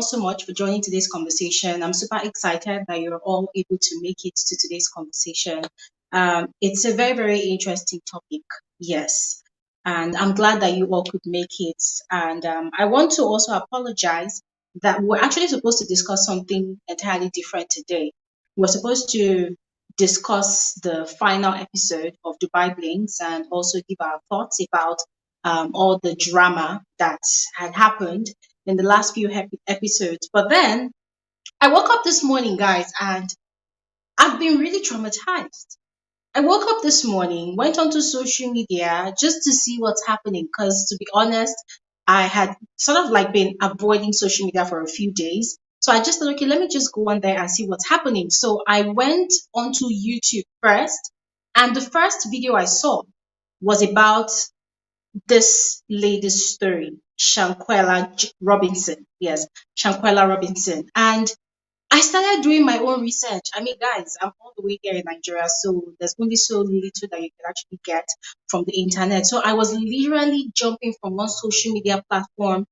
So much for joining today's conversation. I'm super excited that you're all able to make it to today's conversation. It's a very, very interesting topic, yes. And I'm glad that you all could make it. And I want to also apologize that we're actually supposed to discuss something entirely different today. We're supposed to discuss the final episode of Dubai Blinks and also give our thoughts about all the drama that had happened in the last few episodes. But then I woke up this morning, guys, and I've been really traumatized. I woke up this morning, went onto social media just to see what's happening. Because to be honest, I had sort of like been avoiding social media for a few days. So I just thought, okay, let me just go on there and see what's happening. So I went onto YouTube first, and the first video I saw was about this lady's story, Shanquella Robinson. Yes, Shanquella Robinson. And I started doing my own research. I mean, guys, I'm all the way here in Nigeria, so there's only so little that you can actually get from the internet. So I was literally jumping from one social media platform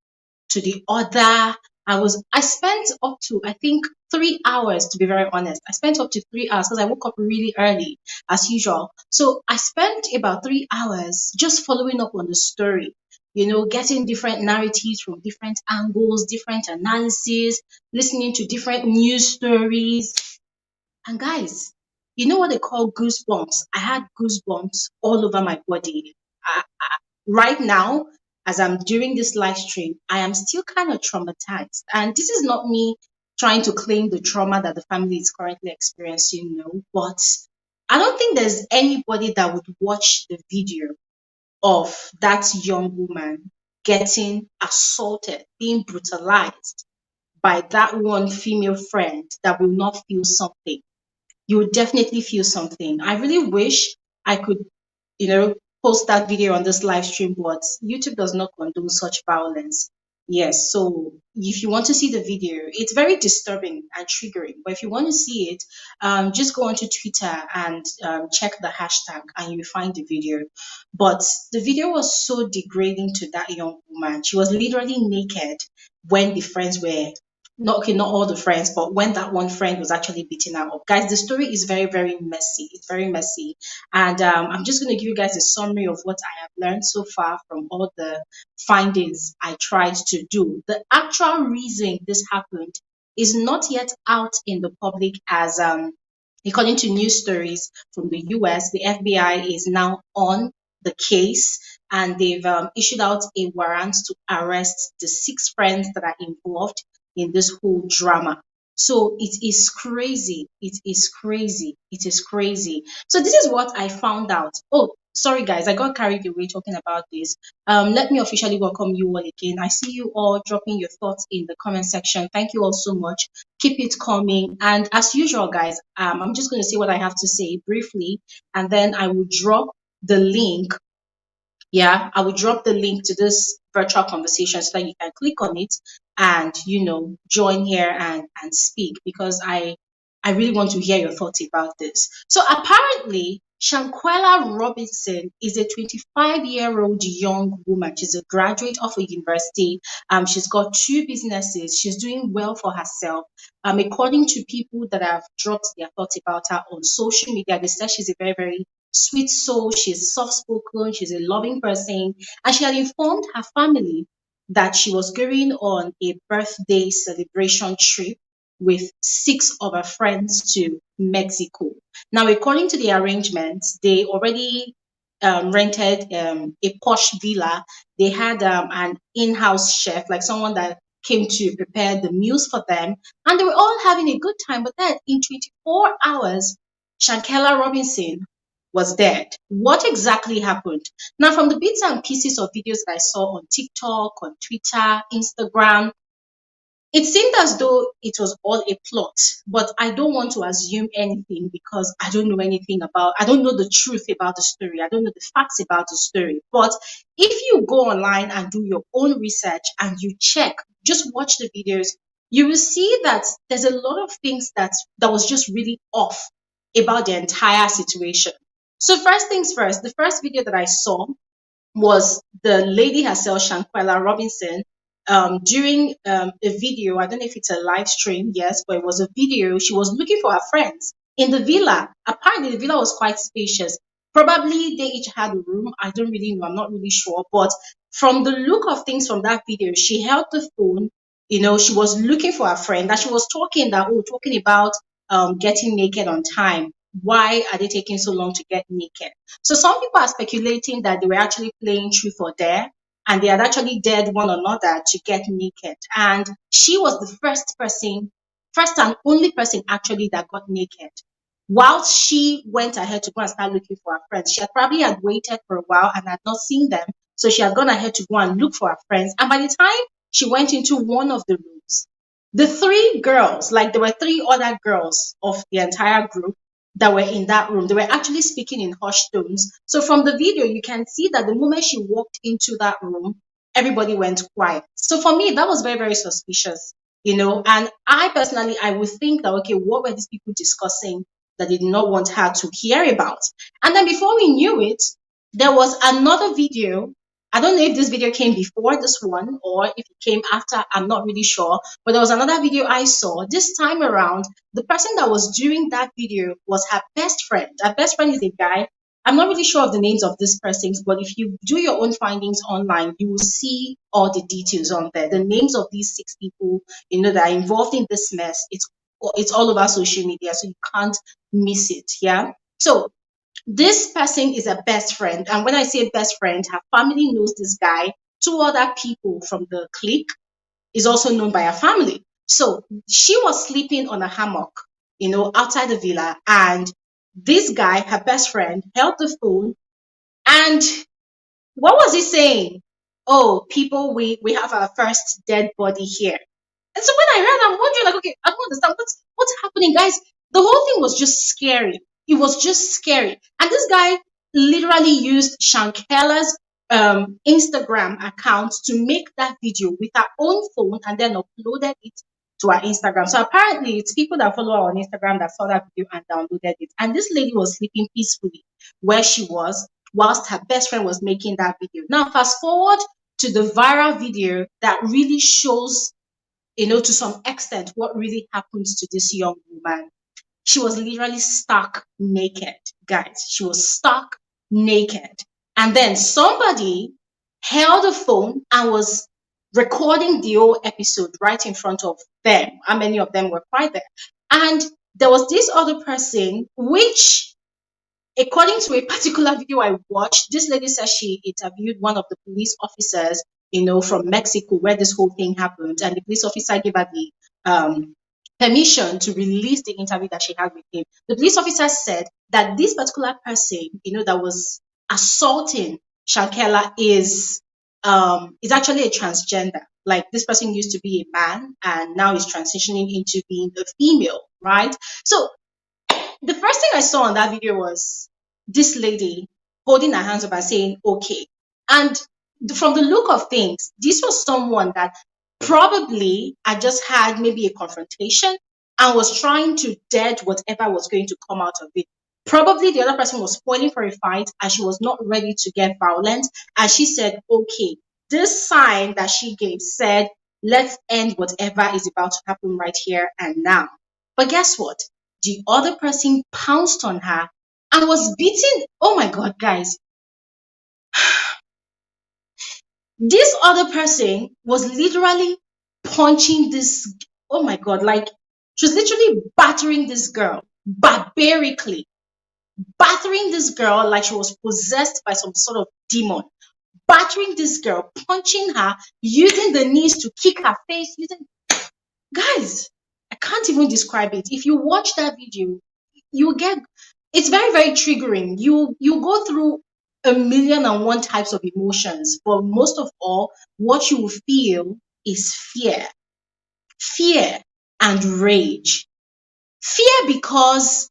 to the other. I spent up to, I think, 3 hours, to be very honest. I spent up to 3 hours because I woke up really early as usual. So I spent about 3 hours just following up on the story, getting different narratives from different angles, different analysis, listening to different news stories. And guys, you know what they call goosebumps? I had goosebumps all over my body. Right now, as I'm doing this live stream, I am still kind of traumatized. And this is not me trying to claim the trauma that the family is currently experiencing, no, but I don't think there's anybody that would watch the video of that young woman getting assaulted, being brutalized by that one female friend that will not feel something. You would definitely feel something. I really wish I could, you know, post that video on this live stream, but YouTube does not condone such violence. Yes, so if you want to see the video, it's very disturbing and triggering. But if you want to see it, just go onto Twitter and check the hashtag, and you find the video. But the video was so degrading to that young woman. She was literally naked when the friends were not okay, not all the friends, but when that one friend was actually beating her up. Guys, the story is very, very messy. It's very messy. And I'm just going to give you guys a summary of what I have learned so far from all the findings I tried to do. The actual reason this happened is not yet out in the public as according to news stories from the US, the FBI is now on the case and they've issued out a warrant to arrest the 6 friends that are involved in this whole drama. So it is crazy. It is crazy. It is crazy. So this is what I found out. Oh, sorry guys, I got carried away talking about this. Let me officially welcome you all again. I see you all dropping your thoughts in the comment section. Thank you all so much. Keep it coming. And as usual, guys, I'm just going to say what I have to say briefly, and then I will drop the link. Yeah, I will drop the link to this virtual conversation so that you can click on it and join here and speak, because I really want to hear your thoughts about this. So apparently, Shanquella Robinson is a 25-year-old young woman. She's a graduate of a university. She's got 2 businesses. She's doing well for herself. According to people that have dropped their thoughts about her on social media, they said she's a very, very sweet soul. She's soft spoken. She's a loving person. And she had informed her family that she was going on a birthday celebration trip with 6 of her friends to Mexico. Now, according to the arrangements, they already rented a posh villa. They had an in-house chef, like someone that came to prepare the meals for them, and they were all having a good time. But then, in 24 hours, Shanquella Robinson was dead. What exactly happened? Now, from the bits and pieces of videos that I saw on TikTok, on Twitter, Instagram, it seemed as though it was all a plot, but I don't want to assume anything because I don't know the truth about the story. I don't know the facts about the story. But if you go online and do your own research and you check, just watch the videos, you will see that there's a lot of things that was just really off about the entire situation. So first things first, the first video that I saw was the lady herself, Shanquella Robinson, during a video. I don't know if it's a live stream, yes, but it was a video. She was looking for her friends in the villa. Apparently, the villa was quite spacious. Probably they each had a room. I don't really know. I'm not really sure. But from the look of things from that video, she held the phone. She was looking for her friend. That she was talking about getting naked on time. Why are they taking so long to get naked? So some people are speculating that they were actually playing truth or dare, and they had actually dared one another to get naked. And she was the first and only person actually that got naked. Whilst she went ahead to go and start looking for her friends, she had probably had waited for a while and had not seen them. So she had gone ahead to go and look for her friends. And by the time she went into one of the rooms, the three girls, like there were three other girls of the entire group that were in that room, they were actually speaking in hushed tones. So from the video, you can see that the moment she walked into that room, everybody went quiet. So for me, that was very, very suspicious. And I personally, I would think that, okay, what were these people discussing that they did not want her to hear about? And then before we knew it, there was another video. I don't know if this video came before this one or if it came after. I'm not really sure. But there was another video I saw. This time around, the person that was doing that video was her best friend. Her best friend is a guy. I'm not really sure of the names of these persons, but if you do your own findings online, you will see all the details on there. The names of these six people, that are involved in this mess. It's all over social media, so you can't miss it. Yeah. So this person is a best friend. And when I say best friend, her family knows this guy. Two other people from the clique is also known by her family. So she was sleeping on a hammock, outside the villa. And this guy, her best friend, held the phone. And what was he saying? Oh, people, we have our first dead body here. And so when I heard, I'm wondering, like, okay, I don't understand what's happening, guys. The whole thing was just scary. It was just scary. And this guy literally used Shanquella's Instagram account to make that video with her own phone and then uploaded it to her Instagram. So apparently, it's people that follow her on Instagram that saw that video and downloaded it. And this lady was sleeping peacefully where she was whilst her best friend was making that video. Now, fast forward to the viral video that really shows to some extent what really happens to this young woman. She was literally stark naked, guys. She was stark naked. And then somebody held a phone and was recording the whole episode right in front of them. How many of them were quite there? And there was this other person, which, according to a particular video I watched, this lady says she interviewed one of the police officers, from Mexico where this whole thing happened. And the police officer gave her the permission to release the interview that she had with him. The police officer said that this particular person, that was assaulting Shanquella is actually a transgender. Like, this person used to be a man and now is transitioning into being a female, right? So the first thing I saw on that video was this lady holding her hands up and saying, okay. And from the look of things, this was someone that probably had just had maybe a confrontation and was trying to dead whatever was going to come out of it. Probably the other person was spoiling for a fight and she was not ready to get violent. And she said, okay, this sign that she gave said, let's end whatever is about to happen right here and now. But guess what? The other person pounced on her and was beating. Oh my God, guys. This other person was literally punching this. Oh my God, like, she was literally battering this girl barbarically, battering this girl like she was possessed by some sort of demon, battering this girl, punching her, using the knees to kick her face, guys, I can't even describe it. If you watch that video, you get, it's very, very triggering. You go through a million and one types of emotions, but most of all, what you will feel is fear and rage. Fear because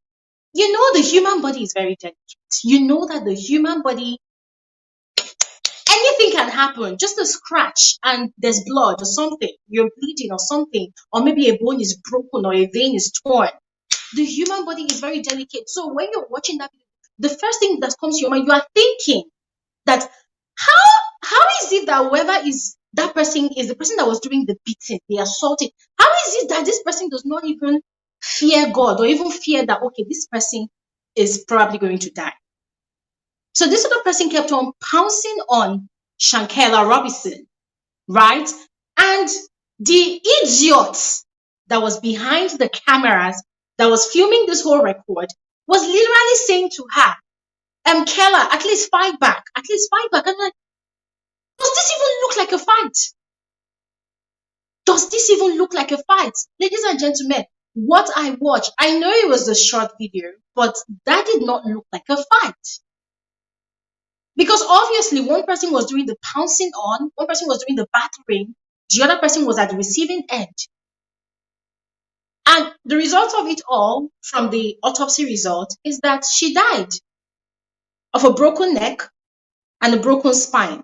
the human body is very delicate. You know that the human body, anything can happen. Just a scratch and there's blood or something. You're bleeding or something, or maybe a bone is broken or a vein is torn. The human body is very delicate. So when you're watching that, the first thing that comes to your mind, you are thinking that how is it that whoever is that person is the person that was doing the beating, the assaulting. How is it that this person does not even fear God or even fear that, okay, this person is probably going to die? So this other person kept on pouncing on Shanquella Robinson, right? And the idiot that was behind the cameras that was filming this whole record was literally saying to her, Kella, at least fight back. At least fight back. I'm like, does this even look like a fight? Does this even look like a fight? Ladies and gentlemen, what I watched, I know it was a short video, but that did not look like a fight. Because obviously one person was doing the pouncing on, one person was doing the battering, the other person was at the receiving end. And the result of it all, from the autopsy result, is that she died of a broken neck and a broken spine.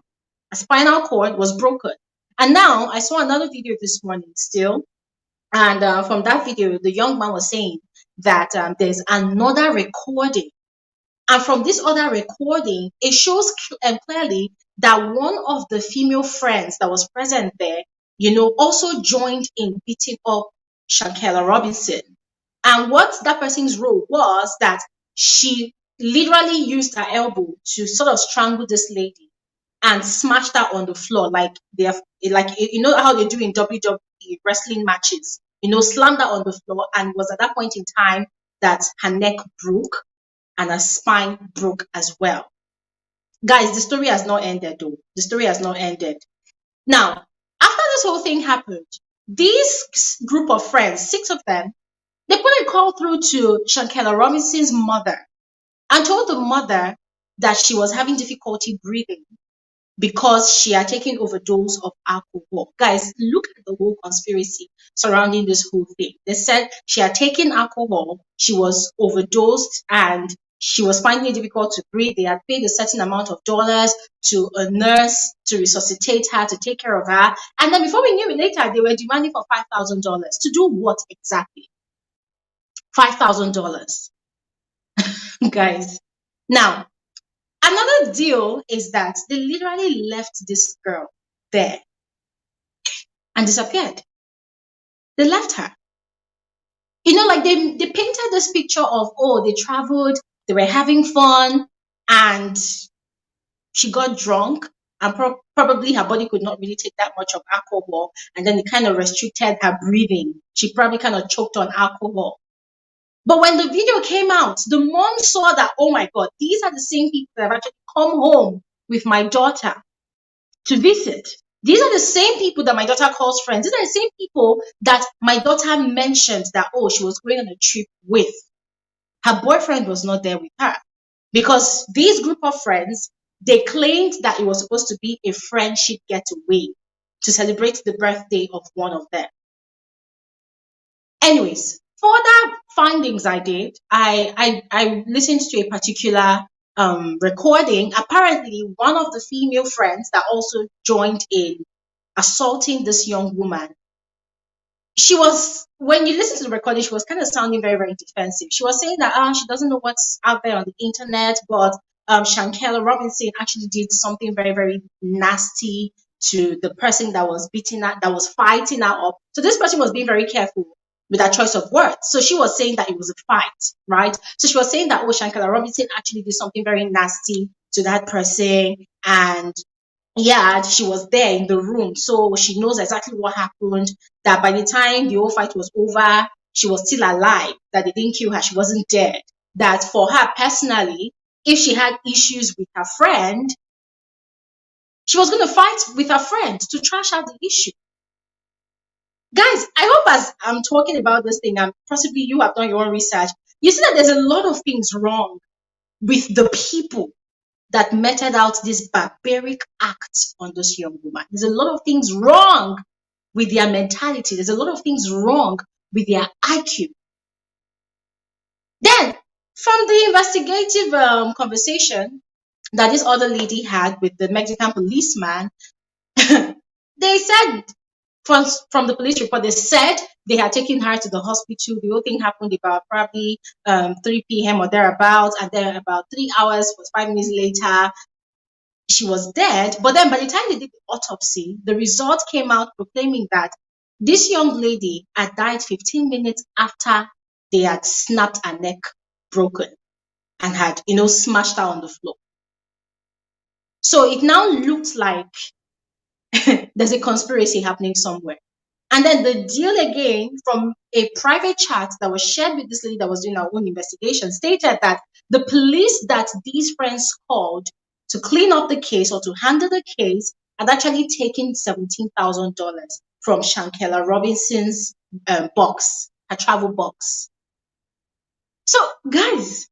A spinal cord was broken. And now I saw another video this morning still. And from that video, the young man was saying that there's another recording. And from this other recording, it shows clearly that one of the female friends that was present there, also joined in beating up Shanquella Robinson. And what that person's role was that she literally used her elbow to sort of strangle this lady and smashed her on the floor like how they do in WWE wrestling matches. Slammed her on the floor, and it was at that point in time that her neck broke and her spine broke as well. Guys, the story has not ended though. The story has not ended. Now, after this whole thing happened, this group of friends, 6 of them, they put a call through to Shanquella Robinson's mother and told the mother that she was having difficulty breathing because she had taken overdose of alcohol. Guys, look at the whole conspiracy surrounding this whole thing. They said she had taken alcohol, she was overdosed, and she was finding it difficult to breathe. They had paid a certain amount of dollars to a nurse to resuscitate her, to take care of her. And then before we knew it later, they were demanding for $5,000. To do what exactly? $5,000. Guys. Now, another deal is that they literally left this girl there and disappeared. They left her. Like they painted this picture of, oh, they traveled, they were having fun, and she got drunk, and probably her body could not really take that much of alcohol, and then it kind of restricted her breathing. She probably kind of choked on alcohol. But when the video came out, the mom saw that, oh my God, these are the same people that have actually come home with my daughter to visit. These are the same people that my daughter calls friends. These are the same people that my daughter mentioned that, oh, she was going on a trip with. Her boyfriend was not there with her because these group of friends, they claimed that it was supposed to be a friendship getaway to celebrate the birthday of one of them. Anyways, further findings I did, I listened to a particular recording. Apparently, one of the female friends that also joined in assaulting this young woman, she was, when you listen to the recording, she was kind of sounding very, very defensive. She was saying that she doesn't know what's out there on the internet, but Shanquella Robinson actually did something very, very nasty to the person that was beating her, that was fighting her up. So this person was being very careful with her choice of words. So she was saying that it was a fight, right? So she was saying that, oh, Shanquella Robinson actually did something very nasty to that person. And yeah, she was there in the room. So she knows exactly what happened, that by the time the whole fight was over, she was still alive, that they didn't kill her. She wasn't dead. That for her personally, if she had issues with her friend, she was going to fight with her friend to trash out the issue. Guys, I hope as I'm talking about this thing, and possibly you have done your own research, you see that there's a lot of things wrong with the people that meted out this barbaric act on this young woman. There's a lot of things wrong with their mentality. There's a lot of things wrong with their IQ. Then, from the investigative conversation that this other lady had with the Mexican policeman, they said, from the police report, they said they had taken her to the hospital. The whole thing happened about probably 3 p.m. or thereabouts, and then about 3 hours, 5 minutes later, she was dead. But then by the time they did the autopsy, the result came out proclaiming that this young lady had died 15 minutes after they had snapped her neck broken and had, smashed her on the floor. So it now looked like there's a conspiracy happening somewhere. And then the deal again from a private chat that was shared with this lady that was doing her own investigation stated that the police that these friends called to clean up the case or to handle the case had actually taken $17,000 from Shanquella Robinson's box, her travel box. So, guys,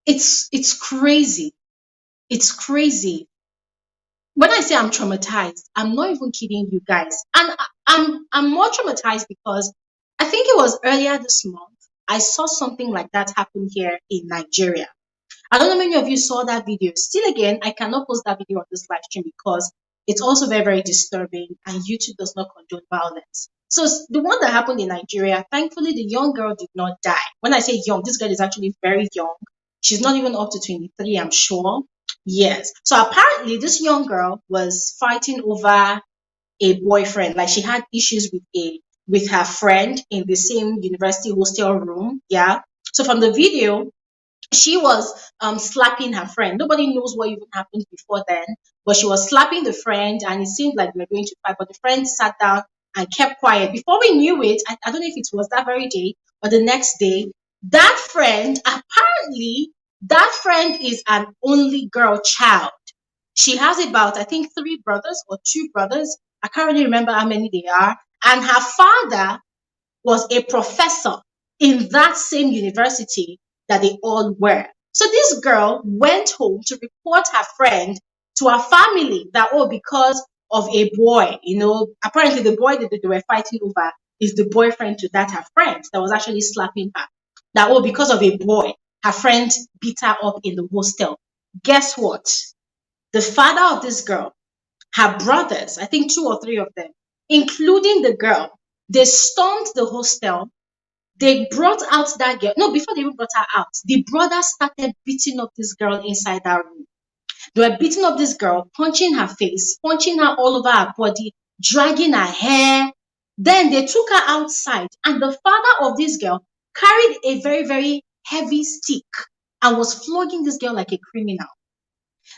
it's crazy. It's crazy. When I say I'm traumatized, I'm not even kidding you guys. And I'm more traumatized because I think it was earlier this month I saw something like that happen here in Nigeria. I don't know many of you saw that video. Still again, I cannot post that video on this live stream because it's also very, very disturbing and YouTube does not condone violence. So the one that happened in Nigeria, thankfully the young girl did not die. When I say young, this girl is actually very young. She's not even up to 23, I'm sure. Yes. So apparently this young girl was fighting over a boyfriend. Like she had issues with her friend in the same university hostel room. Yeah. So from the video, she was slapping her friend. Nobody knows what even happened before then, but she was slapping the friend, and it seemed like they were going to fight. But the friend sat down and kept quiet. Before we knew it, I don't know if it was that very day or the next day, that friend apparently that friend is an only girl child. She has about, I think, three brothers or two brothers. I can't really remember how many they are. And her father was a professor in that same university that they all were. So this girl went home to report her friend to her family that, oh, because of a boy, apparently the boy that they were fighting over is the boyfriend to that her friend that was actually slapping her. That, oh, because of a boy, her friend beat her up in the hostel. Guess what? The father of this girl, her brothers, I think two or three of them, including the girl, they stormed the hostel. They brought out that girl. No, before they even brought her out, the brothers started beating up this girl inside that room. They were beating up this girl, punching her face, punching her all over her body, dragging her hair. Then they took her outside, and the father of this girl carried a very, very heavy stick and was flogging this girl like a criminal.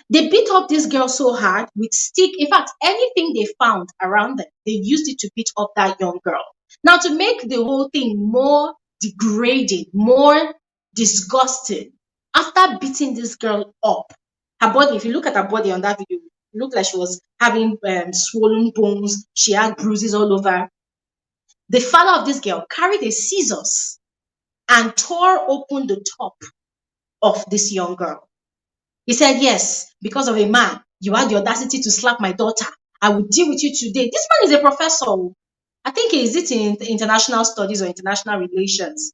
They beat up this girl so hard with stick. In fact, anything they found around them, they used it to beat up that young girl. Now, to make the whole thing more degrading, more disgusting, after beating this girl up, her body, if you look at her body on that video, it looked like she was having swollen bones. She had bruises all over. The father of this girl carried a scissors and tore open the top of this young girl. He said, yes, because of a man, you had the audacity to slap my daughter. I will deal with you today. This man is a professor. I think is it in international studies or international relations.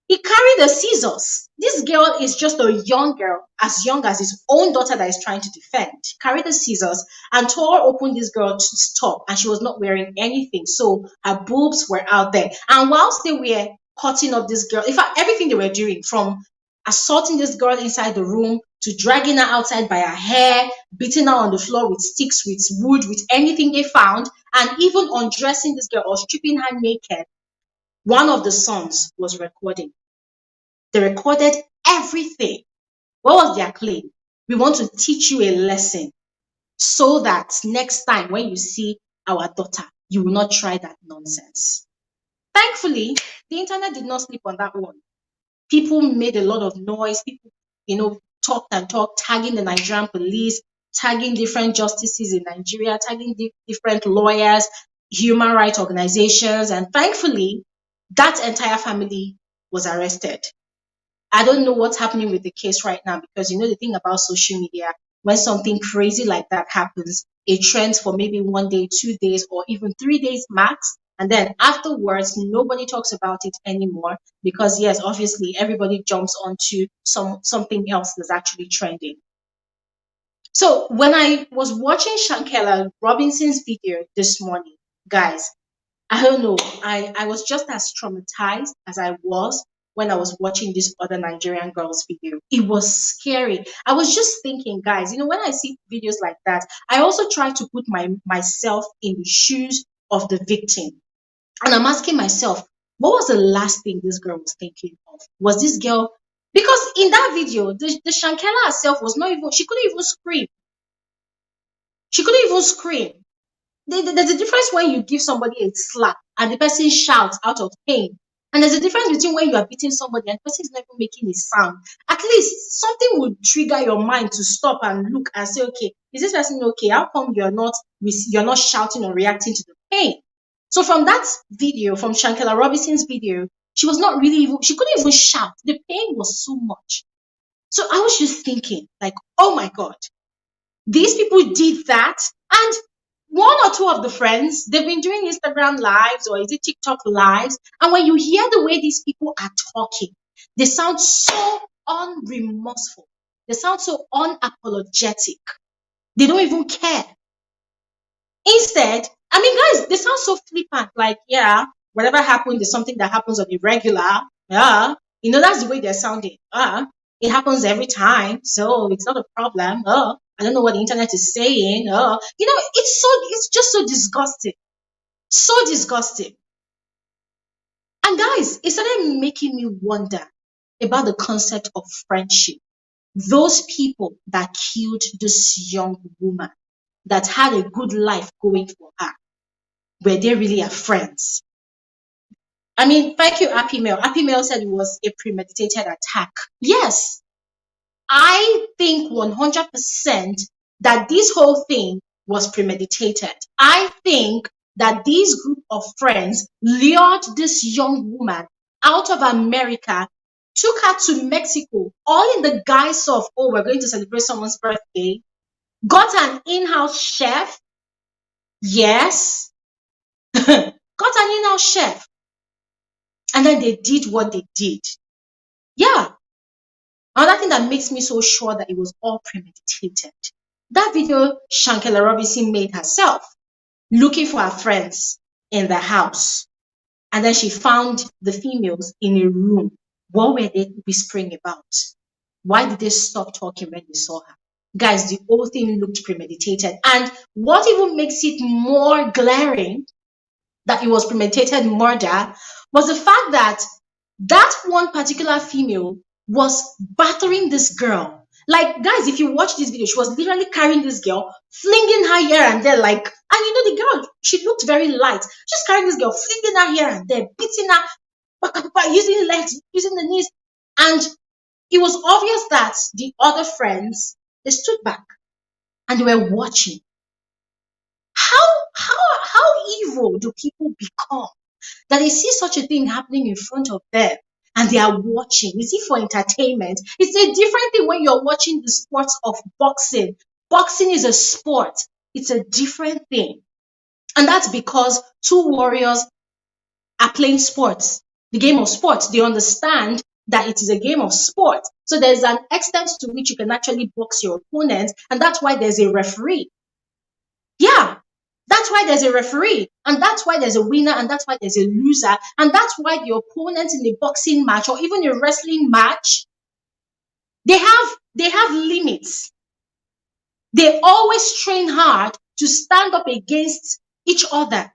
He carried the scissors. This girl is just a young girl, as young as his own daughter that is trying to defend. He carried the scissors and tore open this girl's top, and she was not wearing anything. So her boobs were out there. And whilst they were cutting up this girl, in fact, everything they were doing, from assaulting this girl inside the room to dragging her outside by her hair, beating her on the floor with sticks, with wood, with anything they found, and even undressing this girl or stripping her naked, one of the sons was recording. They recorded everything. What was their claim? We want to teach you a lesson so that next time when you see our daughter, you will not try that nonsense. Thankfully, the internet did not sleep on that one. People made a lot of noise. People, talked and talked, tagging the Nigerian police, tagging different justices in Nigeria, tagging different lawyers, human rights organizations. And thankfully, that entire family was arrested. I don't know what's happening with the case right now because the thing about social media, when something crazy like that happens, it trends for maybe 1 day, 2 days, or even 3 days max. And then afterwards, nobody talks about it anymore because, yes, obviously, everybody jumps onto something else that's actually trending. So when I was watching Shanquella Robinson's video this morning, guys, I don't know, I was just as traumatized as I was when I was watching this other Nigerian girl's video. It was scary. I was just thinking, guys, when I see videos like that, I also try to put myself in the shoes of the victim. And I'm asking myself, what was the last thing this girl was thinking of? Was this girl, because in that video, the Shanquella herself was not even, she couldn't even scream. She couldn't even scream. There's a difference when you give somebody a slap and the person shouts out of pain. And there's a difference between when you are beating somebody and the person is not even making a sound. At least something would trigger your mind to stop and look and say, okay, is this person okay? How come you're not shouting or reacting to the pain? So from that video, from Shanquella Robinson's video, she was not really even, she couldn't even shout. The pain was so much. So I was just thinking, like, oh my God, these people did that. And one or two of the friends, they've been doing Instagram lives or is it TikTok lives? And when you hear the way these people are talking, they sound so unremorseful. They sound so unapologetic. They don't even care. Instead, I mean, guys, they sound so flippant. Like, yeah, whatever happened is something that happens on the regular. Yeah, that's the way they're sounding. It happens every time, so it's not a problem. I don't know what the internet is saying. It's just so disgusting. So disgusting. And guys, it started making me wonder about the concept of friendship. Those people that killed this young woman that had a good life going for her, were they really her friends? I mean, thank you, Happy Mail. Happy Mail said it was a premeditated attack. Yes, I think 100% that this whole thing was premeditated. I think that this group of friends lured this young woman out of America, took her to Mexico, all in the guise of, oh, we're going to celebrate someone's birthday, got an in-house chef. Yes. Got an in-house chef. And then they did what they did. Yeah. Another thing that makes me so sure that it was all premeditated. That video Shanquella Robinson made herself, looking for her friends in the house. And then she found the females in a room. What were they whispering about? Why did they stop talking when they saw her? Guys, the whole thing looked premeditated. And what even makes it more glaring that it was premeditated murder was the fact that that one particular female was battering this girl. Like, guys, if you watch this video, she was literally carrying this girl, flinging her here and there, like, and the girl, she looked very light. Just carrying this girl, flinging her here and there, beating her, using legs, using the knees. And it was obvious that the other friends, they stood back and they were watching. How evil do people become that they see such a thing happening in front of them and they are watching? Is it for entertainment? It's a different thing when you're watching the sport of boxing. Boxing is a sport. It's a different thing. And that's because two warriors are playing sports, the game of sports. They understand that it is a game of sport. So there's an extent to which you can actually box your opponent, and that's why there's a referee. Yeah, that's why there's a referee, and that's why there's a winner, and that's why there's a loser, and that's why the opponent in a boxing match or even a wrestling match, they have limits. They always train hard to stand up against each other.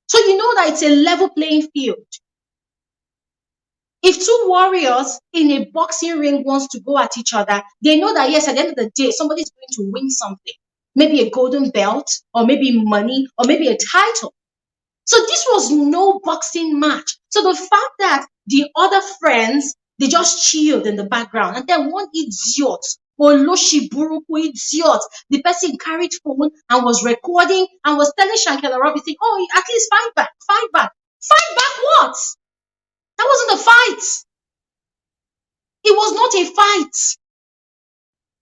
So you know that it's a level playing field. If two warriors in a boxing ring wants to go at each other, they know that yes, at the end of the day, somebody's going to win something. Maybe a golden belt, or maybe money, or maybe a title. So this was no boxing match. So the fact that the other friends, they just chilled in the background, and then one idiot, Oloshi Buruku idiot, the person carried phone and was recording and was telling Shanquella Robinson, oh, at least fight back, fight back. Fight back what? That wasn't a fight. It was not a fight.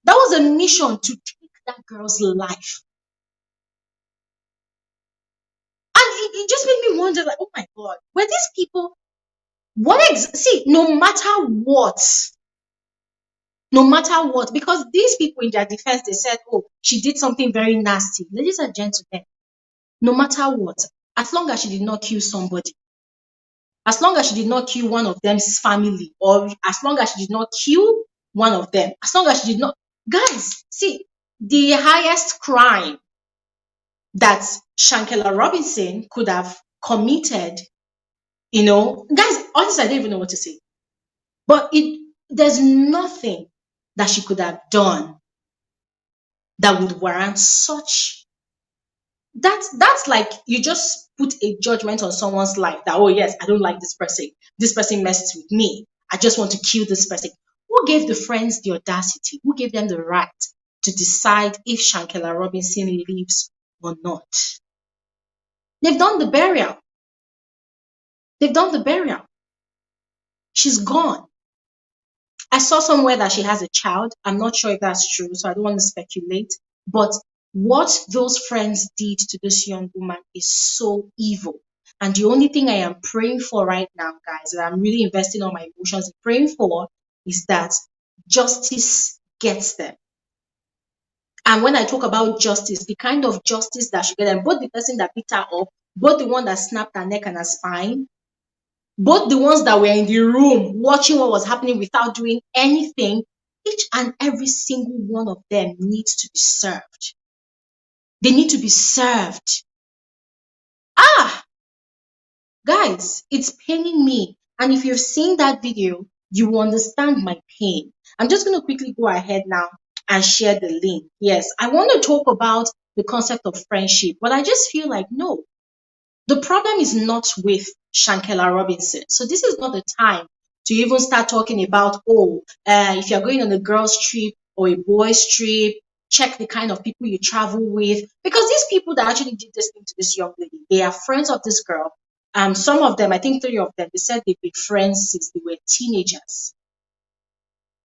That was a mission to take that girl's life. And it just made me wonder, like, oh my God, were these people, see, no matter what, because these people in their defense, they said, oh, she did something very nasty. Ladies and gentlemen, no matter what, as long as she did not kill somebody, As long as she did not kill one of them's family, or as long as she did not kill one of them, as long as she did not. Guys, see, the highest crime that Shanquella Robinson could have committed, guys, honestly, I don't even know what to say. But there's nothing that she could have done that would warrant such. That's like you just put a judgment on someone's life that, oh yes, I don't like this person. This person messed with me. I just want to kill this person. Who gave the friends the audacity? Who gave them the right to decide if Shanquella Robinson lives or not? They've done the burial. They've done the burial. She's gone. I saw somewhere that she has a child. I'm not sure if that's true, so I don't want to speculate. But what those friends did to this young woman is so evil. And the only thing I am praying for right now, guys, that I'm really investing all my emotions in praying for, is that justice gets them. And when I talk about justice, the kind of justice that should get them, both the person that beat her up, both the one that snapped her neck and her spine, both the ones that were in the room watching what was happening without doing anything, each and every single one of them needs to be served. They need to be served. Guys, it's paining me. And if you've seen that video, you will understand my pain. I'm just going to quickly go ahead now and share the link. Yes, I want to talk about the concept of friendship, but I just feel like, no, the problem is not with Shanquella Robinson. So this is not the time to even start talking about, if you're going on a girl's trip or a boy's trip, check the kind of people you travel with. Because these people that actually did this thing to this young lady, they are friends of this girl. Some of them, I think 3 of them, they said they've been friends since they were teenagers.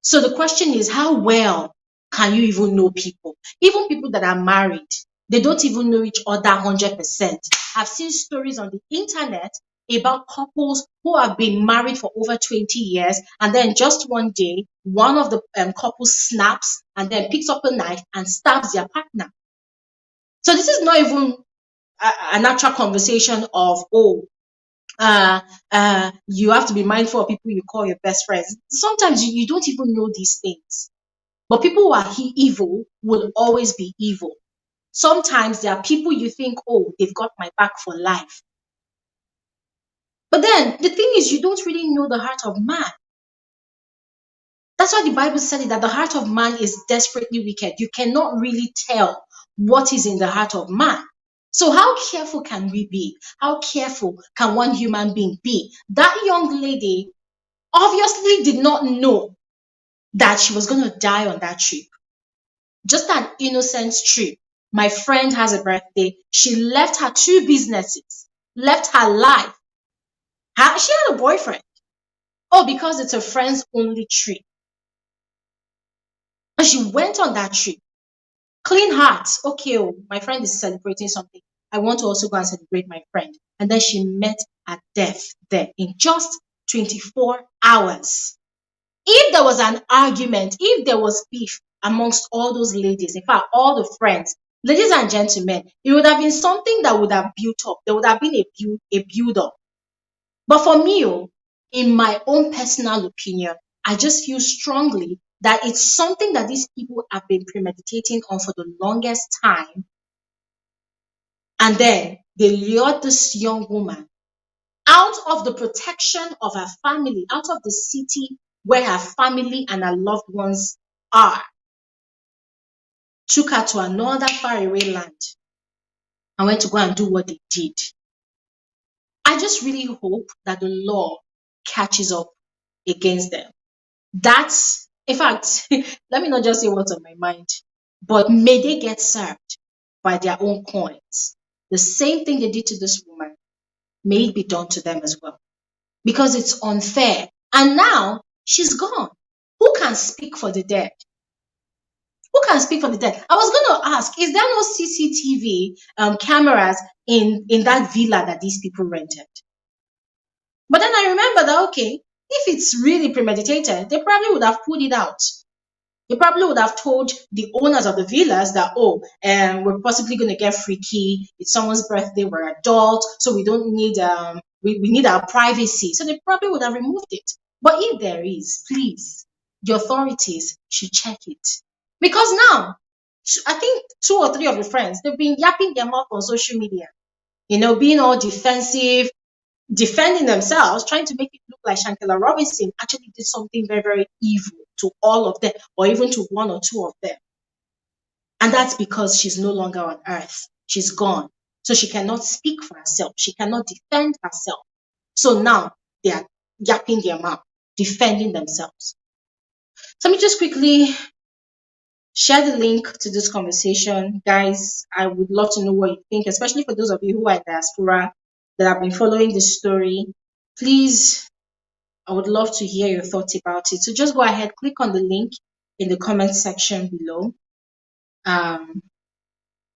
So the question is, how well can you even know people? Even people that are married, they don't even know each other 100%. I've seen stories on the internet about couples who have been married for over 20 years, and then just one day, one of the couples snaps and then picks up a knife and stabs their partner. So this is not even an actual conversation of, you have to be mindful of people you call your best friends. Sometimes you don't even know these things. But people who are evil will always be evil. Sometimes there are people you think, they've got my back for life. But then the thing is, you don't really know the heart of man. That's why the Bible said it, that the heart of man is desperately wicked. You cannot really tell what is in the heart of man. So how careful can we be? How careful can one human being be? That young lady obviously did not know that she was going to die on that trip. Just an innocent trip. My friend has a birthday. She left her 2 businesses, left her life. She had a boyfriend. Because it's a friend's only trip. And she went on that trip. Clean heart. Okay, my friend is celebrating something. I want to also go and celebrate my friend. And then she met her death there in just 24 hours. If there was an argument, if there was beef amongst all those ladies, in fact, all the friends, ladies and gentlemen, it would have been something that would have built up. There would have been a build up. But for me, in my own personal opinion, I just feel strongly that it's something that these people have been premeditating on for the longest time. And then they lured this young woman out of the protection of her family, out of the city where her family and her loved ones are, took her to another faraway land and went to go and do what they did. I just really hope that the law catches up against them. That's, in fact, let me not just say what's on my mind, but may they get served by their own coins. The same thing they did to this woman, may it be done to them as well. Because it's unfair. And now she's gone. Who can speak for the dead? Who can speak for the dead? I was going to ask, is there no CCTV cameras in that villa that these people rented? But then I remember that, okay, if it's really premeditated, they probably would have pulled it out. They probably would have told the owners of the villas that, we're possibly going to get freaky. It's someone's birthday. We're adults, so we don't need we need our privacy. So they probably would have removed it. But if there is, please, the authorities should check it. Because now, I think 2 or 3 of the friends, they've been yapping their mouth on social media, being all defensive, defending themselves, trying to make it look like Shanquella Robinson actually did something very, very evil to all of them, or even to 1 or 2 of them. And that's because she's no longer on earth. She's gone. So she cannot speak for herself. She cannot defend herself. So now they are yapping their mouth, defending themselves. So let me just quickly share the link to this conversation. Guys, I would love to know what you think, especially for those of you who are in diaspora that have been following this story. Please, I would love to hear your thoughts about it. So just go ahead, click on the link in the comment section below.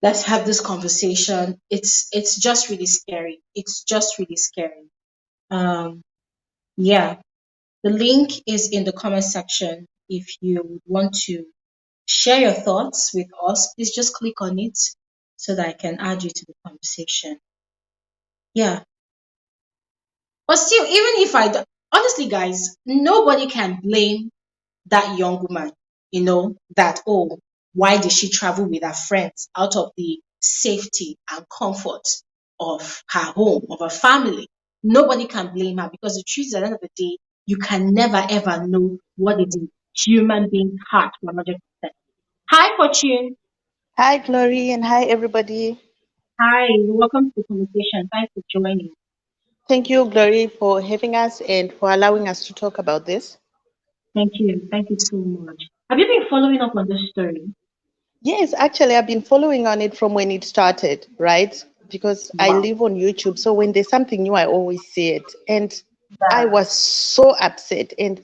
Let's have this conversation. It's just really scary. It's just really scary. Yeah, the link is in the comment section. If you would want to share your thoughts with us, please just click on it so that I can add you to the conversation. Yeah. But still, even if I don't, honestly, guys, nobody can blame that young woman, that, oh, why did she travel with her friends out of the safety and comfort of her home, of her family? Nobody can blame her, because the truth is, at the end of the day, you can never ever know what is in human being's heart 100%. Hi, Fortune. Hi, Glory, and hi, everybody. Hi, welcome to the conversation. Thanks for joining. Thank you, Glory, for having us and for allowing us to talk about this. Thank you. Thank you so much. Have you been following up on this story? Yes, actually, I've been following on it from when it started, right? Because I Wow. live on YouTube. So when there's something new, I always see it. And I Yeah. was so upset. And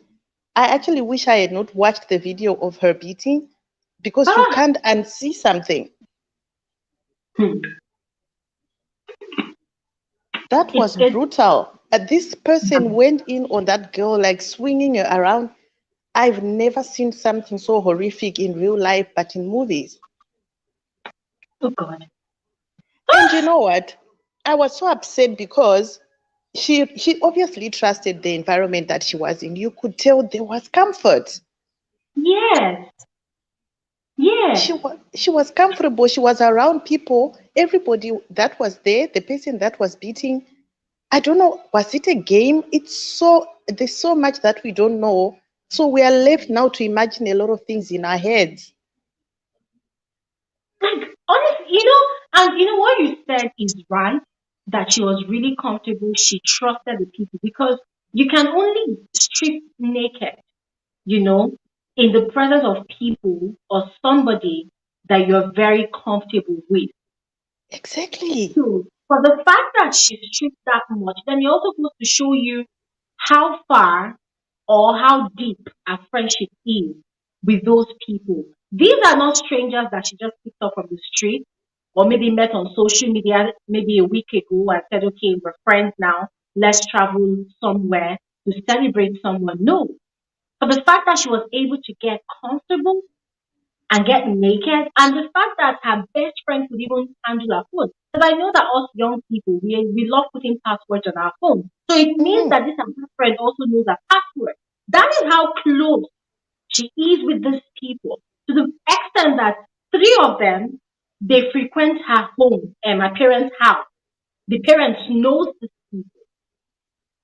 I actually wish I had not watched the video of her beating because you Ah, can't unsee something. hmm. That was It's brutal. This person went in on that girl, like swinging her around. I've never seen something so horrific in real life, but in movies. oh God. And you know what? I was so upset because she obviously trusted the environment that she was in. You could tell there was comfort. Yes, yes. She was comfortable. She was around people. Everybody that was there, the person that was beating. I don't know. Was it a game? There's so much that we don't know. So we are left now to imagine a lot of things in our heads. Like, honestly, and what you said is right, that she was really comfortable. She trusted the people, because you can only strip naked, you know, in the presence of people or somebody that you're very comfortable with. Exactly. So, for the fact that she stripped that much, then it also goes to show you how far or how deep a friendship is with those people. These are not strangers that she just picked up from the street, or maybe met on social media maybe a week ago and said, okay, we're friends now, let's travel somewhere to celebrate someone. No. But the fact that she was able to get comfortable and get naked, and the fact that her best friend could even handle her phone. Because I know that us young people, we love putting passwords on our phone. So it means Mhm. that this her best friend also knows her password. That is how close she is with these people, to the extent that 3 of them, they frequent her home and my parents' house. The parents knows these people.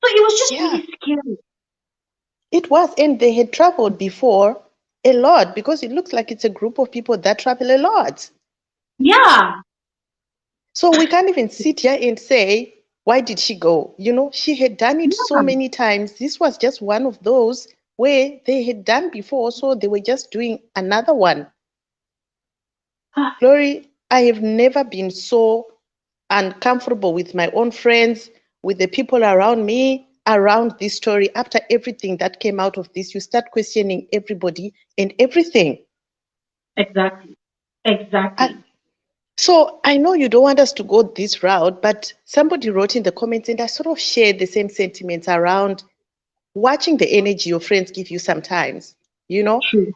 So it was just Yeah. really scary. It was, and they had traveled before a lot because it looks like it's a group of people that travel a lot. Yeah. So we can't even sit here and say, why did she go? She had done it so Yeah. many times. This was just one of those where they had done before, so they were just doing another one. Glory, I have never been so uncomfortable with my own friends, with the people around me, around this story. After everything that came out of this, you start questioning everybody and everything. Exactly. I, Exactly. so I know you don't want us to go this route, but somebody wrote in the comments, and I sort of shared the same sentiments around watching the energy your friends give you sometimes. You know, True.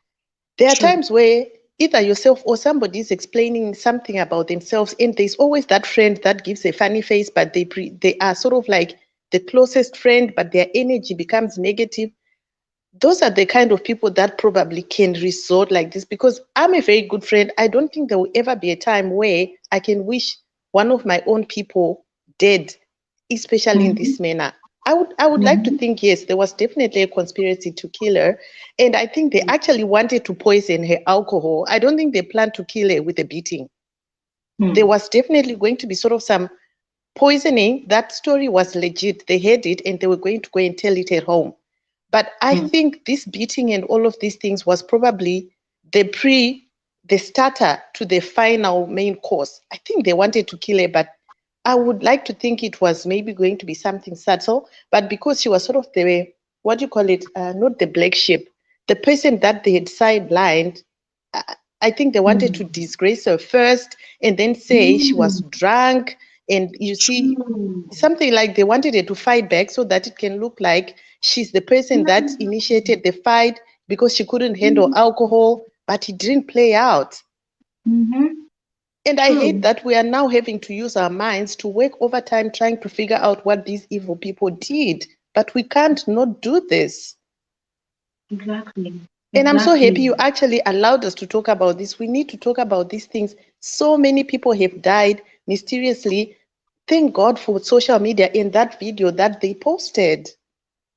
there are True. times where either yourself or somebody is explaining something about themselves, and there's always that friend that gives a funny face, but they are sort of like the closest friend, but their energy becomes negative. Those are the kind of people that probably can resort like this, because I'm a very good friend. I don't think there will ever be a time where I can wish one of my own people dead, especially in Mm-hmm. this manner. I would like to Mm-hmm. think, yes, there was definitely a conspiracy to kill her. And I think they actually wanted to poison her alcohol. I don't think they planned to kill her with a beating. There Mm-hmm. was definitely going to be sort of some poisoning. That story was legit. They had it and they were going to go and tell it at home. But I think this beating and all of these things was probably the starter to the final main course. I think they wanted to kill her, but I would like to think it was maybe going to be something subtle. But because she was sort of the, what do you call it, not the black sheep, the person that they had sidelined, I think they wanted to Mm-hmm. disgrace her first and then say she was Mm-hmm. drunk. And you see, True. something like they wanted her to fight back so that it can look like she's the person that initiated the fight because she couldn't handle Mm-hmm. alcohol, but it didn't play out. Mm-hmm. And I hate True. that we are now having to use our minds to work overtime trying to figure out what these evil people did. But we can't not do this. Exactly. And I'm so happy Exactly. you actually allowed us to talk about this. We need to talk about these things. So many people have died mysteriously. Thank God for social media in that video that they posted.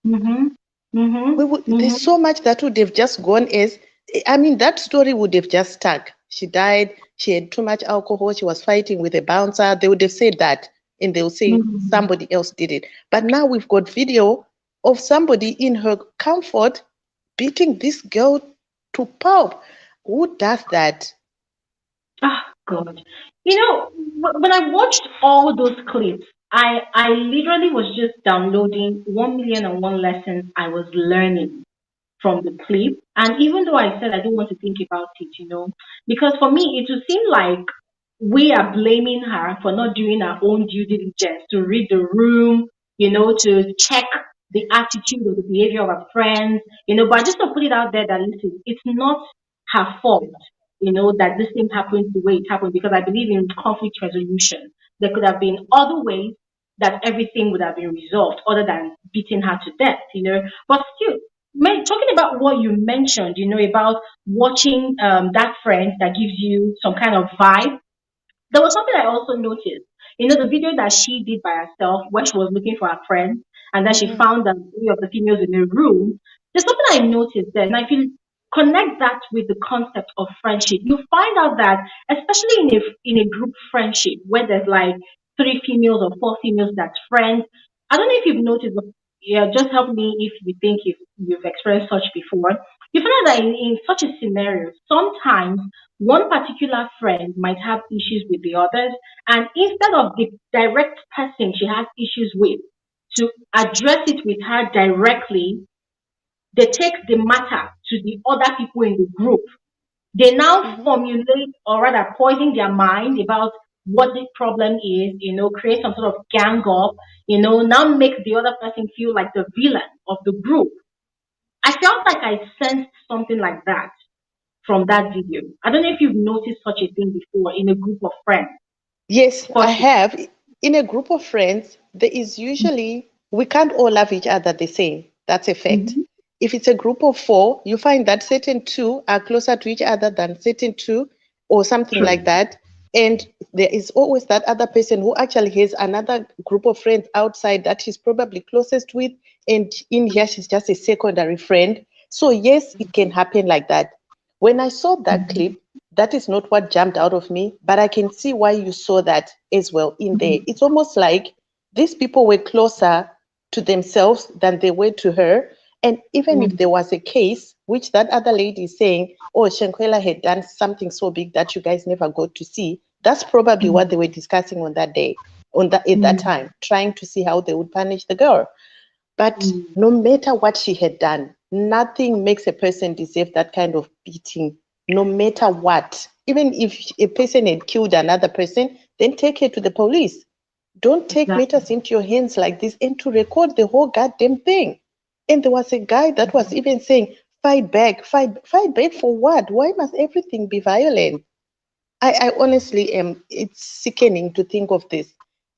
Mm-hmm. Mm-hmm. There's Mm-hmm. so much that would have just gone as, I mean, that story would have just stuck. She died, she had too much alcohol, she was fighting with a bouncer. They would have said that, and they'll say Mm-hmm. somebody else did it. But now we've got video of somebody in her comfort beating this girl to pulp. Who does that? Ah, God. You know, when I watched all those clips, I literally was just downloading 1,000,001 lessons I was learning from the clip. And even though I said I don't want to think about it, because for me, it would seem like we are blaming her for not doing her own due diligence to read the room, to check the attitude or the behavior of her friends, but I just want to put it out there that listen, it's not her fault, that this thing happened the way it happened because I believe in conflict resolution. There could have been other ways that everything would have been resolved other than beating her to death. But still, talking about what you mentioned, about watching that friend that gives you some kind of vibe. There was something I also noticed. The video that she did by herself when she was looking for her friend, and then she Mhm, found three of the females in the room. There's something I noticed there, and I feel connect that with the concept of friendship. You find out that, especially in a group friendship where there's like three females or four females that's friends. I don't know if you've noticed, but yeah, just help me if you think if you've experienced such before. You find out that in such a scenario, sometimes one particular friend might have issues with the others, and instead of the direct person she has issues with to address it with her directly, they take the matter to the other people in the group. They now mhm. formulate or rather poison their mind about what the problem is, create some sort of gang up, now make the other person feel like the villain of the group. I felt like I sensed something like that from that video. I don't know if you've noticed such a thing before in a group of friends. Yes, For I sure. have. In a group of friends, there is usually, we can't all love each other the same. That's a fact. Mm-hmm. If it's a group of four, you find that certain two are closer to each other than certain two, or something like True. that. And there is always that other person who actually has another group of friends outside that she's probably closest with. And in here, she's just a secondary friend. So, yes, it can happen like that. When I saw that Mm-hmm. clip, that is not what jumped out of me, but I can see why you saw that as well in there. It's almost like these people were closer to themselves than they were to her. And even if there was a case, which that other lady is saying, oh, Shanquella had done something so big that you guys never got to see, that's probably what they were discussing on that day, at that Mm-hmm. time, trying to see how they would punish the girl. But no matter what she had done, nothing makes a person deserve that kind of beating, no matter what. Even if a person had killed another person, then take her to the police. Don't take Exactly. matters into your hands like this and to record the whole goddamn thing. And there was a guy that was even saying, fight back, fight back for what? Why must everything be violent? I honestly am, it's sickening to think of this.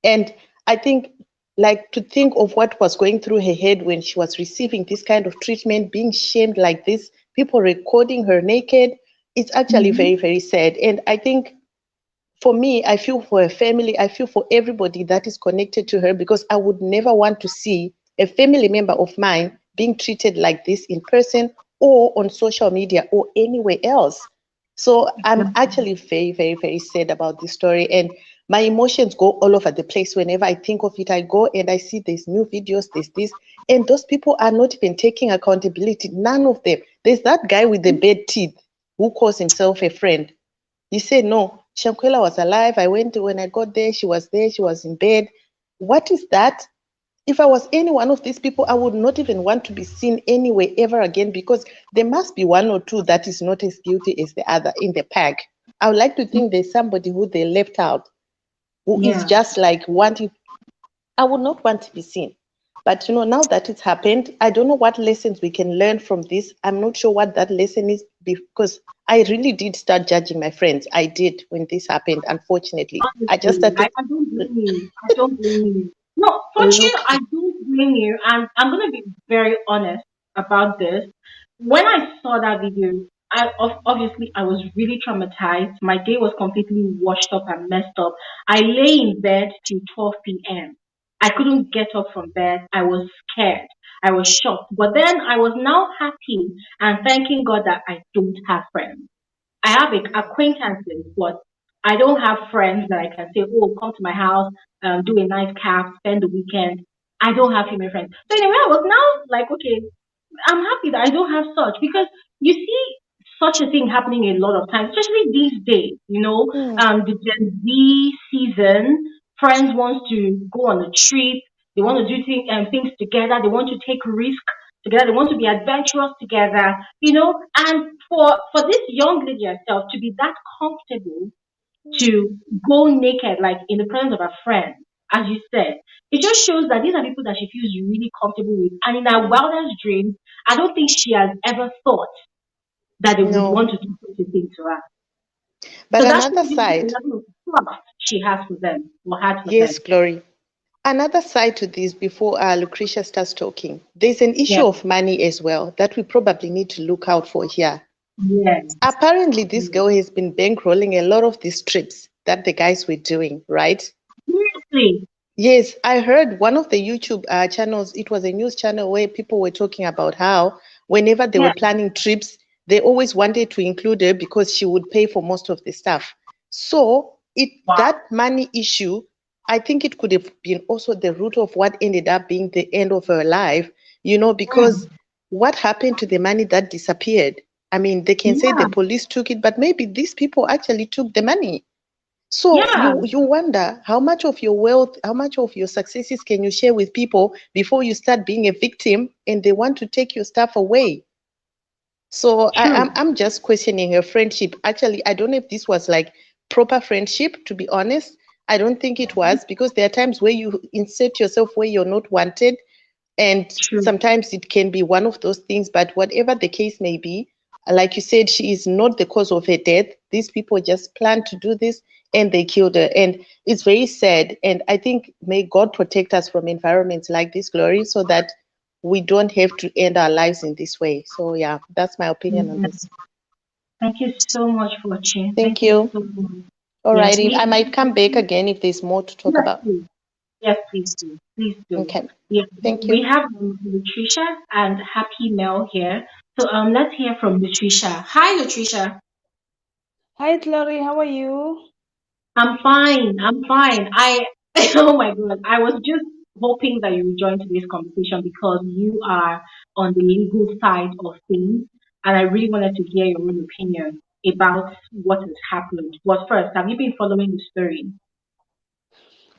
And I think like to think of what was going through her head when she was receiving this kind of treatment, being shamed like this, people recording her naked. It's actually Mm-hmm. very, very sad. And I think for me, I feel for her family, I feel for everybody that is connected to her, because I would never want to see a family member of mine being treated like this in person or on social media or anywhere else. So I'm actually very, very, very sad about this story. And my emotions go all over the place whenever I think of it. I go and I see there's new videos, there's this, and those people are not even taking accountability. None of them. There's that guy with the bad teeth who calls himself a friend. He said, no, Shanquella was alive. I went to, when I got there, she was there, she was in bed. What is that? If I was any one of these people, I would not even want to be seen anywhere ever again, because there must be one or two that is not as guilty as the other in the pack. I would like to think there's somebody who they left out, who is Yeah. just like wanting. I would not want to be seen. But now that it's happened, I don't know what lessons we can learn from this. I'm not sure what that lesson is, because I really did start judging my friends. I did when this happened, unfortunately. I just Honestly, started I don't blame you. I don't blame you. No, fortunately, look. I don't blame you. And I'm going to be very honest about this. When I saw that video, obviously I was really traumatized. My day was completely washed up and messed up. I lay in bed till 12 p.m. I couldn't get up from bed. I was scared. I was shocked. But then I was now happy and thanking God that I don't have friends. I have acquaintances, but I don't have friends that I can say, oh, come to my house, do a night cap, spend the weekend. I don't have female friends. So anyway, I was now like, okay, I'm happy that I don't have such, because you see such a thing happening a lot of times, especially these days. Mm, The Gen Z season, friends want to go on a trip, they want to do things together, they want to take risk together, they want to be adventurous together. And for this young lady herself to be that comfortable to go naked, like in the presence of a friend, as you said, it just shows that these are people that she feels really comfortable with. And in her wildest dreams, I don't think she has ever thought that they would no. want to do such a thing to her. But So that shows another you the side, level of trust she has for them or had for yes, them. Glory. Another side to this before Lucretia starts talking, there's an Yeah. issue of money as well that we probably need to look out for here. Yes. Apparently, this Yes. girl has been bankrolling a lot of these trips that the guys were doing, right? Seriously. Yes, I heard one of the YouTube channels, it was a news channel where people were talking about how whenever they were Yeah. planning trips, they always wanted to include her because she would pay for most of the stuff. So Wow. that money issue, I think it could have been also the root of what ended up being the end of her life, because Mm. what happened to the money that disappeared? I mean, they can say the Yeah. police took it, but maybe these people actually took the money. So Yeah. you wonder how much of your wealth, how much of your successes can you share with people before you start being a victim and they want to take your stuff away. So True. I'm just questioning her friendship. Actually, I don't know if this was like proper friendship, to be honest. I don't think it was, because there are times where you insert yourself where you're not wanted, and True. sometimes it can be one of those things. But whatever the case may be, like you said, she is not the cause of her death. These people just planned to do this and they killed her. And it's very sad. And I think may God protect us from environments like this, Glory, so that we don't have to end our lives in this way. So yeah, that's my opinion on Yeah. this. Thank you so much for watching. Thank Thank you you. so much. All Yes, righty. I might come back we again if there's more to talk yes, about. please. Yes, please do. Please do. Okay. Yeah, Thank we you. have Latricia and Happy Mel here. So let's hear from Latricia. Hi, Latricia. Hi, Glory. How are you? I'm fine. I'm fine. Oh my God, I was just hoping that you would join today's conversation because you are on the legal side of things, and I really wanted to hear your own opinion about what has happened. But first, have you been following the story?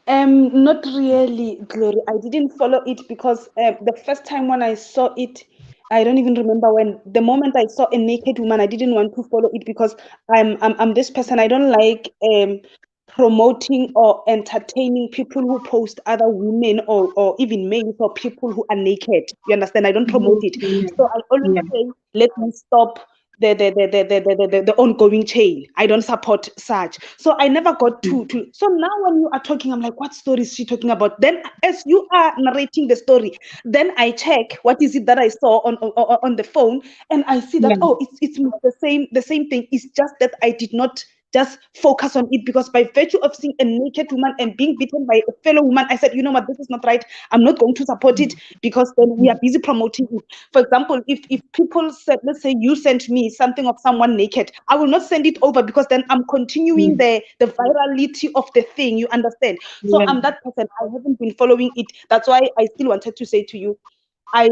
Not really, Glory. I didn't follow it because the first time when I saw it, I don't even remember when. The moment I saw a naked woman, I didn't want to follow it because I'm this person. I don't like promoting or entertaining people who post other women or even males or people who are naked. You understand? I don't promote Mhm. it. Yeah. So I always Yeah. say, let me stop. the ongoing chain. I don't support such. So I never got to. So now when you are talking, I'm like, what story is she talking about? Then as you are narrating the story, then I check what is it that I saw on the phone, and I see that, Yeah. oh, it's the same thing. It's just that I did not just focus on it, because by virtue of seeing a naked woman and being beaten by a fellow woman, I said, you know what, this is not right. I'm not going to support it, because then we are busy promoting it. For example, if people said, let's say you sent me something of someone naked, I will not send it over, because then I'm continuing the virality of the thing, you understand? So Yeah. I'm that person. I haven't been following it. That's why I still wanted to say to you, I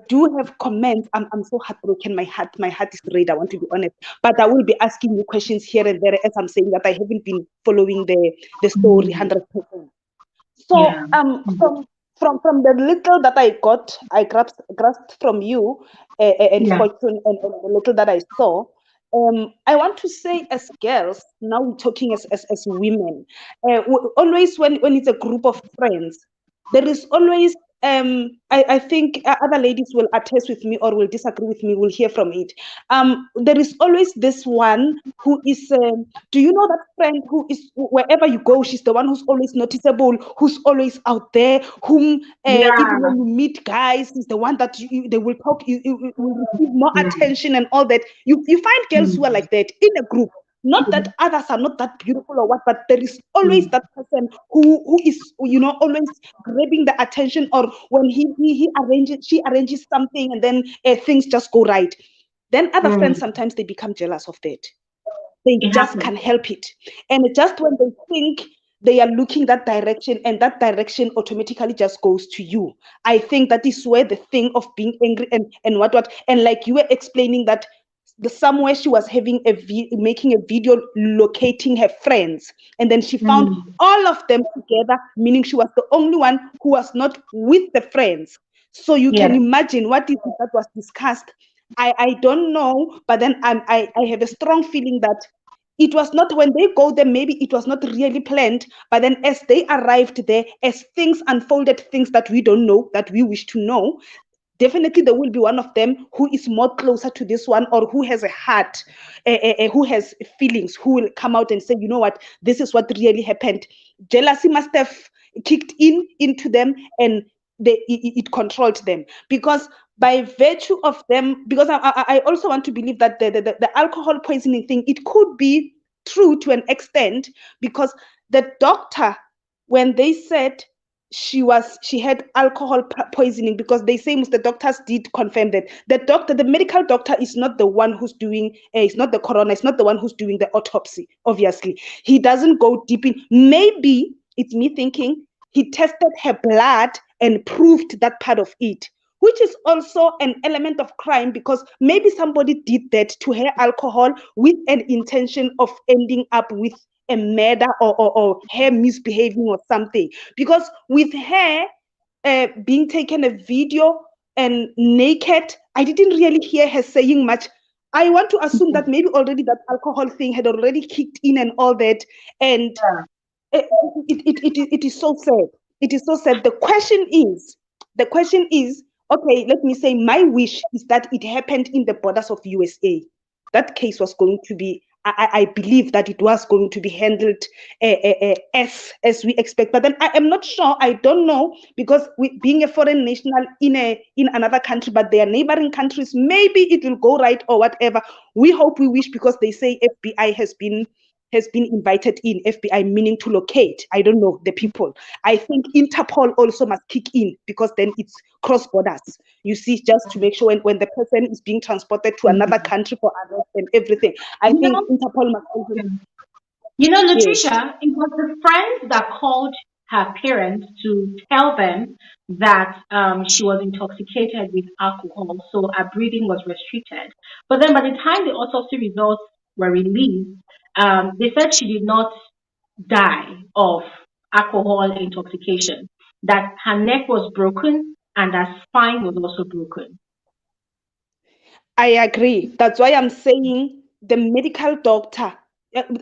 do have comments. I'm so heartbroken. My heart is red. I want to be honest. But I will be asking you questions here and there as I'm saying that I haven't been following the story Mm. 100%. So Yeah. from the little that I got, I grasped from you, and Yeah. fortune, and the little that I saw. I want to say, as girls, now we're talking as women, always when it's a group of friends, there is always, I think other ladies will attest with me or will disagree with me, will hear from it. There is always this one who is, do you know that friend who is, wherever you go, she's the one who's always noticeable, who's always out there, whom, even Yeah. when you meet guys, is the one that they will talk, you will receive more Mm. attention and all that. You find girls who are Mm. like that in a group. Not that others are not that beautiful or what, but there is always Mm. that person who is, always grabbing the attention, or when he arranges, she arranges something, and then things just go right. Then other friends, Mm. sometimes they become jealous of that. They It just happens. can't help it. And just when they think they are looking that direction, and that direction automatically just goes to you. I think that is where the thing of being angry and what, and like you were explaining that somewhere she was having making a video locating her friends, and then she found Mm. all of them together, meaning she was the only one who was not with the friends. So you can Yeah. imagine what is it that was discussed. I don't know, but then I have a strong feeling that it was not, when they go there, maybe it was not really planned, but then as they arrived there, as things unfolded, things that we don't know, that we wish to know, definitely there will be one of them who is more closer to this one, or who has a heart, who has feelings, who will come out and say, you know what, this is what really happened. Jealousy must have kicked into them, and it controlled them, because by virtue of them, because I also want to believe that the alcohol poisoning thing, it could be true to an extent, because the doctor, when they said she had alcohol poisoning, because they say most the doctors did confirm that the medical doctor is not the one who's doing, it's not the coroner, it's not the one who's doing the autopsy. Obviously he doesn't go deep in. Maybe it's me thinking he tested her blood and proved that part of it, which is also an element of crime, because maybe somebody did that to her alcohol with an intention of ending up with a murder, or her misbehaving or something. Because with her being taken a video and naked, I didn't really hear her saying much. I want to assume that maybe already that alcohol thing had already kicked in and all that. And it, it is so sad. It is so sad. The question is, okay, let me say my wish is that it happened in the borders of USA. That case was going to be, I believe that it was going to be handled as we expect. But then I am not sure. I don't know, because being a foreign national in another country, but they are neighboring countries, maybe it will go right or whatever. We hope, we wish, because they say FBI has been invited in. FBI meaning to locate, I don't know, the people. I think Interpol also must kick in, because then it's cross borders. You see, just to make sure when the person is being transported to another Mm. country for arrest and everything. I You think know, Interpol must also. Yes. Latricia, it was the friend that called her parents to tell them that she was intoxicated with alcohol, so her breathing was restricted. But then by the time the autopsy results were released, they said she did not die of alcohol intoxication, that her neck was broken and her spine was also broken. I agree. That's why I'm saying the medical doctor.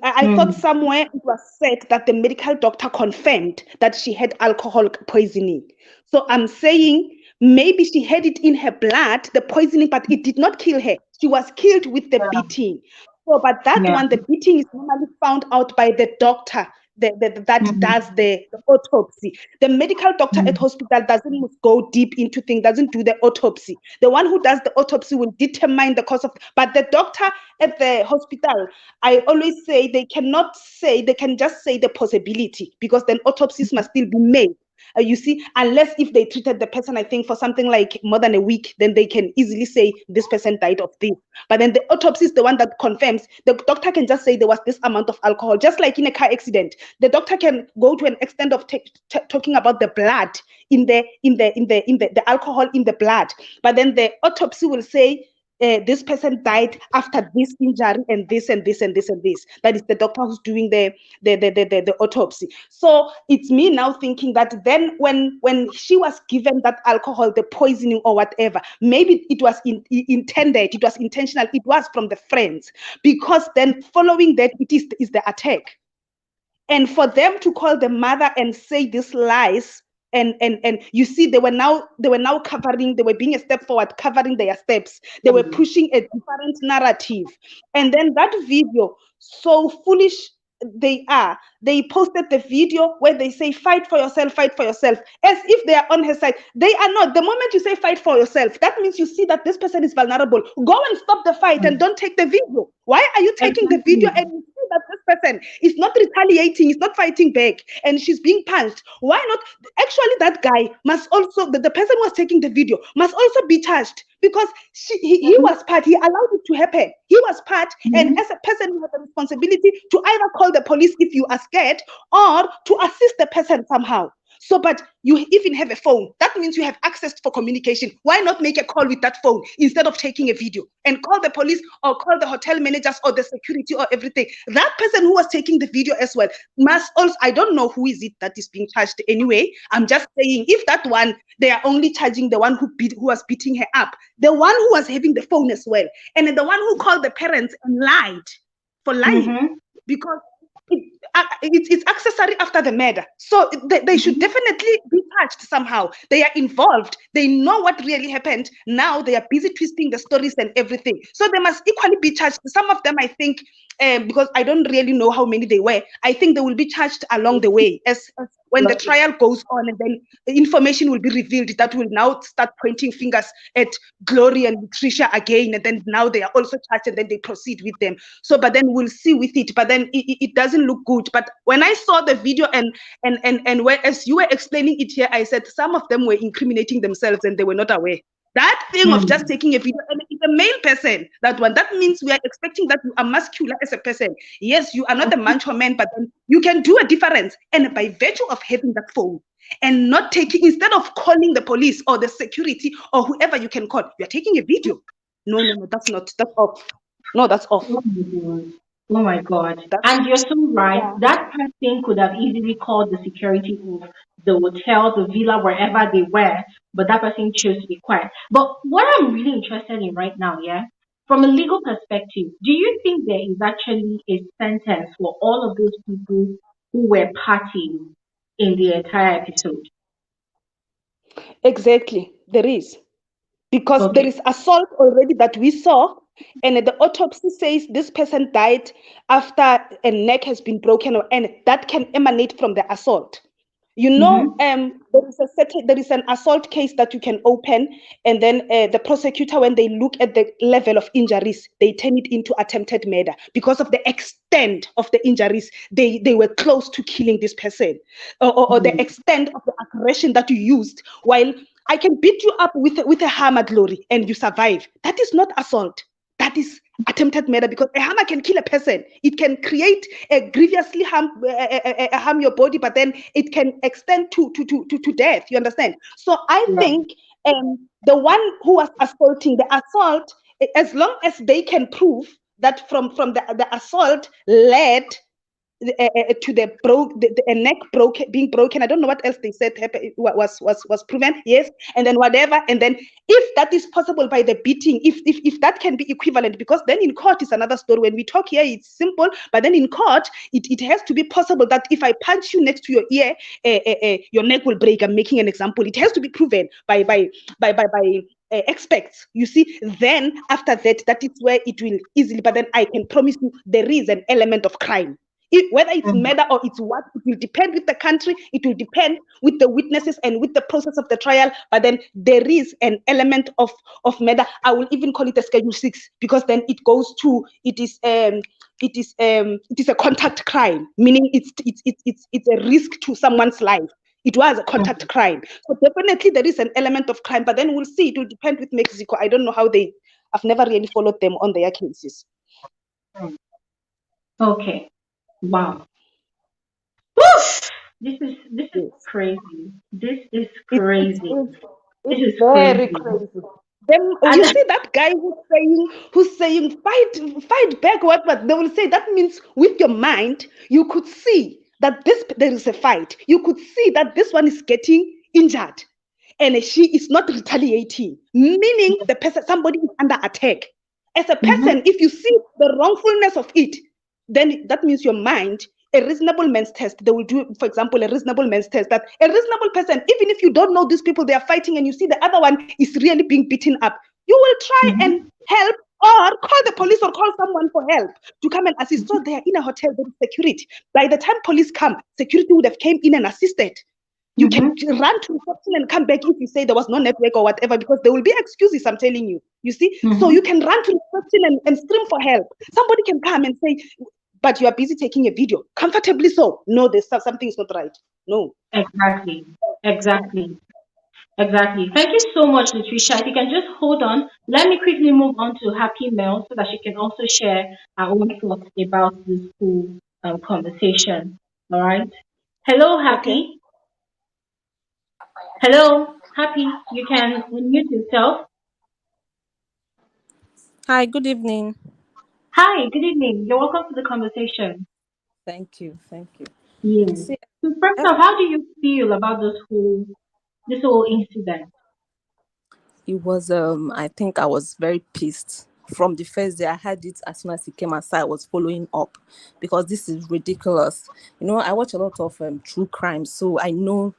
I thought Mm. somewhere it was said that the medical doctor confirmed that she had alcohol poisoning. So I'm saying maybe she had it in her blood, the poisoning, but it did not kill her. She was killed with the Yeah. beating. So, but that Yeah. one, the beating is normally found out by the doctor that Mhm. does the autopsy. The medical doctor at Mhm. hospital doesn't go deep into things, doesn't do the autopsy. The one who does the autopsy will determine the cause of, but the doctor at the hospital, I always say they cannot say, they can just say the possibility, because then autopsies must still be made. You see, unless if they treated the person, I think, for something like more than a week, then they can easily say this person died of this. But then the autopsy is the one that confirms. The doctor can just say there was this amount of alcohol, just like in a car accident. The doctor can go to an extent of talking about the blood the alcohol in the blood. But then the autopsy will say this person died after this injury and this and this and this and this. That is the doctor who's doing the autopsy. So it's me now thinking that then when she was given that alcohol, the poisoning or whatever, maybe it was intended, it was intentional, it was from the friends, because then following that it is the attack. And for them to call the mother and say these lies, and you see they were now covering, they were being a step forward, covering their steps, they were Mhm. pushing a different narrative. And then that video, so foolish they posted the video where they say fight for yourself, as if they are on her side. They are not. The moment you say fight for yourself, that means you see that this person is vulnerable. Go and stop the fight and Mhm. don't take the video. Why are you taking the video Exactly. and you see that this person is not retaliating, is not fighting back, and she's being punched? Why not? Actually, that guy must also, the person who was taking the video must also be charged, because he Mhm. was part, he allowed it to happen. He was part, and Mhm. as a person, you have a responsibility to either call the police if you are scared, or to assist the person somehow. So, but you even have a phone. That means you have access for communication. Why not make a call with that phone instead of taking a video and call the police or call the hotel managers or the security or everything? That person who was taking the video as well must also, I don't know who is it that is being charged anyway. I'm just saying, if that one, they are only charging the one who was beating her up, the one who was having the phone as well, and then the one who called the parents and lied for lying, Mhm. because it's accessory after the murder. So they should Mhm. definitely be touched somehow. They are involved. They know what really happened. Now they are busy twisting the stories and everything. So they must equally be charged. Some of them, I think, because I don't really know how many they were, I think they will be charged along the way as when the trial goes on, and then the information will be revealed that will now start pointing fingers at Glory and Tricia again, and then now they are also charged, and then they proceed with them. So, but then we'll see with it. But then it doesn't look good. But when I saw the video and when, as you were explaining it here, I said some of them were incriminating themselves and they were not aware. That thing of just Mhm. taking a video, and it's a male person, that one, that means we are expecting that you are muscular as a person. Yes, you are not a macho man, but then you can do a difference. And by virtue of having that phone and not taking, instead of calling the police or the security or whoever you can call, you are taking a video. No, no, no, that's off. No, that's off. Oh my God. Oh my God. That's, And you're so right. yeah. That person could have easily called the security of the hotel, the villa, wherever they were, but that person chose to be quiet. But what I'm really interested in right now, yeah, from a legal perspective, do you think there is actually a sentence for all of those people who were partying in the entire episode? Exactly. There is. Because there Okay. is assault already that we saw, and the autopsy says this person died after a neck has been broken, and that can emanate from the assault. Mm-hmm. There is an assault case that you can open, and then the prosecutor, when they look at the level of injuries, they turn it into attempted murder because of the extent of the injuries. They were close to killing this person, or the extent of the aggression that you used. While I can beat you up with a hammer, Glory, and you survive. That is not assault. That is attempted murder, because a hammer can kill a person. It can create a grievously harm your body, but then it can extend to death. You understand? So I Yeah. think the one who was assaulting, the assault, as long as they can prove that from the assault led to the neck being broken. I don't know what else they said was proven. Yes, and then whatever, and then if that is possible by the beating, if that can be equivalent, because then in court is another story. When we talk here, it's simple, but then in court, it has to be possible that if I punch you next to your ear, your neck will break. I'm making an example. It has to be proven by experts. You see, then after that is where it will easily. But then I can promise you, there is an element of crime. Whether it's murder or it's what, it will depend with the country, it will depend with the witnesses and with the process of the trial. But then there is an element of murder. I will even call it a Schedule 6, because then it goes to, it is a contact crime, meaning it's a risk to someone's life. It was a contact crime. So definitely there is an element of crime, but then we'll see. It will depend with Mexico. I don't know how I've never really followed them on their cases. Okay. Wow. Woof! This is crazy. This is crazy. This is very crazy. crazy. Then you see that guy who's saying fight back, but they will say that means with your mind you could see that there is a fight. You could see that this one is getting injured, and she is not retaliating, meaning the person, somebody is under attack. As a person, if you see the wrongfulness of it, then that means your mind, a reasonable man's test, they will do, for example, a reasonable man's test, that a reasonable person, even if you don't know these people, they are fighting, and you see the other one is really being beaten up, you will try and help, or call the police, or call someone for help to come and assist. So they are in a hotel, there is security. By the time police come, security would have came in and assisted. You can run to reception and come back if you say there was no network or whatever, because there will be excuses, I'm telling you. You see? So you can run to reception and scream for help. Somebody can come and say, but you are busy taking a video. Comfortably so. No, there's something is not right. No. Exactly. Exactly. Exactly. Thank you so much, Latricia. If you can just hold on, let me quickly move on to Happy Mel so that she can also share her own thoughts about this whole conversation. All right. Hello, Okay. Happy. Hello, Happy. You can unmute yourself. Hi, good evening. Hi, good evening. You're welcome to the conversation. Thank you. Thank you. Yes. See, So first ev- off, how do you feel about this whole incident? it was I think I was very pissed from the first day I heard it. As soon as he came outside, I was following up because this is ridiculous. I watch a lot of true crime, so I know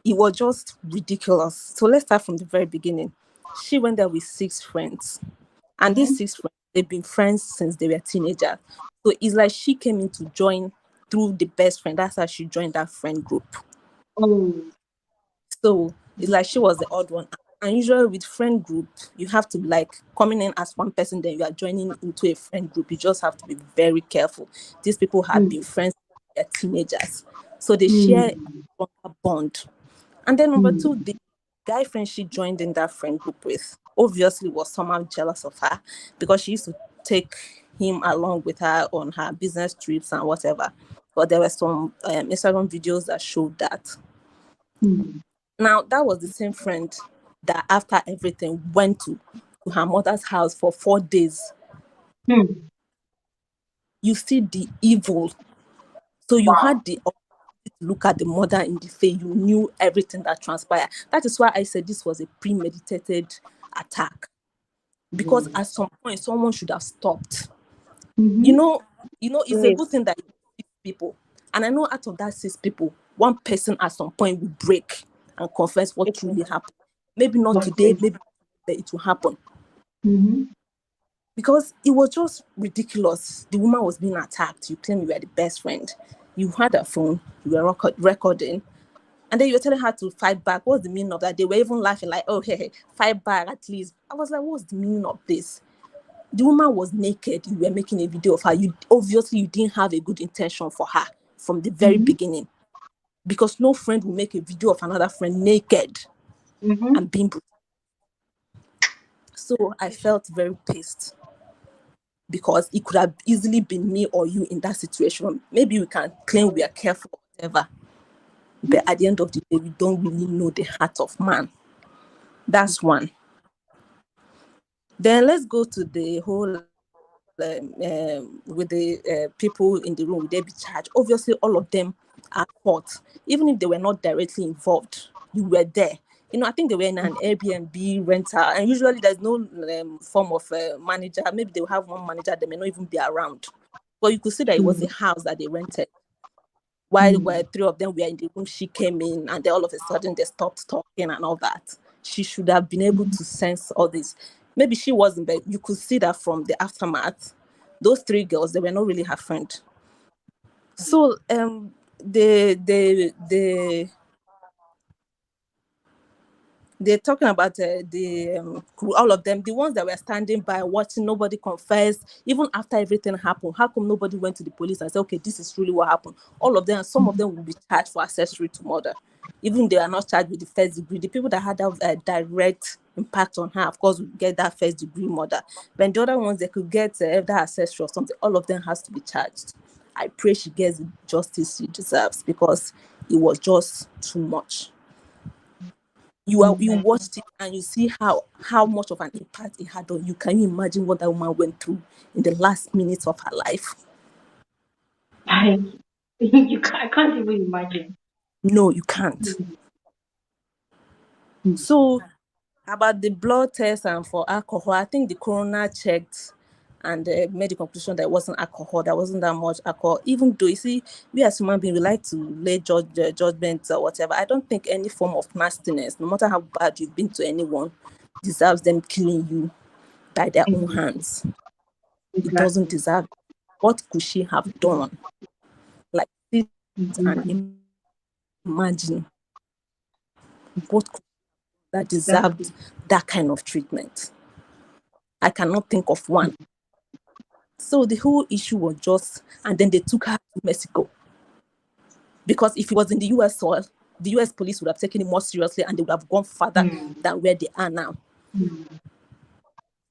it was just ridiculous. So let's start from the very beginning. She went there with 6 friends, and these 6 friends, they've been friends since they were teenagers. So it's like she came in to join through the best friend. That's how she joined that friend group. Oh, So it's like she was the odd one. And usually with friend group, you have to like coming in as one person, then you are joining into a friend group. You just have to be very careful. These people had been friends since they were teenagers. So they share a stronger bond. And then number two, the guy friend she joined in that friend group with obviously was somehow jealous of her because she used to take him along with her on her business trips and whatever. But there were some Instagram videos that showed that. Now, that was the same friend that after everything went to her mother's house for 4 days. You see the evil. So you had the opportunity to look at the mother in the face. You knew everything that transpired. That is why I said this was a premeditated attack. Because at some point, someone should have stopped. You know, it's a good Yes. thing that it's 6 people. And I know out of that 6 people, one person at some point will break and confess what truly happened. Maybe not of today, course. maybe it will happen. Because it was just ridiculous. The woman was being attacked. You claim you were the best friend. You had a phone. You were recording. And then you were telling her to fight back. What's the meaning of that? They were even laughing like, oh, hey, fight back at least. I was like, what's the meaning of this? The woman was naked. You were making a video of her. Obviously you didn't have a good intention for her from the very beginning. Because no friend will make a video of another friend naked and being brutal. So I felt very pissed because it could have easily been me or you in that situation. Maybe we can claim we are careful or whatever, but at the end of the day, we don't really know the heart of man. That's one. Then let's go to the whole with the people in the room, would they be charged? Obviously, all of them are caught, even if they were not directly involved. You were there. I think they were in an Airbnb rental, and usually there's no form of manager. Maybe they'll have one manager, they may not even be around. But you could see that it was a house that they rented. While three of them were in the room, she came in, and then all of a sudden they stopped talking and all that. She should have been able to sense all this. Maybe she wasn't, but you could see that from the aftermath. Those three girls, they were not really her friend. So they're talking about all of them, the ones that were standing by watching, nobody confessed. Even after everything happened, how come nobody went to the police and said, okay, this is really what happened? All of them, some of them will be charged for accessory to murder. Even they are not charged with the first degree. The people that had that direct impact on her, of course, will get that first degree murder. But the other ones, they could get that accessory or something. All of them has to be charged. I pray she gets the justice she deserves, because it was just too much. You watched it and you see how much of an impact it had on you. Can you imagine what that woman went through in the last minutes of her life? I can't even imagine. No, you can't. So about the blood test and for alcohol, I think the coroner checked and made the conclusion that it wasn't alcohol. There wasn't that much alcohol. Even though, you see, we as human beings, we like to lay judgment or whatever. I don't think any form of nastiness, no matter how bad you've been to anyone, deserves them killing you by their own hands. It doesn't deserve it. What could she have done? Like, sit and imagine what could that deserved that kind of treatment. I cannot think of one. So the whole issue was just, and then they took her to Mexico. Because if it was in the US soil, the US police would have taken it more seriously and they would have gone further than where they are now.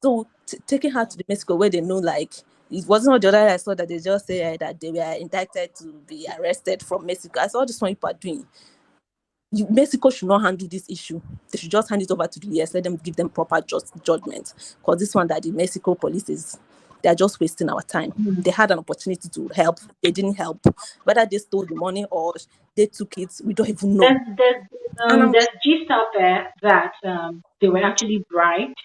So taking her to the Mexico, where they know, like, it wasn't the other I saw that they just say that they were indicted to be arrested from Mexico. I saw this one people are doing. Mexico should not handle this issue. They should just hand it over to the US, let them give them proper judgment. Because this one that the Mexico police they're just wasting our time. They had an opportunity to help. They didn't help. Whether they stole the money or they took it, we don't even know. There's gist out there that they were actually bribed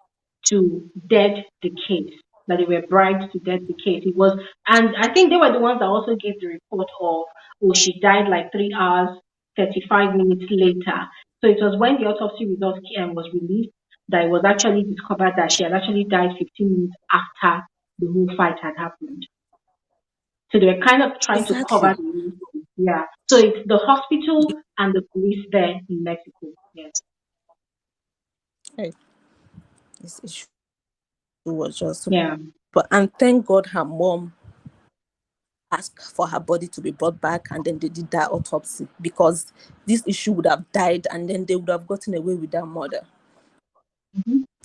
to dead the case. That they were bribed to dead the case. It was, and I think they were the ones that also gave the report of, oh, she died like 3 hours, 35 minutes later. So it was when the autopsy results was released that it was actually discovered that she had actually died 15 minutes after the whole fight had happened. So they were kind of trying to cover the reason. Yeah. So it's the hospital and the police there in Mexico. Yes. Hey, this issue was just Yeah. But and thank God her mom asked for her body to be brought back, and then they did that autopsy, because this issue would have died and then they would have gotten away with that murder.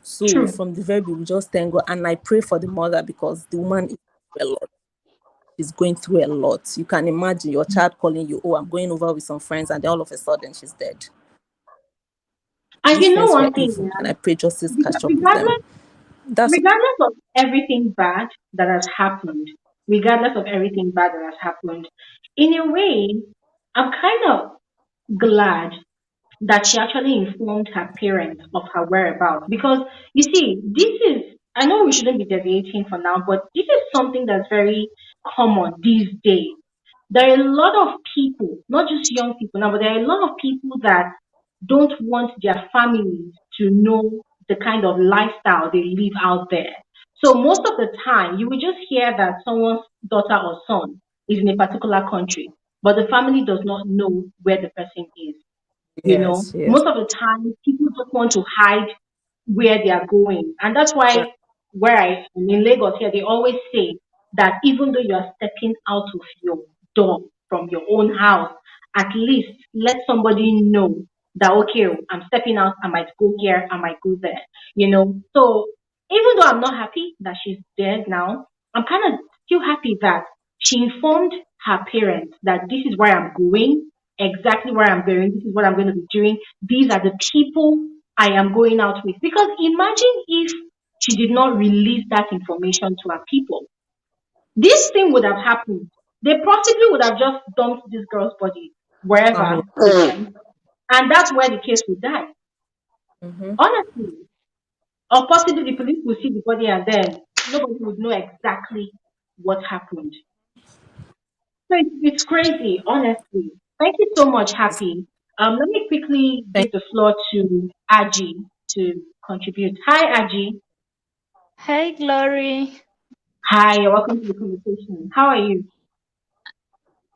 So True. from the very beginning, we just thank God, and I pray for the mother, because the woman is a lot. She's going through a lot. You can imagine your child calling you, oh, I'm going over with some friends, and then all of a sudden she's dead. And These you know friends were one thing, evil, and I pray justice catch up with them. regardless, regardless of everything bad that has happened, regardless of everything bad that has happened, in a way, I'm kind of glad that she actually informed her parents of her whereabouts. Because you see, this is, I know we shouldn't be deviating for now, but this is something that's very common these days. There are a lot of people, not just young people now, but there are a lot of people that don't want their families to know the kind of lifestyle they live out there. So most of the time, you will just hear that someone's daughter or son is in a particular country, but the family does not know where the person is. Yes. Most of the time people just want to hide where they are going, and that's why where I am in Lagos here, they always say that even though you are stepping out of your door from your own house, at least let somebody know that, okay, I'm stepping out, I might go here, I might go there. So even though I'm not happy that she's dead now, I'm kind of still happy that she informed her parents that this is where I'm going, exactly where I'm going, this is what I'm going to be doing, these are the people I am going out with. Because imagine if she did not release that information to her people. this thing would have happened. They possibly would have just dumped this girl's body wherever Somewhere. they went, and that's where the case would die. Mm-hmm. Honestly. Or possibly the police will see the body and then nobody would know exactly what happened. So it's crazy, honestly. Thank you so much, Happy. Let me quickly Thank give the floor to Aji to contribute. Hi, Aji. Hi, Glory. Hi, you're welcome to the conversation. How are you?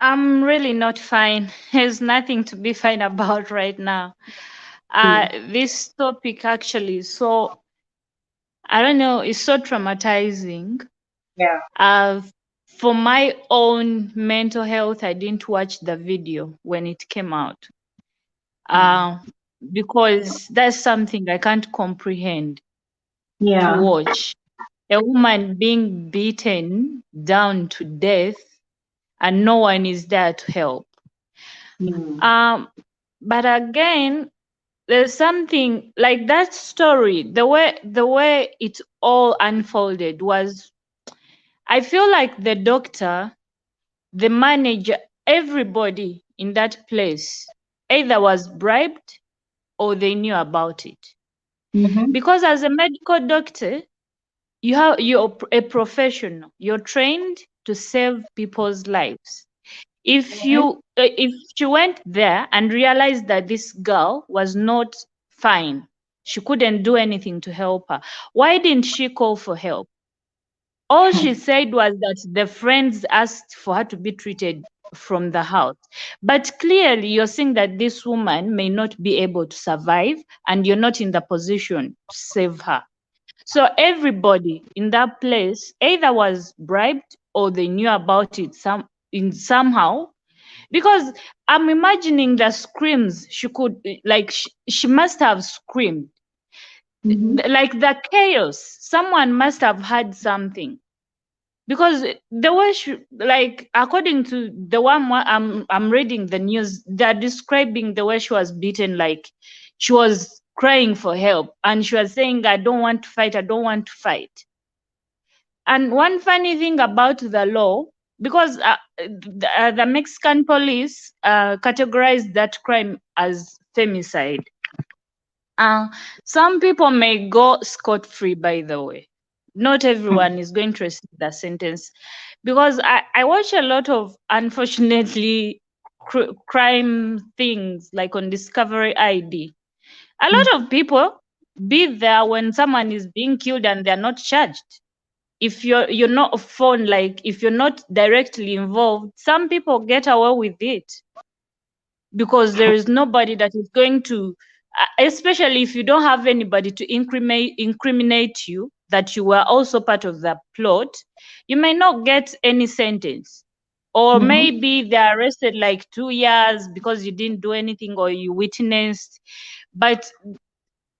I'm really not fine. There's nothing to be fine about right now. Mm. This topic actually is so, I don't know, it's so traumatizing. Yeah. Uh, for my own mental health, I didn't watch the video when it came out. Mm. Uh, because that's something I can't comprehend to Yeah. watch. A woman being beaten down to death and no one is there to help. Mm. Um, but again, there's something like that story. The way it all unfolded was, I feel like the doctor, the manager, everybody in that place either was bribed or they knew about it. Mm-hmm. Because as a medical doctor, you're a professional. You're trained to save people's lives. If she went there and realized that this girl was not fine, she couldn't do anything to help her, why didn't she call for help? All she said was that the friends asked for her to be treated from the house, but clearly you're seeing that this woman may not be able to survive and you're not in the position to save her. So everybody in that place either was bribed or they knew about it somehow, because I'm imagining the screams she could, like she must have screamed. Mm-hmm. Like the chaos, someone must have had something, because the way she, like according to the I'm reading the news, they're describing the way she was beaten, like she was crying for help and she was saying, I don't want to fight, I don't want to fight. And one funny thing about the law, because the Mexican police categorized that crime as femicide. Uh, some people may go scot free, by the way. Not everyone is going to receive the sentence. Because I watch a lot of, unfortunately, crime things like on Discovery ID. A lot of people be there when someone is being killed and they're not charged. If you're not a phone, like if you're not directly involved, some people get away with it because there is nobody that is going to, especially if you don't have anybody to incriminate you that you were also part of the plot, you may not get any sentence. Or Mm-hmm. maybe they're arrested like 2 years because you didn't do anything or you witnessed. But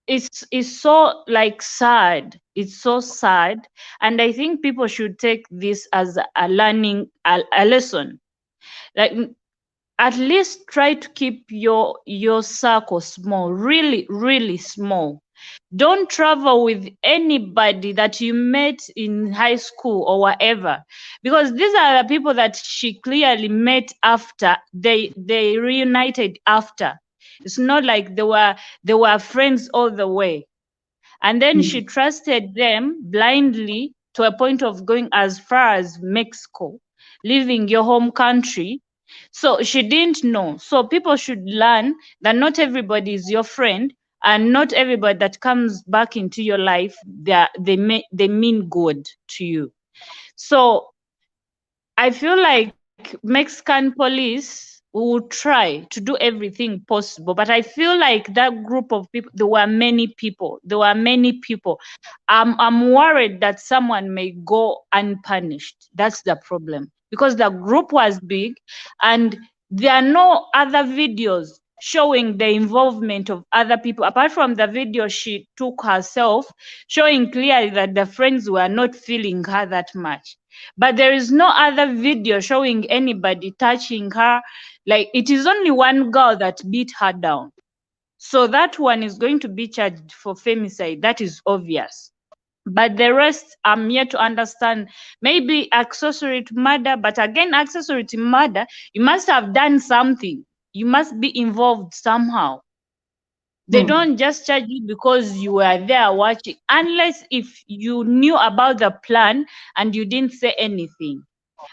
it's so like sad, it's so sad. And I think people should take this as a learning, a lesson. Like, at least try to keep your circle small, really really small. Don't travel with anybody that you met in high school or whatever, because these are the people that she clearly met after they reunited after. It's not like they were friends all the way. And then she trusted them blindly to a point of going as far as Mexico, leaving your home country. So she didn't know. So people should learn that not everybody is your friend, and not everybody that comes back into your life, they mean good to you. So I feel like Mexican police will try to do everything possible, but I feel like that group of people, there were many people. There were many people. I'm worried that someone may go unpunished. That's the problem, because the group was big, and there are no other videos showing the involvement of other people apart from the video she took herself, showing clearly that the friends were not feeling her that much. But there is no other video showing anybody touching her. Like, it is only one girl that beat her down. So that one is going to be charged for femicide. That is obvious. But the rest, I'm yet to understand. Maybe accessory to murder, but again, accessory to murder, you must have done something. You must be involved somehow. They don't just charge you because you were there watching, unless if you knew about the plan and you didn't say anything.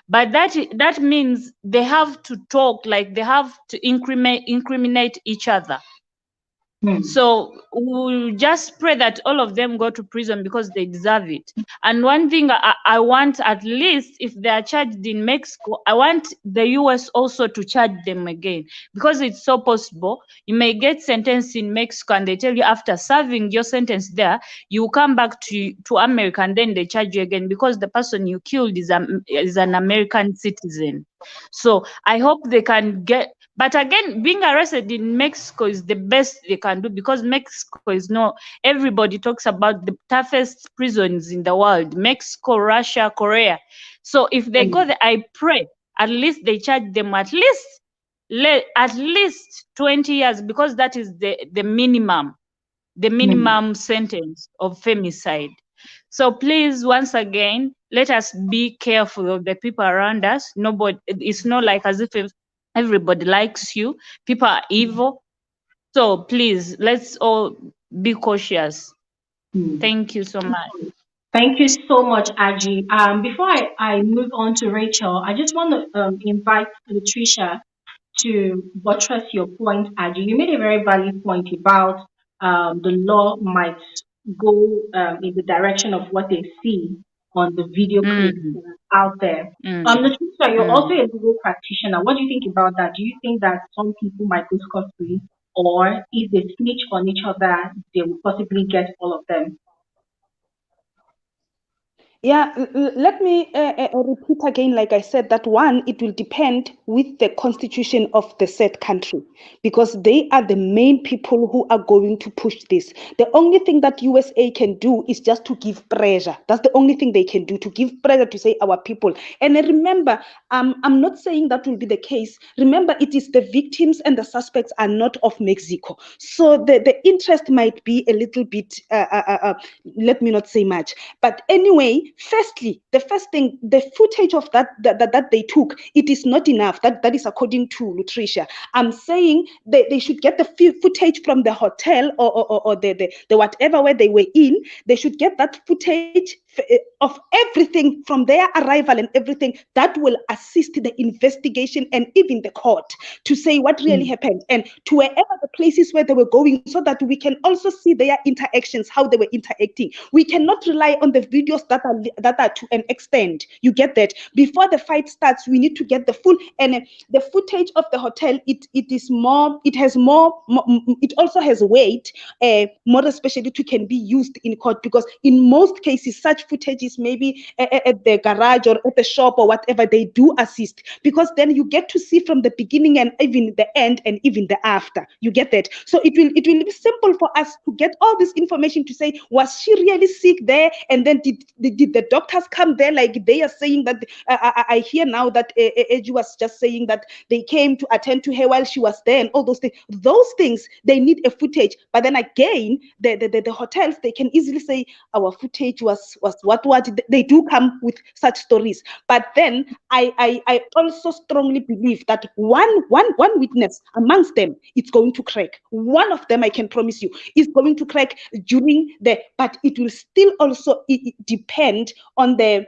But that means they have to talk, like they have to incriminate each other. So we'll just pray that all of them go to prison because they deserve it. And one thing I want, at least if they are charged in Mexico, I want the US also to charge them again, because it's so possible. You may get sentenced in Mexico and they tell you after serving your sentence there, you come back to America, and then they charge you again because the person you killed is an American citizen. So I hope they can get. But again, being arrested in Mexico is the best they can do, because Mexico is everybody talks about the toughest prisons in the world: Mexico, Russia, Korea. So if they go there, I pray at least they charge them at least 20 years, because that is the minimum sentence of femicide. So please, once again, let us be careful of the people around us. It's not like as if everybody likes you. People are evil. So please, let's all be cautious. Thank you so much. Thank you so much, Aji. Before I move on to Rachel, I just want to invite Latricia to buttress your point, Aji. You made a very valid point about the law might go in the direction of what they see on the video clips Mm, that are out there. mm, Latricia, you're also mm. a legal practitioner. What do you think about that? Do you think that some people might go scot-free, or if they snitch on each other, they will possibly get all of them? Yeah, let me repeat again, like I said, that one, it will depend with the constitution of the said country, because they are the main people who are going to push this. The only thing that USA can do is just to give pressure. That's the only thing they can do, to give pressure to say our people. And remember, I'm not saying that will be the case. Remember, it is the victims and the suspects are not of Mexico. So the interest might be a little bit, let me not say much. But anyway, firstly, the first thing, the footage of that they took, it is not enough. That is according to Lutricia. I'm saying they should get the footage from the hotel or the whatever where they were in. They should get that footage of everything from their arrival and everything that will assist the investigation and even the court to say what really happened, and to wherever the places where they were going, so that we can also see their interactions, how they were interacting. We cannot rely on the videos that are to an extent. You get that? Before the fight starts, we need to get the full, and the footage of the hotel. It is more. It has more. It also has weight, more especially to can be used in court, because in most cases such footage is maybe at the garage or at the shop or whatever. They do assist, because then you get to see from the beginning and even the end and even the after. You get that? So it will be simple for us to get all this information to say, was she really sick there, and then did the doctors come there, like they are saying that. I hear now that Eju was just saying that they came to attend to her while she was there, and all those things. Those things, they need a footage. But then again, the hotels, they can easily say our footage was what they do come with such stories. But then I also strongly believe that one witness amongst them, it's going to crack. One of them, I can promise you, is going to crack during but it will still also depend on the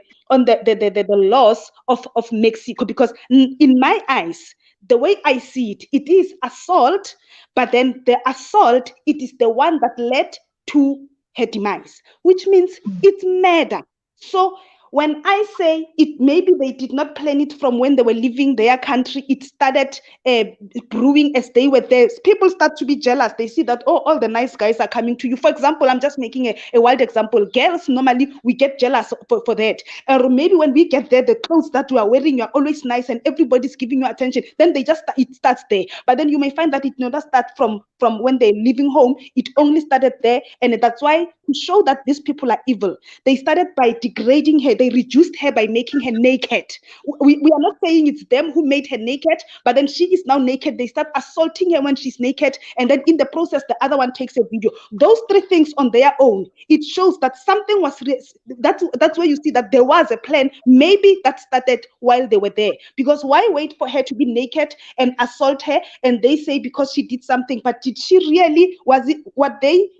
laws of Mexico, because in my eyes, the way I see it, it is assault, but then the assault, it is the one that led to her demise, which means it's murder. So when I say it, maybe they did not plan it from when they were leaving their country. It started brewing as they were there. People start to be jealous. They see that, oh, all the nice guys are coming to you. For example, I'm just making a wild example. Girls, normally, we get jealous for that. Or maybe when we get there, the clothes that we are wearing, you're always nice and everybody's giving you attention. Then it starts there. But then you may find that it never starts from when they're leaving home. It only started there. And that's why to show that these people are evil, they started by degrading her. They reduced her by making her naked. We are not saying it's them who made her naked, but then she is now naked. They start assaulting her when she's naked, and then in the process, the other one takes a video. Those three things on their own, it shows that something was. That's where you see that there was a plan. Maybe that started while they were there. Because why wait for her to be naked and assault her? And they say because she did something, but did she really? Was it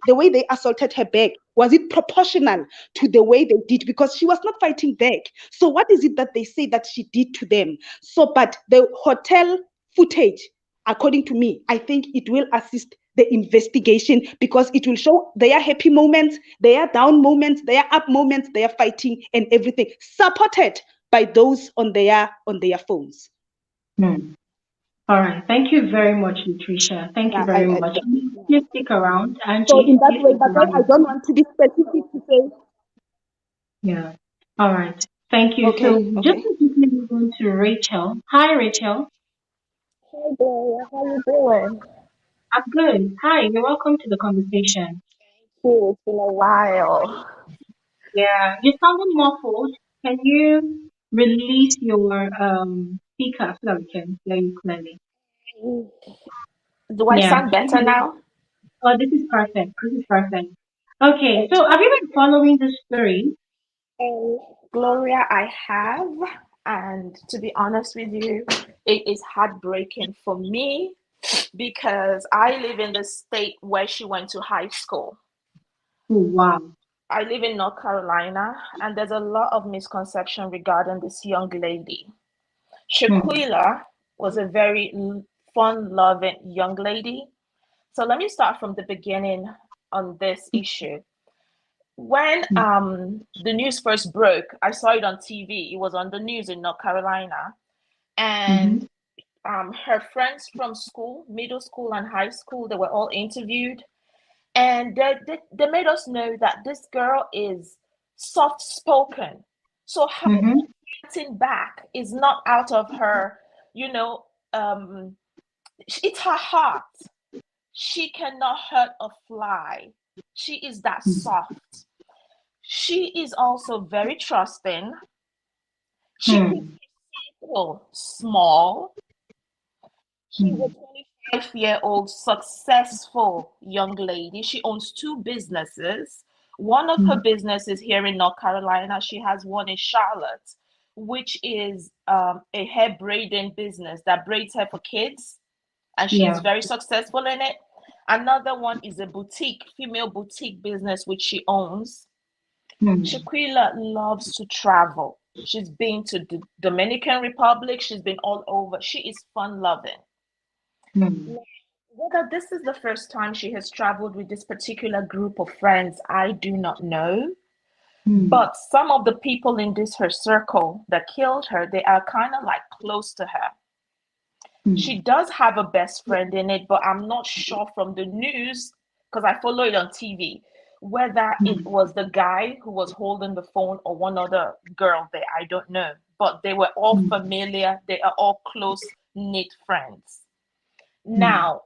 the way they assaulted her back? Was it proportional to the way they did? Because she was not fighting back. So what is it that they say that she did to them? So, but the hotel footage, according to me, I think it will assist the investigation because it will show their happy moments, their down moments, their up moments, their fighting and everything, supported by those on their phones. All right. Thank you very much, Latricia. Thank you Yeah, very much. Please stick around. so in Angie, that please way, stick but I around. don't want to be specific to say. Yeah. All right. Thank you. So Okay, just okay. to quickly move on to Rachel. Hi, Rachel. Hey Gloria, how you doing? I'm good. Hi, you're welcome to the conversation. Cool, it's been a while. Yeah, you're sounding muffled. Can you release your speaker so that we can hear you clearly? Do I Yeah. sound better now? Oh, this is perfect. This is perfect. Okay, Okay. so have you been following the story? Um, Gloria, I have, and to be honest with you, it is heartbreaking for me because I live in the state where she went to high school. Oh, wow. I live in North Carolina, and there's a lot of misconception regarding this young lady. Hmm. Shaquilla was a very fun-loving young lady. So let me start from the beginning on this issue. When the news first broke, I saw it on TV. It was on the news in North Carolina, Mm-hmm. and her friends from school, middle school and high school, they were all interviewed, and they made us know that this girl is soft spoken. So her Mm-hmm. fighting back is not out of her, you know, um, it's her heart. She cannot hurt a fly. She is that soft. She is also very trusting. She keeps Hmm. people small. She's a Hmm. 25-year-old successful young lady. She owns two businesses. One of her Hmm. businesses here in North Carolina, she has one in Charlotte, which is a hair braiding business that braids hair for kids, and she's Yeah. very successful in it. Another one is a boutique, female boutique business, which she owns. Hmm. Shaquilla loves to travel. She's been to the Dominican Republic. She's been all over. She is fun loving. Hmm. Whether this is the first time she has traveled with this particular group of friends, I do not know. Hmm. But some of the people in this her circle that killed her, they are kind of like close to her. She Hmm. does have a best friend in it, but I'm not sure from the news because I follow it on TV whether it Hmm. was the guy who was holding the phone or one other girl there. I don't know. But they were all Hmm. familiar, they are all close knit friends. Hmm. Now,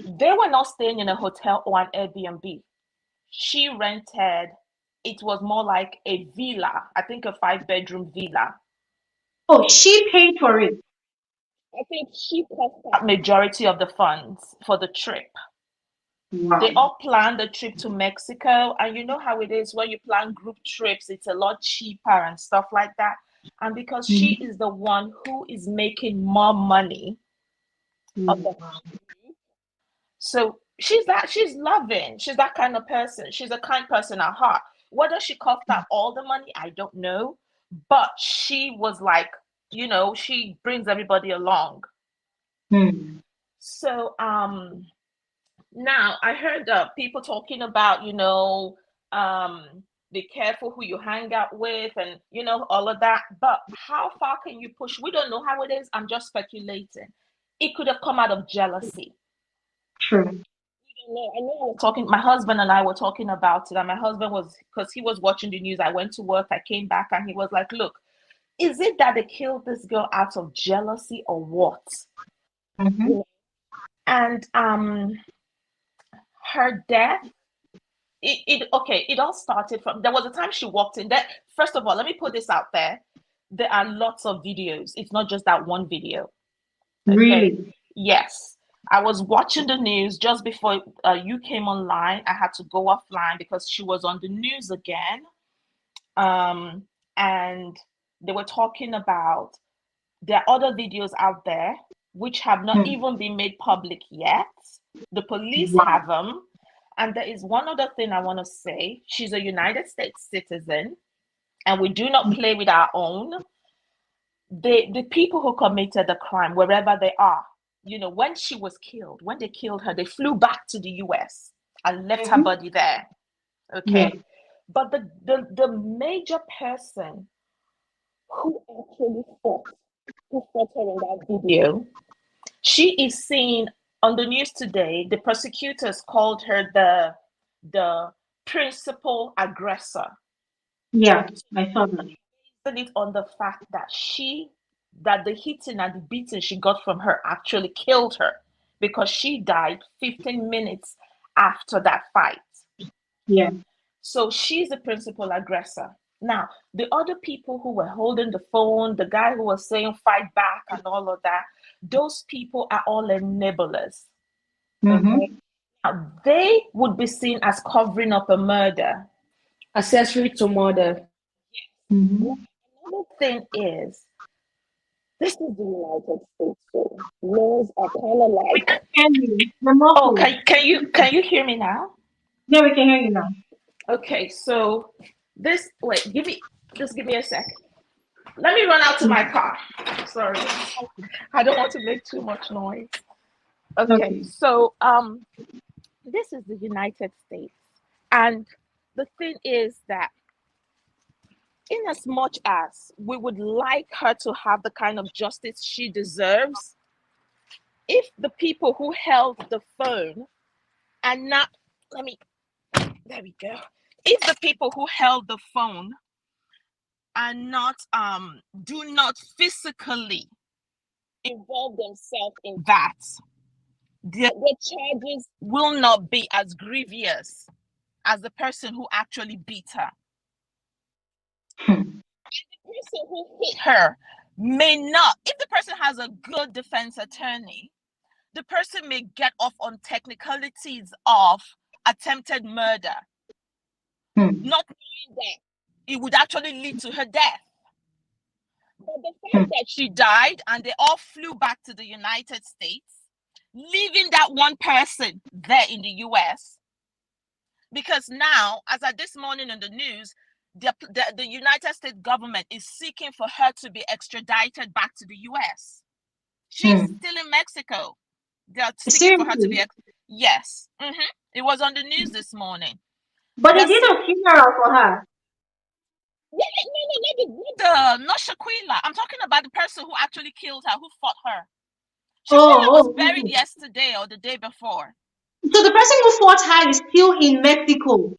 they were not staying in a hotel or an Airbnb. She rented, it was more like a villa, I think a 5 bedroom villa. Oh, she paid for it. I think she cost that majority of the funds for the trip. They Wow. all planned a trip to Mexico, and you know how it is when you plan group trips, it's a lot cheaper and stuff like that. And because she Mm-hmm. is the one who is making more money of the Wow. so she's loving. She's that kind of person. She's a kind person at heart. Whether she coughed out all the money, I don't know. But she was like, she brings everybody along. Hmm. So now I heard people talking about, be careful who you hang out with and all of that. But how far can you push? We don't know how it is. I'm just speculating. It could have come out of jealousy. True. I know I was talking, my husband and I were talking about it, and my husband was, because he was watching the news. I went to work, I came back, and he was like, look, is it that they killed this girl out of jealousy or what? Mm-hmm. And her death it all started from, there was a time she walked in there. First of all, let me put this out there. There are lots of videos. It's not just that one video. Okay. Really? Yes. I was watching the news just before you came online. I had to go offline because she was on the news again. And they were talking about, there are other videos out there which have not Hmm. even been made public yet. The police Wow. have them. And there is one other thing I want to say. She's a United States citizen, and we do not play with our own. The people who committed the crime, wherever they are, when she was killed, when they killed her, they flew back to the US and left her Mm-hmm. body there. Yeah. Okay. But the major person who actually fought her in that video, she is seen on the news today. The prosecutors called her the principal aggressor. Yeah. I saw that. It on the fact that that the hitting and the beating she got from her actually killed her, because she died 15 minutes after that fight. Yeah. So she's the principal aggressor. Now, the other people who were holding the phone, the guy who was saying fight back and all of that, those people are all enablers. Okay. Mm-hmm. Now, they would be seen as covering up a murder, accessory to murder. Mm-hmm. Another thing is, this is the United States, so laws are kind of We like. can hear you. You're Oh, muffled. can you hear me now? Yeah, we can hear you now. Okay, so just give me a sec. Let me run out to my car. Sorry, I don't want to make too much noise. Okay, Okay. so this is the United States, and the thing is that, in as much as we would like her to have the kind of justice she deserves, if the people who held the phone and not, let me, there we go. If the people who held the phone are not, do not physically involve themselves in that, the charges will not be as grievous as the person who actually beat her. Hmm. The person who hit her may not, if the person has a good defense attorney, the person may get off on technicalities of attempted murder, Hmm. not knowing that it would actually lead to her death. But the Hmm. fact that she died and they all flew back to the United States, leaving that one person there in the US, because now, as at this morning in the news, the United States government is seeking for her to be extradited back to the US. She's Hmm. still in Mexico. They're seeking for her to be. Seriously. Yes. It was on the news this morning. But they They're did seeking. a funeral for her. No, not Shanquella. I'm talking about the person who actually killed her, who fought her. Shanquella was Oh, buried oh. yesterday or the day before. So the person who fought her is still in Mexico.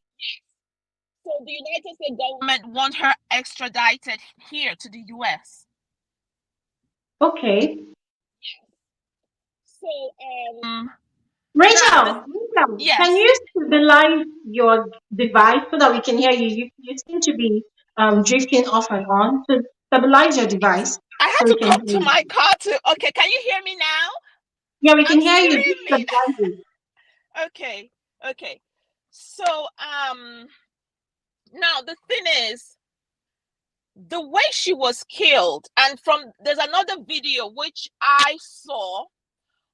So the United States government want her extradited here to the US. Okay. So now Rachel, Rachel, can yes, you stabilize your device so that we can hear you? You seem to be drifting off and on. So stabilize your device I had so we to can come hear to you. my car to. Okay, can you hear me now? Yeah, we I'm can hear you. Just screaming. stabilize it. Okay, okay. So now the thing is, the way she was killed, and there's another video which I saw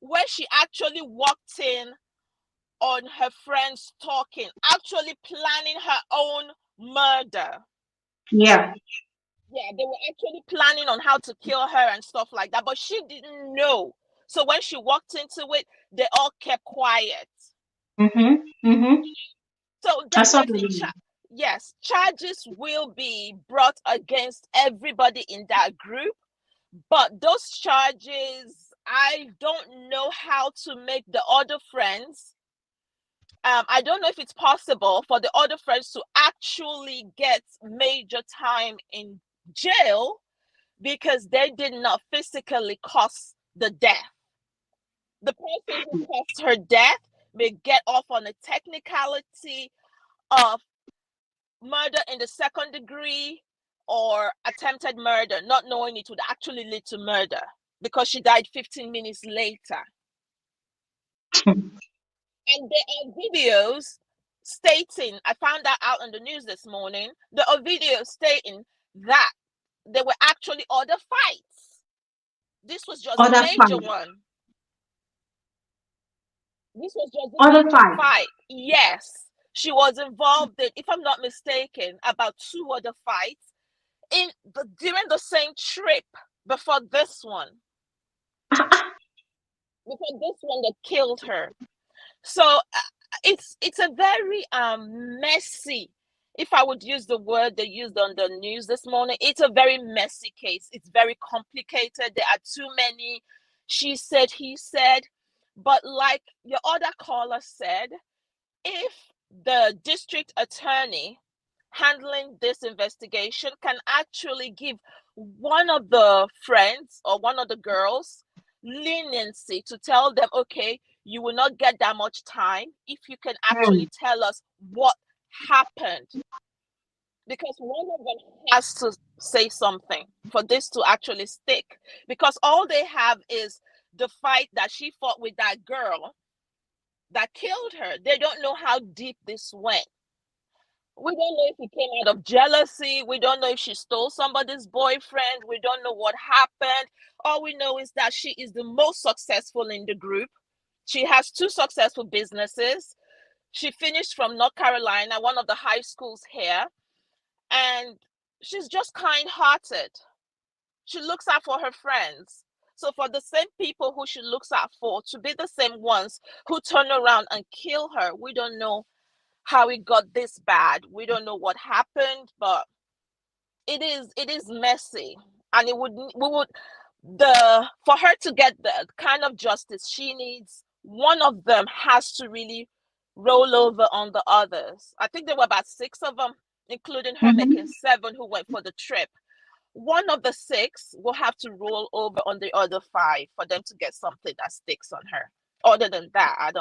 where she actually walked in on her friends talking, actually planning her own murder. Yeah. Yeah, they were actually planning on how to kill her and stuff like that, but she didn't know. So when she walked into it, they all kept quiet. Mm-hmm. Mm-hmm. So I saw the definitely, video. yes, charges will be brought against everybody in that group. But those charges, I don't know how to make the other friends. I don't know if it's possible for the other friends to actually get major time in jail because they did not physically cause the death. The person who caused her death may get off on a technicality of murder in the second degree or attempted murder, not knowing it would actually lead to murder because she died 15 minutes later. And there are videos stating, I found that out on the news this morning, there are videos stating that there were actually other fights. This was just Other a major fight. one. This was just a Other major fight. fight. Yes, she was involved in, if I'm not mistaken, about 2 other fights during the same trip before this one. Before this one that killed her. So it's a very messy, if I would use the word they used on the news this morning, it's a very messy case. It's very complicated. There are too many she said, he said. But like your other caller said, if the district attorney handling this investigation can actually give one of the friends or one of the girls leniency to tell them, okay, you will not get that much time if you can actually tell us what happened. Because one of them has to say something for this to actually stick. Because all they have is the fight that she fought with that girl that killed her. They don't know how deep this went. We don't know if it came out of jealousy. We don't know if she stole somebody's boyfriend. We don't know what happened. All we know is that she is the most successful in the group. She has 2 successful businesses. She finished from North Carolina, one of the high schools here. And she's just kind-hearted. She looks out for her friends. So for the same people who she looks out for to be the same ones who turn around and kill her, we don't know how it got this bad. We don't know what happened, but it is messy, and for her to get the kind of justice she needs, one of them has to really roll over on the others. I think there were about 6 of them, including her, making 7 who went for the trip. One of the 6 will have to roll over on the other 5 for them to get something that sticks on her. Other than that,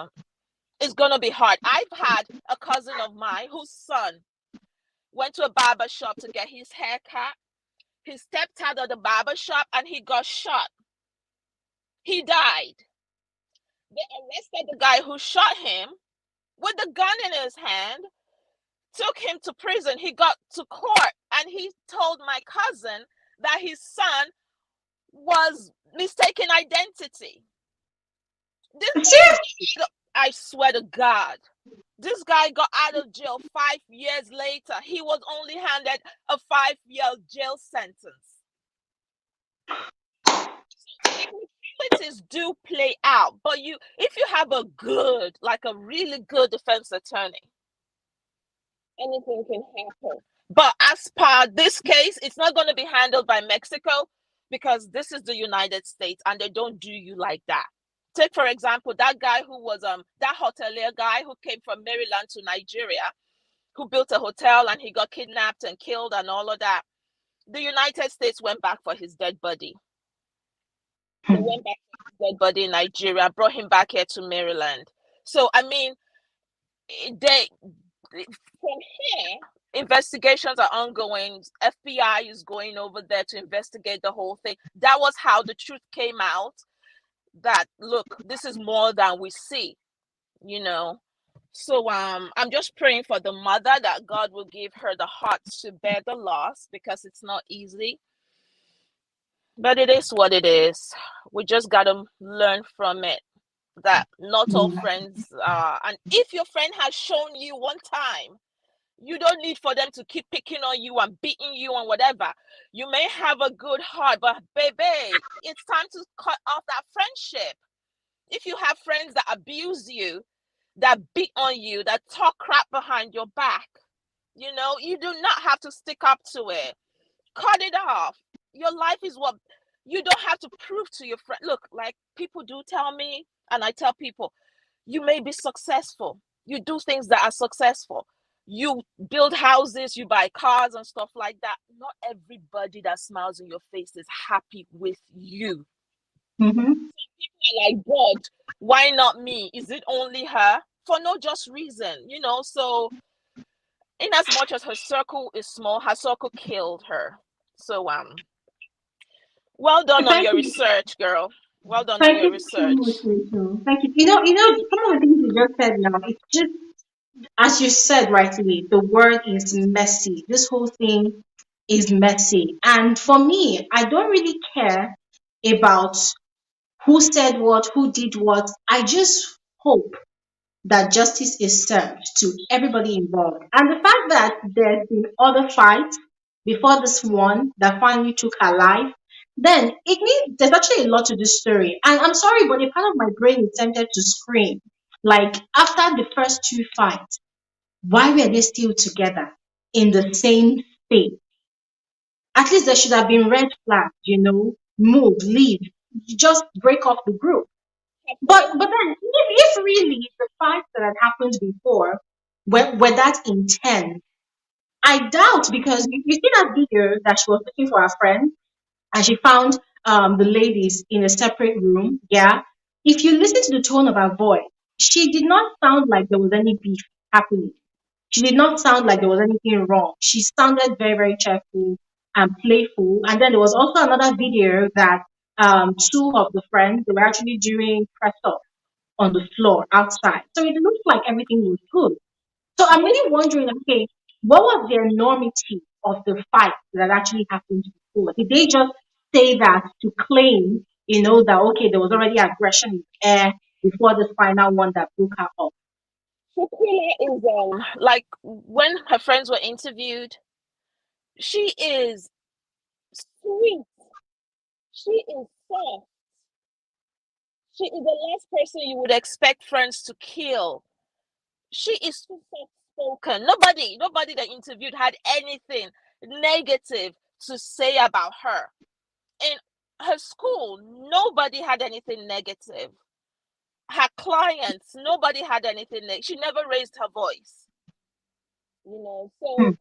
it's going to be hard. I've had a cousin of mine whose son went to a barber shop to get his hair cut. He stepped out of the barber shop and he got shot. He died. They arrested the guy who shot him with the gun in his hand, took him to prison. He got to court and he told my cousin that his son was mistaken identity. This guy, I swear to God, this guy got out of jail 5 years later. He was only handed a 5-year jail sentence. Technicalities do play out, but if you have a really good defense attorney, anything can happen. But as per this case, it's not going to be handled by Mexico because this is the United States and they don't do you like that. Take, for example, that guy who was that hotelier guy who came from Maryland to Nigeria, who built a hotel and he got kidnapped and killed and all of that. The United States went back for his dead body. They went back for his dead body in Nigeria, brought him back here to Maryland. So, I mean, from here, investigations are ongoing. FBI is going over there to investigate the whole thing. That was how the truth came out. That, look, this is more than we see, So I'm just praying for the mother that God will give her the heart to bear the loss because it's not easy. But it is what it is. We just got to learn from it that not all friends are. And if your friend has shown you one time, you don't need for them to keep picking on you and beating you and whatever. You may have a good heart, but baby, it's time to cut off that friendship. If you have friends that abuse you, that beat on you, that talk crap behind your back, you do not have to stick up to it. Cut it off. Your life is what you don't have to prove to your friend. Look, like people do tell me, and I tell people, you may be successful. You do things that are successful. You build houses, you buy cars and stuff like that. Not everybody that smiles in your face is happy with you. People are like, God, why not me? Is it only her? For no just reason, So in as much as her circle is small, her circle killed her. So well done on Thank your you. research, girl. Well done on Thank your you so much, research. Rachel. Thank you. Some of the things you just said now, it's just as you said rightly, the word is messy. This whole thing is messy. And for me, I don't really care about who said what, who did what. I just hope that justice is served to everybody involved. And the fact that there's been other fights before this one that finally took her life, then it means there's actually a lot to this story. And I'm sorry, but a part of my brain is tempted to scream. Like after the first two fights, why were they still together in the same state? At least there should have been red flags, move, leave, just break off the group. Her But friends, then, if really the fights that had happened before were that intense, I doubt because you see that video that she was looking for her friend and she found the ladies in a separate room. Yeah, if you listen to the tone of her voice, she did not sound like there was any beef happening. She did not sound like there was anything wrong. She sounded very, very cheerful and playful. And then there was also another video that two of the friends they were actually doing press up on the floor outside. So it looked like everything was good. So I'm this really wondering, okay, what was the enormity of the fight that actually happened before? Did they just say that to claim, that okay, there was already aggression in the air before this final one that broke her up? Shanquella is like when her friends were interviewed, she is sweet. She is soft. She is the last person you would expect friends to kill. She is too soft spoken. Nobody that interviewed had anything negative to say about her. In her school, nobody had anything negative. Her clients, nobody had anything negative. She never raised her voice. Hmm, So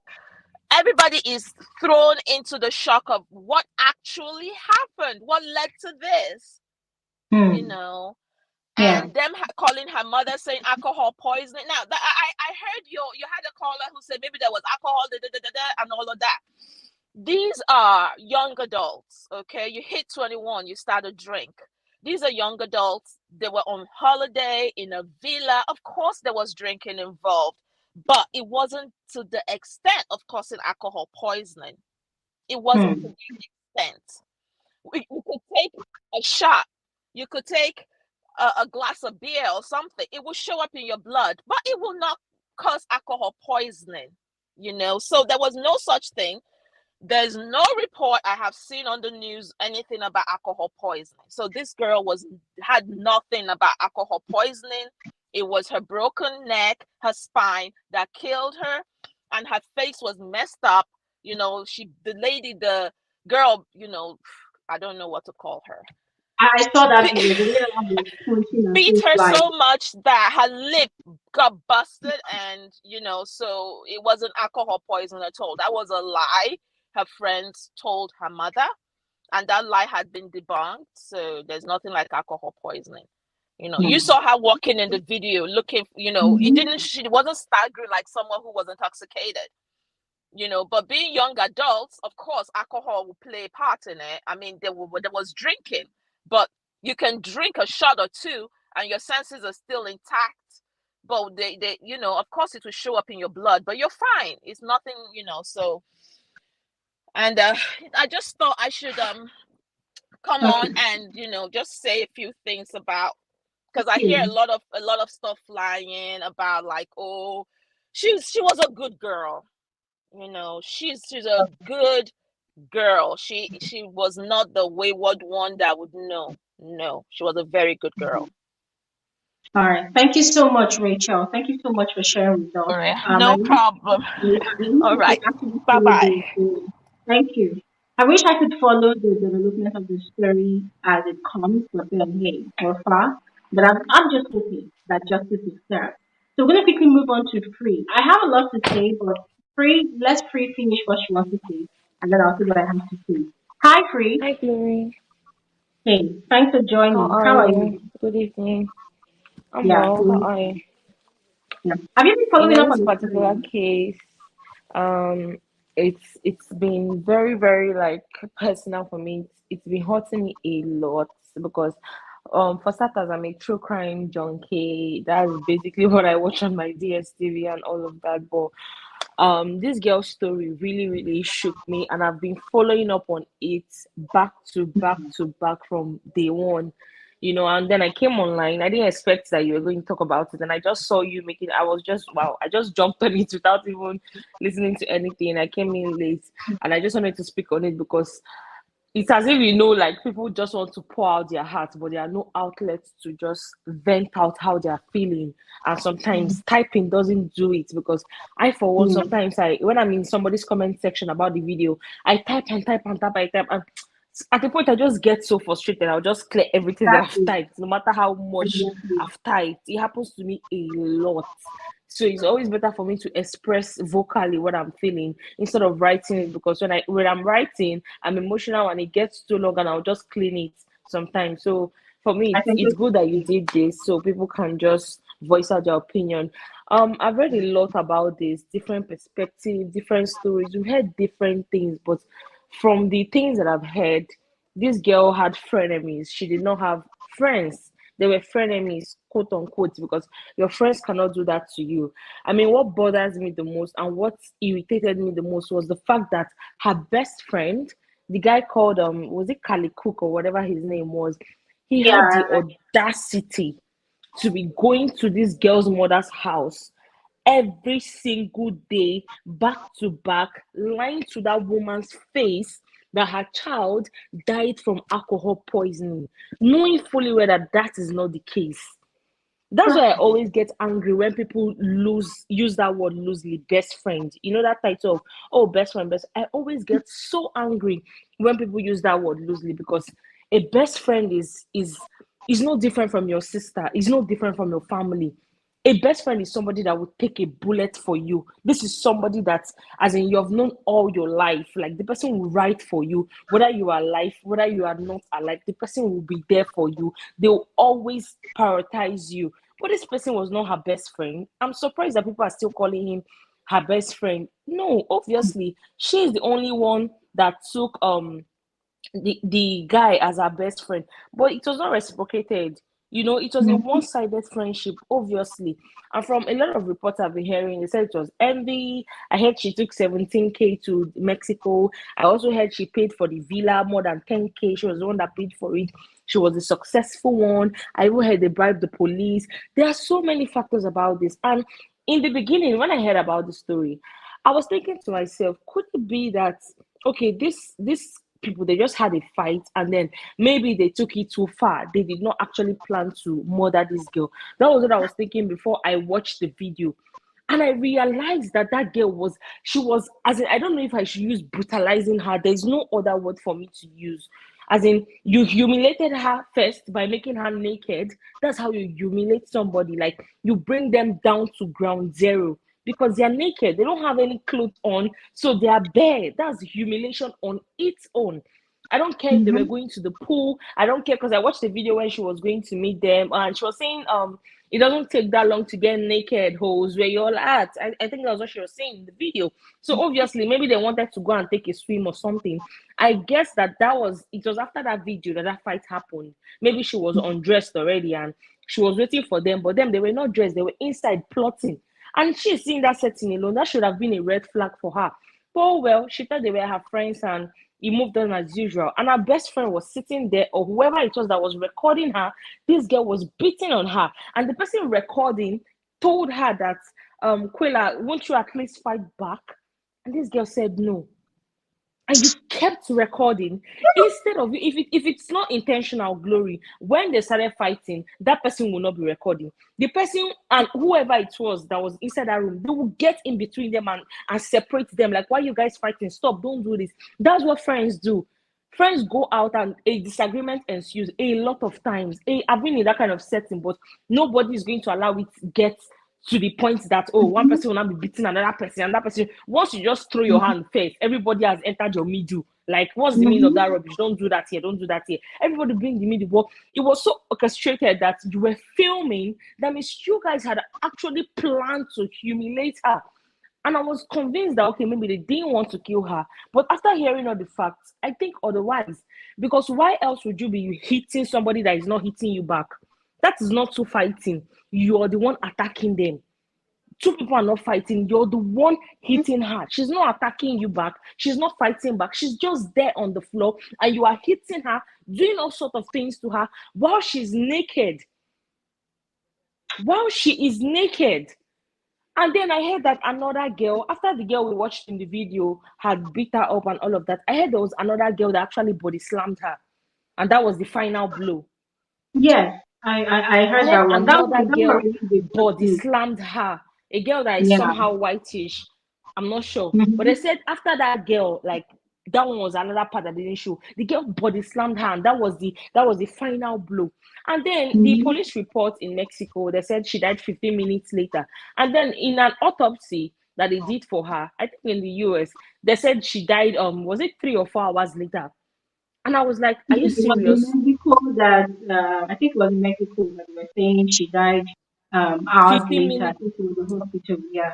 everybody is thrown into the shock of what actually happened, what led to this, you hmm, know. yeah. And them calling her mother saying alcohol poisoning. Now, I heard you had a caller who said maybe there was alcohol, and all of that. These are young adults, okay? You hit 21, you start a drink. These are young adults. They were on holiday in a villa. Of course, there was drinking involved, but it wasn't to the extent of causing alcohol poisoning. It wasn't to Hmm, that extent. You could take a shot, you could take a glass of beer or something. It will show up in your blood, but it will not cause alcohol poisoning, So there was no such thing. There's no report I have seen on the news anything about alcohol poisoning. So this girl had nothing about alcohol poisoning. It was her broken neck, her spine that killed her, and her face was messed up. The girl, I don't know what to call her. I saw that Be- video. The way that was punching her beat face her like, so much that her lip got busted, and so it wasn't alcohol poison at all. That was a lie her friends told her mother, and that lie had been debunked. So there's nothing like alcohol poisoning. You hmm, saw her walking in the video looking, she wasn't staggering like someone who was intoxicated. But being young adults, of course alcohol will play a part in it. I mean, there was drinking, but you can drink a shot or two and your senses are still intact. But they of course it will show up in your blood, but you're fine. It's nothing. So, and I just thought I should come on okay, and just say a few things about, because I hear okay. a lot of stuff flying about, like, oh, she was a good girl. She's a good girl. She was not the wayward one that would know. No, she was a very good girl. All right. Thank you so much, Rachel. Thank you so much for sharing with us. All right, I no wish problem. I wish All I could right, actually bye follow bye. the story. Thank you. I wish I could follow the development of the story as it comes, but then hey, so far. But I'm just hoping that justice is served. So we're gonna quickly move on to Free. I have a lot to say, but Free, let's Free finish what she wants to say, and then I'll see what I have to say. Hi, Free. Hi, Glory. Hey, thanks for How joining. are How are you? you? Good evening. I'm Yeah, well. How good. are you? Yeah. Have you been You following know, up this on the particular story? case. Um, it's been very, very like personal for me. It's been hurting me a lot because for starters, I'm a true crime junkie. That's basically what I watch on my DSTV and all of that. But this girl's story really, really shook me, and I've been following up on it back to back to back from day one. And then I came online. I didn't expect that you were going to talk about it, and I just saw you making. I was just wow. I just jumped on it without even listening to anything. I came in late, and I just wanted to speak on it because it's as if like people just want to pour out their hearts, but there are no outlets to just vent out how they are feeling. And sometimes typing doesn't do it because I, for one, Mm. sometimes when I'm in somebody's comment section about the video, I type and type and type, I type, and at the point I just get so frustrated. I'll just clear everything that I've Exactly. typed, no matter how much Exactly. I've typed. It happens to me a lot. So it's always better for me to express vocally what I'm feeling instead of writing it because when I'm writing, I'm emotional and it gets too long and I'll just clean it sometimes. So for me, I it's completely good that you agree. did this so people can just voice out their opinion. I've read a lot about this, different perspectives, different stories. We've heard different things, but from the things that I've heard, this girl had frenemies. She did not have friends. They were frenemies, quote unquote, because your friends cannot do that to you. I mean, what bothers me the most and what irritated me the most was the fact that her best friend, the guy called was it Kali Cook or whatever his name was, he had Yeah. the audacity to be going to this girl's mother's house every single day, back to back, lying to that woman's face that her child died from alcohol poisoning, knowing fully well that that is not the case. That's why I always get angry when people use that word loosely, best friend. You know that title of oh best friend, best. I always get so angry when people use that word loosely because a best friend is no different from your sister, is no different from your family. A best friend is somebody that will take a bullet for you. This is somebody that, as in, you have known all your life. Like the person will write for you, whether you are alive, whether you are not alive. The person will be there for you. They will always prioritize you. But this person was not her best friend. I'm surprised that people are still calling him her best friend. No, obviously, she is the only one that took the guy as her best friend, but it was not reciprocated. It was a Mm. one-sided friendship, obviously. And from a lot of reports I've been hearing, they said it was envy. I heard she took 17K to Mexico. I also heard she paid for the villa more than 10K. She was the one that paid for it. She was a successful one. I even heard they bribed the police. There are so many factors about this. And in the beginning, when I heard about the story, I was thinking to myself, could it be that okay, this people, they just had a fight and then maybe they took it too far. They did not actually plan to murder this girl. That was what I was thinking before I watched the video. And I realized that that girl she was, as in, I don't know if I should use brutalizing her. There's no other word for me to use. As in, you humiliated her first by making her naked. That's how you humiliate somebody. Like, you bring them down to ground zero because they're naked. They don't have any clothes on, so they are bare. That's humiliation on its own. I don't care if they were Mm-hmm. going to the pool. I don't care because I watched the video when she was going to meet them and she was saying it doesn't take that long to get naked, hoes, where you're all at. I think that was what she was saying in the video. So obviously maybe they wanted to go and take a swim or something. I guess it was after that video that that fight happened. Maybe she was undressed already and she was waiting for them, but them, they were not dressed, they were inside plotting. And she's seeing that setting alone. That should have been a red flag for her. But oh well, she thought they were her friends and he moved on as usual. And her best friend was sitting there, or whoever it was that was recording her, this girl was beating on her. And the person recording told her that, Quella, won't you at least fight back? And this girl said no, and you kept recording instead of if it's not intentional glory, when they started fighting, that person will not be recording. The person and whoever it was that was inside that room, they will get in between them and separate them, like, why you guys fighting? Stop, don't do this. That's what friends do. Friends go out and a disagreement ensues a lot of times. I've been in that kind of setting, but nobody is going to allow it to get to the point that, oh, one Mm-hmm. person will not be beating another person, and that person, once you just throw your hand first, everybody has entered your middle. Like, what's the meaning of Mm-hmm. that rubbish? Don't do that here, don't do that here. Everybody bring the middle. But it was so orchestrated that you were filming. That means you guys had actually planned to humiliate her. And I was convinced that, okay, maybe they didn't want to kill her. But after hearing all the facts, I think otherwise. Because why else would you be hitting somebody that is not hitting you back? That is not two fighting. You are the one attacking them. Two people are not fighting. You're the one hitting her. She's not attacking you back. She's not fighting back. She's just there on the floor, and you are hitting her, doing all sorts of things to her while she's naked. While she is naked. And then I heard that another girl, after the girl we watched in the video had beat her up and all of that, I heard there was another girl that actually body slammed her. And that was the final blow. Yes, I I heard heard that one. another That one girl really did good body too. slammed her. A girl that is Yeah. somehow whitish. I'm not sure. But Mm-hmm. they said after that girl, like that one was another part that they didn't show. The girl body slammed her, and that was the final blow. And then the Mm-hmm. police report in Mexico, they said she died 15 minutes later. And then in an autopsy that they did for her, I think in the US, they said she died was it 3 or 4 hours later? And I was like, are you Yes, it was in serious? Mexico that I think it was in Mexico that they were saying she died hours 15 later. I minutes. think it was the hospital. Yeah.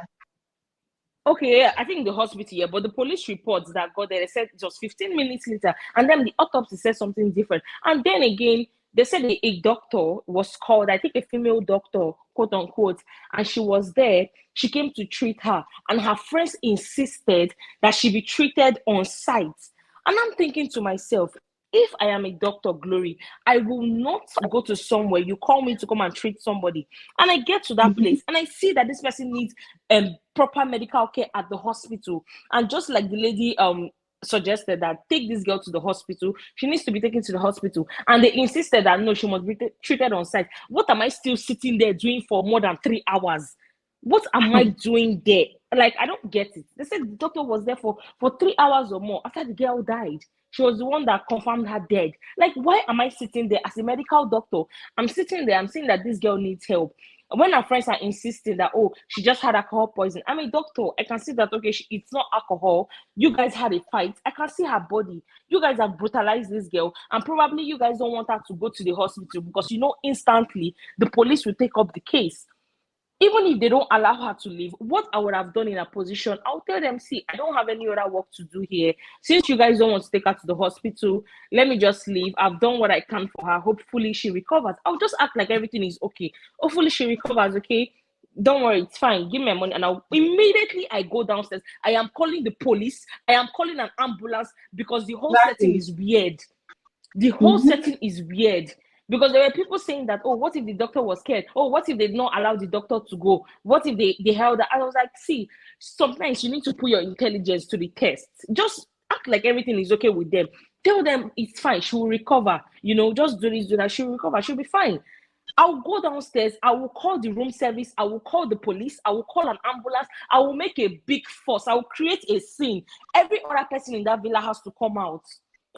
Okay, yeah, I think the hospital, yeah, but the police reports that got there, they said it was 15 minutes later, and then the autopsy said something different. And then again, they said a doctor was called, I think a female doctor, quote unquote, and she was there. She came to treat her, and her friends insisted that she be treated on site. And I'm thinking to myself, if I am a doctor, Glory, I will not go to somewhere you call me to come and treat somebody. And I get to that Mm-hmm. place and I see that this person needs proper medical care at the hospital. And just like the lady suggested that take this girl to the hospital, she needs to be taken to the hospital. And they insisted that no, she must be treated on site. What am I still sitting there doing for more than 3 hours? What am I doing there? Like, I don't get it. They said the doctor was there for 3 hours or more after the girl died. She was the one that confirmed her dead. Like, why am I sitting there as a medical doctor? I'm sitting there, I'm saying that this girl needs help. When our friends are insisting that, oh, she just had alcohol poison. I'm a doctor. I can see that, okay, it's not alcohol. You guys had a fight. I can see her body. You guys have brutalized this girl. And probably you guys don't want her to go to the hospital because you know instantly the police will take up the case. Even if they don't allow her to leave, what I would have done in a position, I'll tell them, see, I don't have any other work to do here. Since you guys don't want to take her to the hospital, let me just leave. I've done what I can for her. Hopefully she recovers. I'll just act like everything is okay. Hopefully she recovers, okay? Don't worry, it's fine. Give me my money. And I go downstairs. I am calling the police. I am calling an ambulance because the whole setting Exactly. is weird. The whole Mm-hmm. setting is weird because there were people saying that, oh, what if the doctor was scared? Oh, what if they did not allow the doctor to go? What if they held her? I was like, see, sometimes you need to put your intelligence to the test. Just act like everything is okay with them. Tell them it's fine. She will recover. You know, just do this, do that. She'll recover. She'll be fine. I'll go downstairs. I will call the room service. I will call the police. I will call an ambulance. I will make a big fuss. I will create a scene. Every other person in that villa has to come out.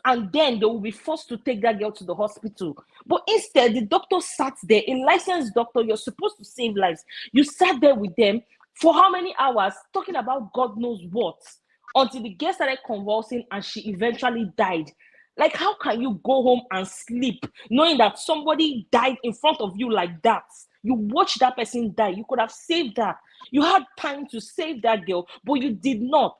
And then they will be forced to take that girl to the hospital. But instead, the doctor sat there, a licensed doctor. You're supposed to save lives. You sat there with them for how many hours talking about God knows what until the girl started convulsing and she eventually died. Like, how can you go home and sleep knowing that somebody died in front of you like that? You watched that person die. You could have saved her. You had time to save that girl, but you did not.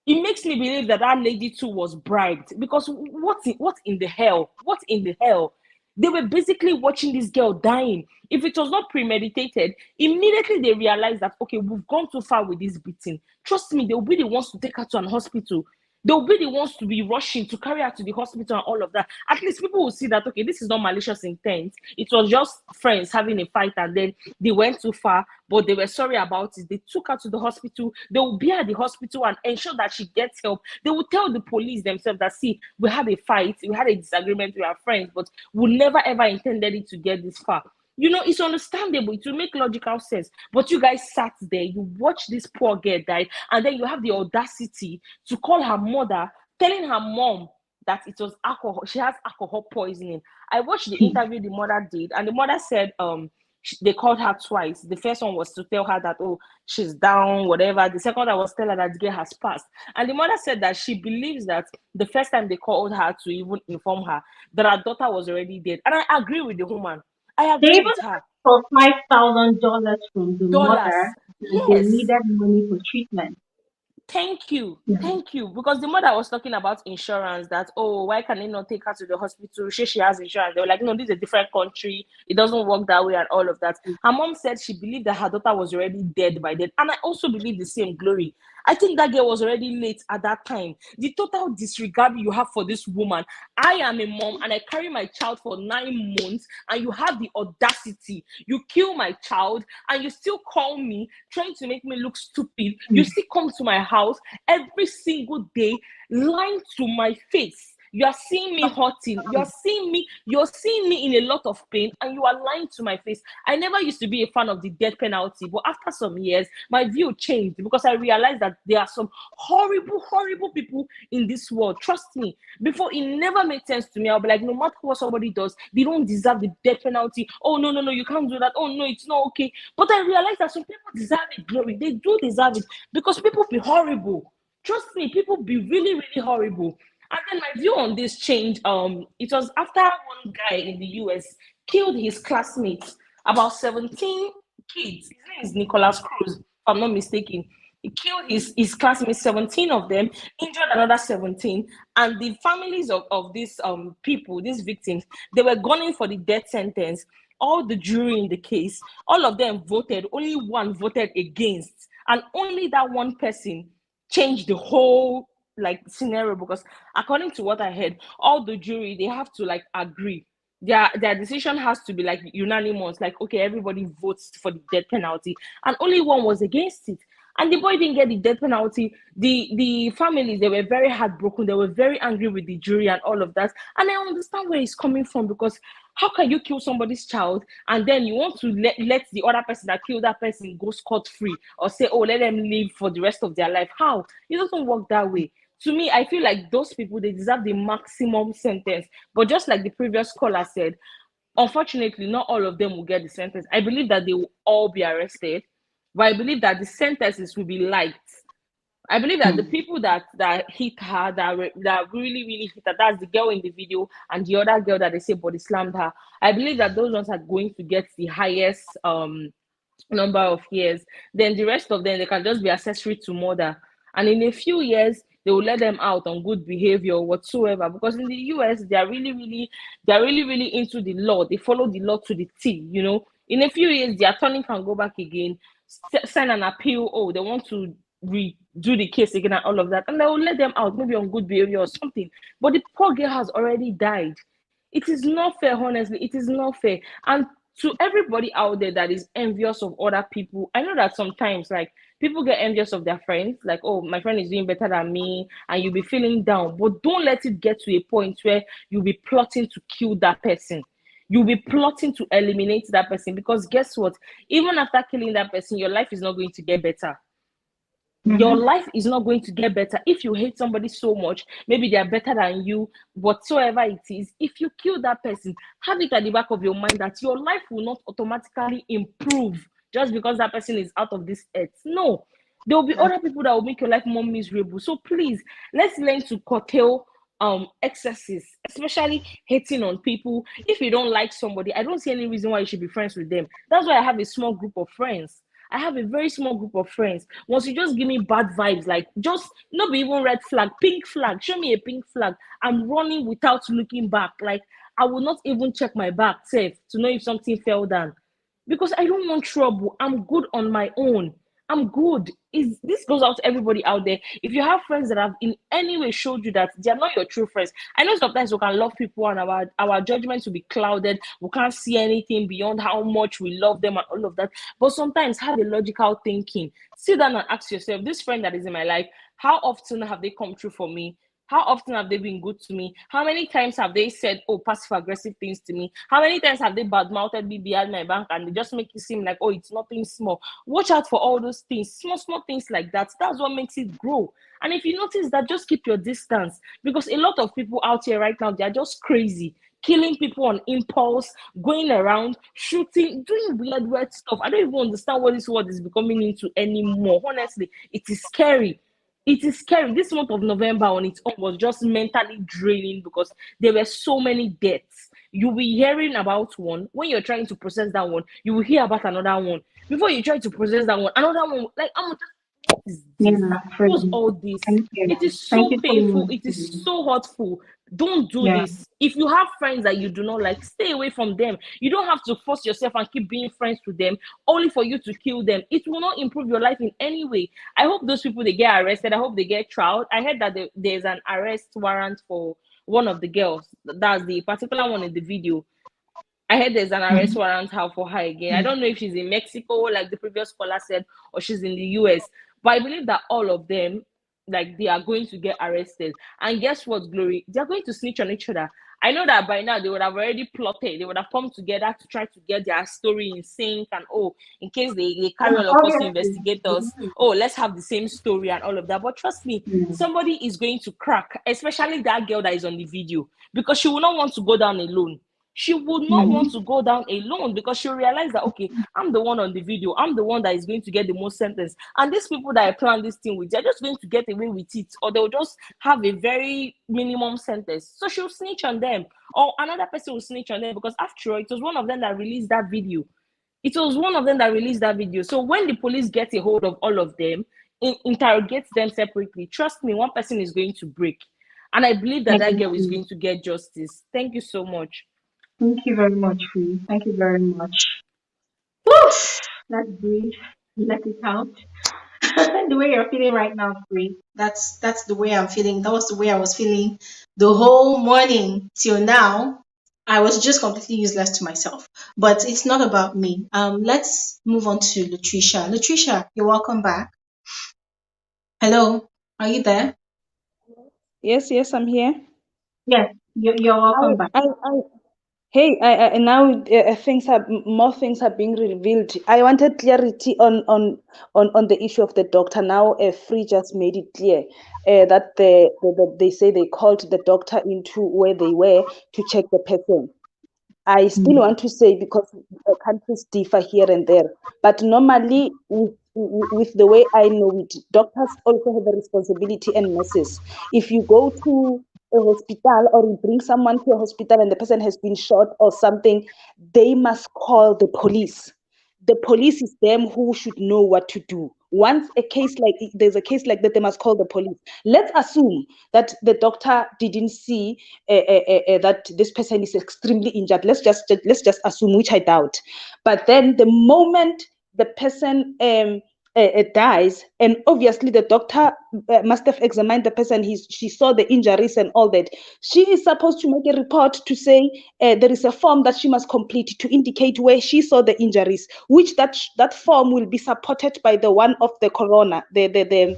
It makes me believe that that lady too was bribed because what in the hell? What in the hell? They were basically watching this girl dying. If it was not premeditated, immediately they realized that, okay, we've gone too far with this beating. Trust me, they'll be the ones to take her to an hospital. They'll be the ones to be rushing to carry her to the hospital and all of that. At least people will see that, okay, this is not malicious intent. It was just friends having a fight and then they went too far, but they were sorry about it. They took her to the hospital. They will be at the hospital and ensure that she gets help. They will tell the police themselves that, see, we had a fight, we had a disagreement, we are friends, but we never ever intended it to get this far. You know, it's understandable. It will make logical sense. But you guys sat there, you watched this poor girl die, and then you have the audacity to call her mother, telling her mom that it was alcohol. She has alcohol poisoning. I watched the interview the mother did, and the mother said they called her twice. The first one was to tell her that, oh, she's down, whatever. The second one was to tell her that the girl has passed. And the mother said that she believes that the first time they called her to even inform her that her daughter was already dead. And I agree with the woman. I They agree even with her. for $5,000 from the Dollars. mother, and they Yes. needed money for treatment. Thank you. Yeah. Thank you. Because the mother was talking about insurance, that, oh, why can they not take her to the hospital? She has insurance. They were like, no, this is a different country. It doesn't work that way and all of that. Her mom said she believed that her daughter was already dead by then. And I also believe the same, Glory. I think that girl was already late at that time. The total disregard you have for this woman. I am a mom and I carry my child for 9 months, and you have the audacity. You kill my child and you still call me, trying to make me look stupid. You still come to my house every single day, lying to my face. You are seeing me hurting. You're seeing me in a lot of pain, and you are lying to my face. I never used to be a fan of the death penalty, but after some years, my view changed because I realized that there are some horrible, horrible people in this world. Trust me. Before, it never made sense to me. I'll be like, no matter what somebody does, they don't deserve the death penalty. Oh, no, no, no, you can't do that. Oh, no, it's not okay. But I realized that some people deserve it, Glory. They do deserve it because people be horrible. Trust me, people be really, really horrible. And then my view on this changed. It was after one guy in the US killed his classmates, about 17 kids. His name is Nicholas Cruz, if I'm not mistaken. He killed his classmates, 17 of them, injured another 17. And the families of these people, these victims, they were gunning for the death sentence. All the jury in the case, all of them voted, only one voted against. And only that one person changed the whole like scenario, because according to what I heard, all the jury, they have to like agree. Their decision has to be like unanimous, like, okay, everybody votes for the death penalty, and only one was against it. And the boy didn't get the death penalty. The families, they were very heartbroken. They were very angry with the jury and all of that. And I understand where he's coming from, because how can you kill somebody's child and then you want to let the other person that killed that person go scot-free, or say, oh, let them live for the rest of their life? How? It doesn't work that way. To me, I feel like those people, they deserve the maximum sentence. But just like the previous caller said, unfortunately, not all of them will get the sentence. I believe that they will all be arrested, but I believe that the sentences will be light. I believe that the people that hit her, that really, really hit her, that's the girl in the video and the other girl that they say body slammed her. I believe that those ones are going to get the highest number of years. Then the rest of them, they can just be accessory to murder. And in a few years, they will let them out on good behavior whatsoever. Because in the US, they're really into the law. They follow the law to the T, you know. In a few years, the attorney can go back again, send an appeal. Oh, they want to redo the case again and all of that. And they will let them out, maybe on good behavior or something. But the poor girl has already died. It is not fair, honestly. It is not fair. And to everybody out there that is envious of other people, I know that sometimes, like, people get envious of their friends, like, oh, my friend is doing better than me, and you'll be feeling down. But don't let it get to a point where you'll be plotting to kill that person. You'll be plotting to eliminate that person, because guess what? Even after killing that person, your life is not going to get better. Your life is not going to get better. If you hate somebody so much, maybe they are better than you, whatsoever it is, if you kill that person, have it at the back of your mind that your life will not automatically improve just because that person is out of this earth. No, there will be other people that will make your life more miserable. So please, let's learn to curtail excesses, especially hating on people. If you don't like somebody, I don't see any reason why you should be friends with them. That's why I have a small group of friends. I have a very small group of friends. Once you just give me bad vibes, like, just not be even red flag, pink flag, show me a pink flag, I'm running without looking back. Like, I will not even check my back safe to know if something fell down, because I don't want trouble. I'm good on my own. I'm good. This goes out to everybody out there. If you have friends that have in any way showed you that they're not your true friends, I know sometimes we can love people and our judgments will be clouded. We can't see anything beyond how much we love them and all of that. But sometimes have a logical thinking. Sit down and ask yourself, this friend that is in my life, how often have they come true for me? How often have they been good to me? How many times have they said, oh, passive-aggressive things to me? How many times have they bad-mouthed me behind my back and they just make it seem like, oh, it's nothing small? Watch out for all those things, small, small things like that. That's what makes it grow. And if you notice that, just keep your distance, because a lot of people out here right now, they're just crazy. Killing people on impulse, going around, shooting, doing weird, weird stuff. I don't even understand what this world is becoming into anymore. Honestly, it is scary. It is scary. This month of November on its own was just mentally draining, because there were so many deaths. You will be hearing about one. When you're trying to process that one, you will hear about another one. Before you try to process that one, another one. Like, I'm just, what is Yeah, this? What's Free. all this? Thank you. It is Thank so you so painful. much, It is Free. so hurtful. Don't do Yeah. this. If you have friends that you do not like, stay away from them. You don't have to force yourself and keep being friends with them only for you to kill them. It will not improve your life in any way. I hope those people, they get arrested. I hope they get tried. I heard that there's an arrest warrant for one of the girls. That's the particular one in the video. I heard there's an arrest Mhm. warrant out for her again. I don't know if she's in Mexico, like the previous caller said, or she's in the US. But I believe that all of them, like, they are going to get arrested. And guess what, Glory? They're going to snitch on each other. I know that by now they would have already plotted. They would have come together to try to get their story in sync. And, oh, in case they carry all of us to Obviously. investigate us, oh, let's have the same story and all of that. But trust me, Yeah. somebody is going to crack, especially that girl that is on the video, because she will not want to go down alone. She would not Mhm. want to go down alone because she'll realize that, okay, I'm the one on the video, I'm the one that is going to get the most sentence. And these people that I plan this thing with, they're just going to get away with it, or they'll just have a very minimum sentence. So she'll snitch on them, or another person will snitch on them, because after all, it was one of them that released that video. It was one of them that released that video. So when the police get a hold of all of them, interrogate them separately, trust me, one person is going to break. And I believe that that girl is Exactly. going to get justice. Thank you so much. Thank you very much, Free. Thank you very much. Woof! Let's breathe. Let it out. The way you're feeling right now, Free. That's the way I'm feeling. That was the way I was feeling the whole morning till now. I was just completely useless to myself. But it's not about me. Let's move on to Latricia. Latricia, you're welcome back. Hello, are you there? Yes, yes, I'm here. Yes, you're welcome back. I Hey, now things are more things are being revealed. I wanted clarity on the issue of the doctor. Now, Free just made it clear that they say they called the doctor into where they were to check the person. I still Mm. want to say, because countries differ here and there, but normally with the way I know it, doctors also have a responsibility, and nurses. If you go to a hospital or you bring someone to a hospital and the person has been shot or something, they must call the police. The police is them who should know what to do. Once there's a case like that, they must call the police. Let's assume that the doctor didn't see that this person is extremely injured. Let's just assume, which I doubt. But then the moment the person dies, and obviously the doctor must have examined the person. She saw the injuries and all that. She is supposed to make a report to say there is a form that she must complete to indicate where she saw the injuries, which that form will be supported by the one of the coroner, the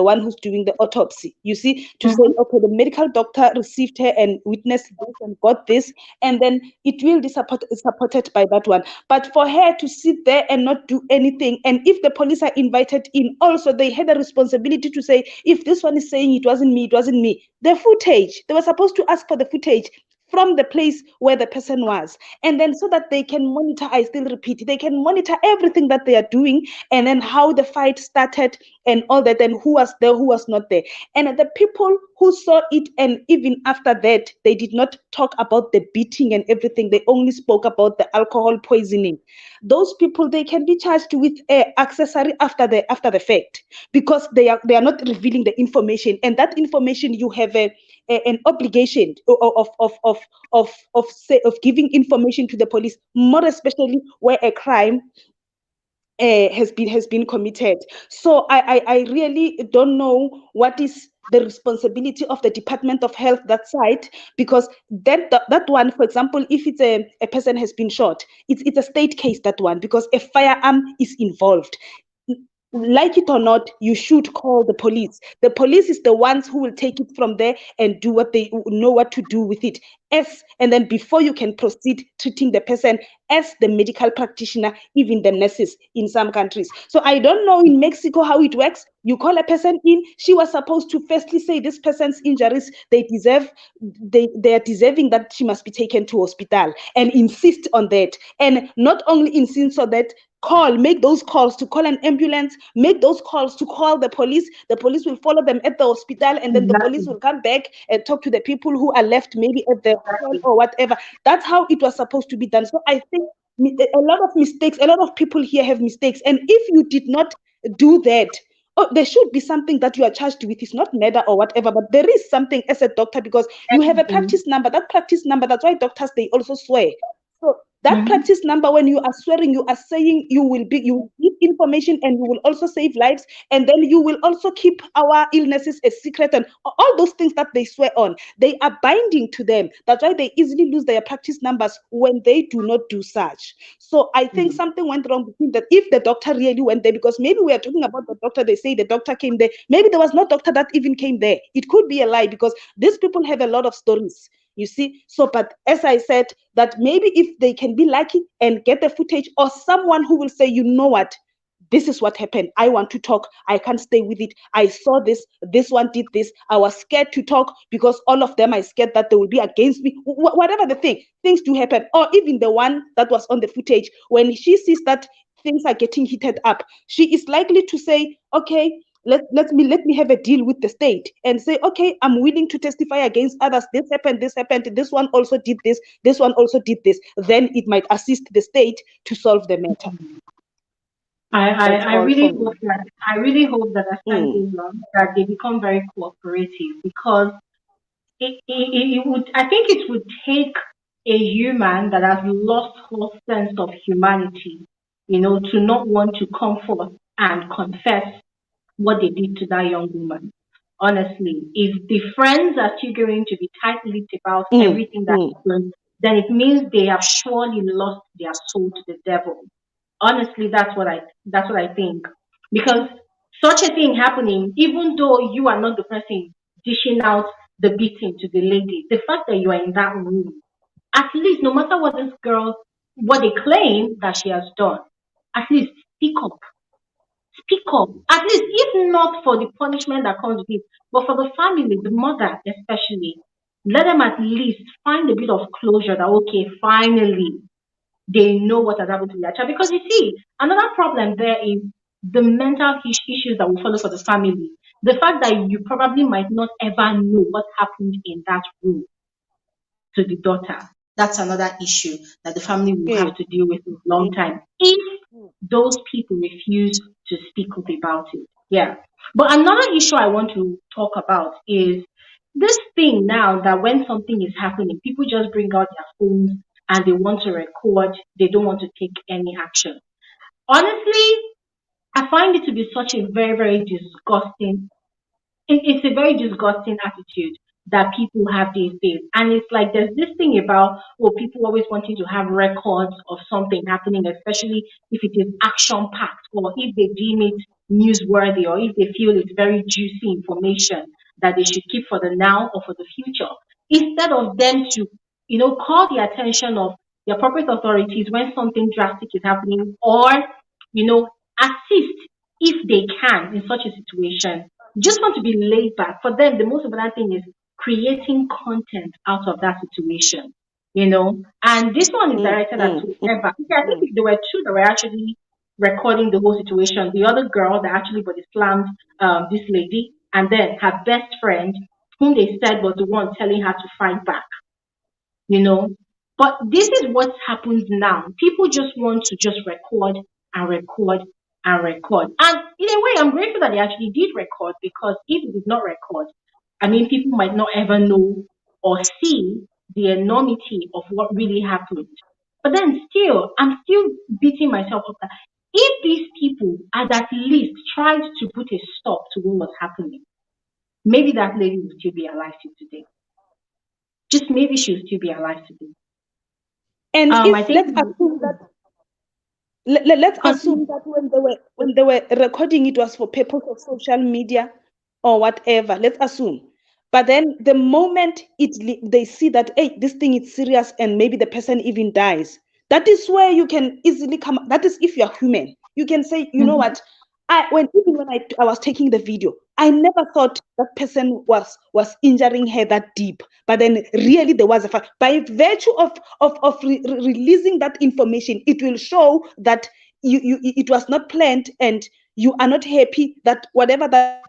one who's doing the autopsy. You see, to say, Mhm. okay, the medical doctor received her and witnessed this and got this, and then it will be supported by that one. But for her to sit there and not do anything, and if the police are invited in, also they had a responsibility to say, if this one is saying it wasn't me, it wasn't me. The footage, they were supposed to ask for the footage from the place where the person was, and then so that they can monitor, I still repeat, they can monitor everything that they are doing, and then how the fight started and all that, and who was there, who was not there. And the people who saw it, and even after that, they did not talk about the beating and everything, they only spoke about the alcohol poisoning. Those people, they can be charged with accessory after the fact, because they are not revealing the information, and that information you have an obligation of giving information to the police, more especially where a crime has been committed. So I really don't know what is the responsibility of the Department of Health that side, because that one, for example, if it's a person has been shot, it's a state case, that one, because a firearm is involved. Like it or not, you should call the police. The police is the ones who will take it from there and do what they know what to do with it. And then before you can proceed treating the person as the medical practitioner, even the nurses in some countries. So I don't know in Mexico how it works. You call a person in, she was supposed to firstly say this person's injuries, they are deserving that she must be taken to hospital and insist on that. And not only insist on that, make those calls to call an ambulance, make those calls to call the police will follow them at the hospital, and then the police Exactly. will come back and talk to the people who are left maybe at the hotel Exactly. or whatever. That's how it was supposed to be done. So I think a lot of mistakes, a lot of people here have mistakes, and if you did not do that, there should be something that you are charged with. It's not murder or whatever, but there is something as a doctor, because you have a Everything. practice number. That practice number, that's why doctors, they also swear. So that Mm-hmm. practice number, when you are swearing, you are saying you will give information, and you will also save lives, and then you will also keep our illnesses a secret, and all those things that they swear on, they are binding to them. That's why they easily lose their practice numbers when they do not do such. So I think something went wrong between that. If the doctor really went there, because maybe we are talking about the doctor, they say the doctor came there. Maybe there was no doctor that even came there. It could be a lie, because these people have a lot of stories. You see, so but as I said, that maybe if they can be lucky and get the footage, or someone who will say, you know what, this is what happened. I want to talk. I can't stay with it. I saw this. This one did this. I was scared to talk, because all of them are scared that they will be against me. Whatever the thing, things do happen. Or even the one that was on the footage, when she sees that things are getting heated up, she is likely to say, okay, let me have a deal with the state and say, okay, I'm willing to testify against others. This happened, this one also did this one also did this. Then it might assist the state to solve the matter. I, I, That's I all really for me. hope that I really hope that as time Mm, goes on, that they become very cooperative, because it would, I think it would take a human that has lost all sense of humanity, to not want to come forth and confess what they did to that young woman. Honestly, if the friends are still going to be tight-lipped about mm, everything that mm, happened, then it means they have surely lost their soul to the devil. Honestly, that's what I think. Because such a thing happening, even though you are not the person dishing out the beating to the lady, the fact that you are in that room, at least no matter what this girl, what they claim that she has done, at least speak up. Speak up. At least, if not for the punishment that comes with it, but for the family, the mother especially, let them at least find a bit of closure that, okay, finally, they know what has happened to their child. Because you see, another problem there is the mental issues that will follow for the family. The fact that you probably might not ever know what happened in that room to the daughter. That's another issue that the family will yeah, have to deal with for a long time if those people refuse to speak up about it. Yeah. But another issue I want to talk about is this thing now that when something is happening, people just bring out their phones and they want to record, they don't want to take any action. Honestly, I find it to be such a very, very disgusting, it's a very disgusting attitude that people have these days. And it's like there's this thing about, oh, people always wanting to have records of something happening, especially if it is action packed, or if they deem it newsworthy, or if they feel it's very juicy information that they should keep for the now or for the future. Instead of them to, call the attention of the appropriate authorities when something drastic is happening, or, assist if they can in such a situation, just want to be laid back. For them, the most important thing is creating content out of that situation. And this one is mm, directed at mm, mm, whoever. Okay, I think mm, there were two that were actually recording the whole situation. The other girl that actually body slammed this lady, and then her best friend, whom they said was the one telling her to fight back you know. But this is what happens now. People just want to just record and record and record. And in a way, I'm grateful that they actually did record, because if they did not record, I mean, people might not ever know or see the enormity of what really happened. But then still, I'm still beating myself up that if these people had at least tried to put a stop to what was happening, maybe that lady would still be alive till today. Just maybe she would still be alive today. and I if think let's continue. assume that when they were recording, it was for purpose of social media or whatever, let's assume. But then the moment they see that, hey, this thing is serious, and maybe the person even dies, That is where you can easily come. That is if you're human. You can say, you know Mhm. what? Even when I was taking the video, I never thought that person was injuring her that deep. But then really there was a fact. By virtue of releasing that information, it will show that it was not planned, and you are not happy that whatever that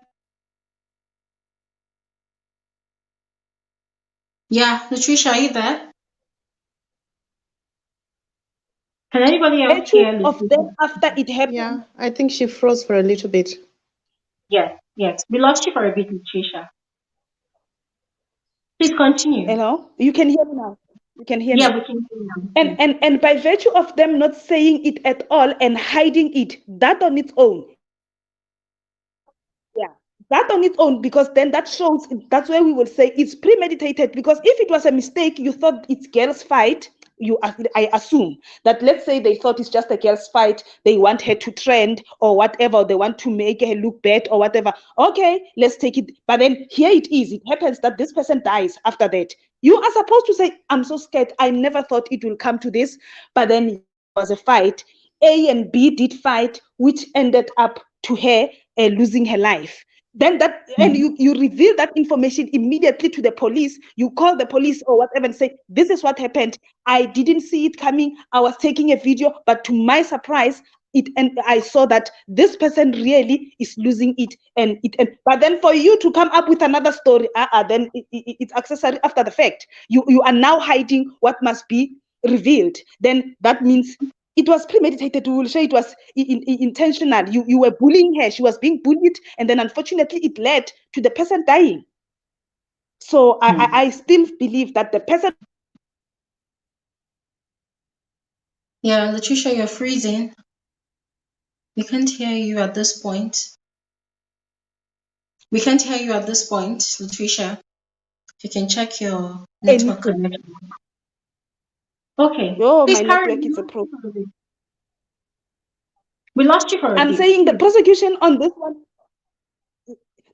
Yeah, Latricia, are you there? Can anybody else virtue hear of them Latricia? after it happened. Yeah, I think she froze for a little bit. Yes, yes. We lost you for a bit, Latricia. Please continue. Hello, you can hear me now. You can hear Yeah, me. we can hear you now. And Yes. and by virtue of them not saying it at all and hiding it, that on its own, yeah, that on its own, because then that shows, that's where we will say it's premeditated. Because if it was a mistake, you thought it's girls' fight, I assume that, let's say they thought it's just a girls' fight, they want her to trend or whatever, they want to make her look bad or whatever. Okay, let's take it. But then here it is. It happens that this person dies after that. You are supposed to say, I'm so scared. I never thought it will come to this. But then there was a fight. A and B did fight, which ended up to her losing her life. Then that, and Mhm. you reveal that information immediately to the police. You call the police or whatever and say, this is what happened. I didn't see it coming. I was taking a video, but to my surprise, and I saw that this person really is losing it, but then for you to come up with another story, then it's accessory after the fact. You are now hiding what must be revealed. Then that means it was premeditated. We will say it was intentional. You were bullying her. She was being bullied, and then unfortunately it led to the person dying. So Hmm. I still believe that the person. Yeah, Latricia, you're freezing. We can't hear you at this point. We can't hear you at this point, Latricia. If you can check your network Anything. connection. Okay, Oh, please my carry network is a on. problem. We lost you for a I'm bit. saying the prosecution on this one,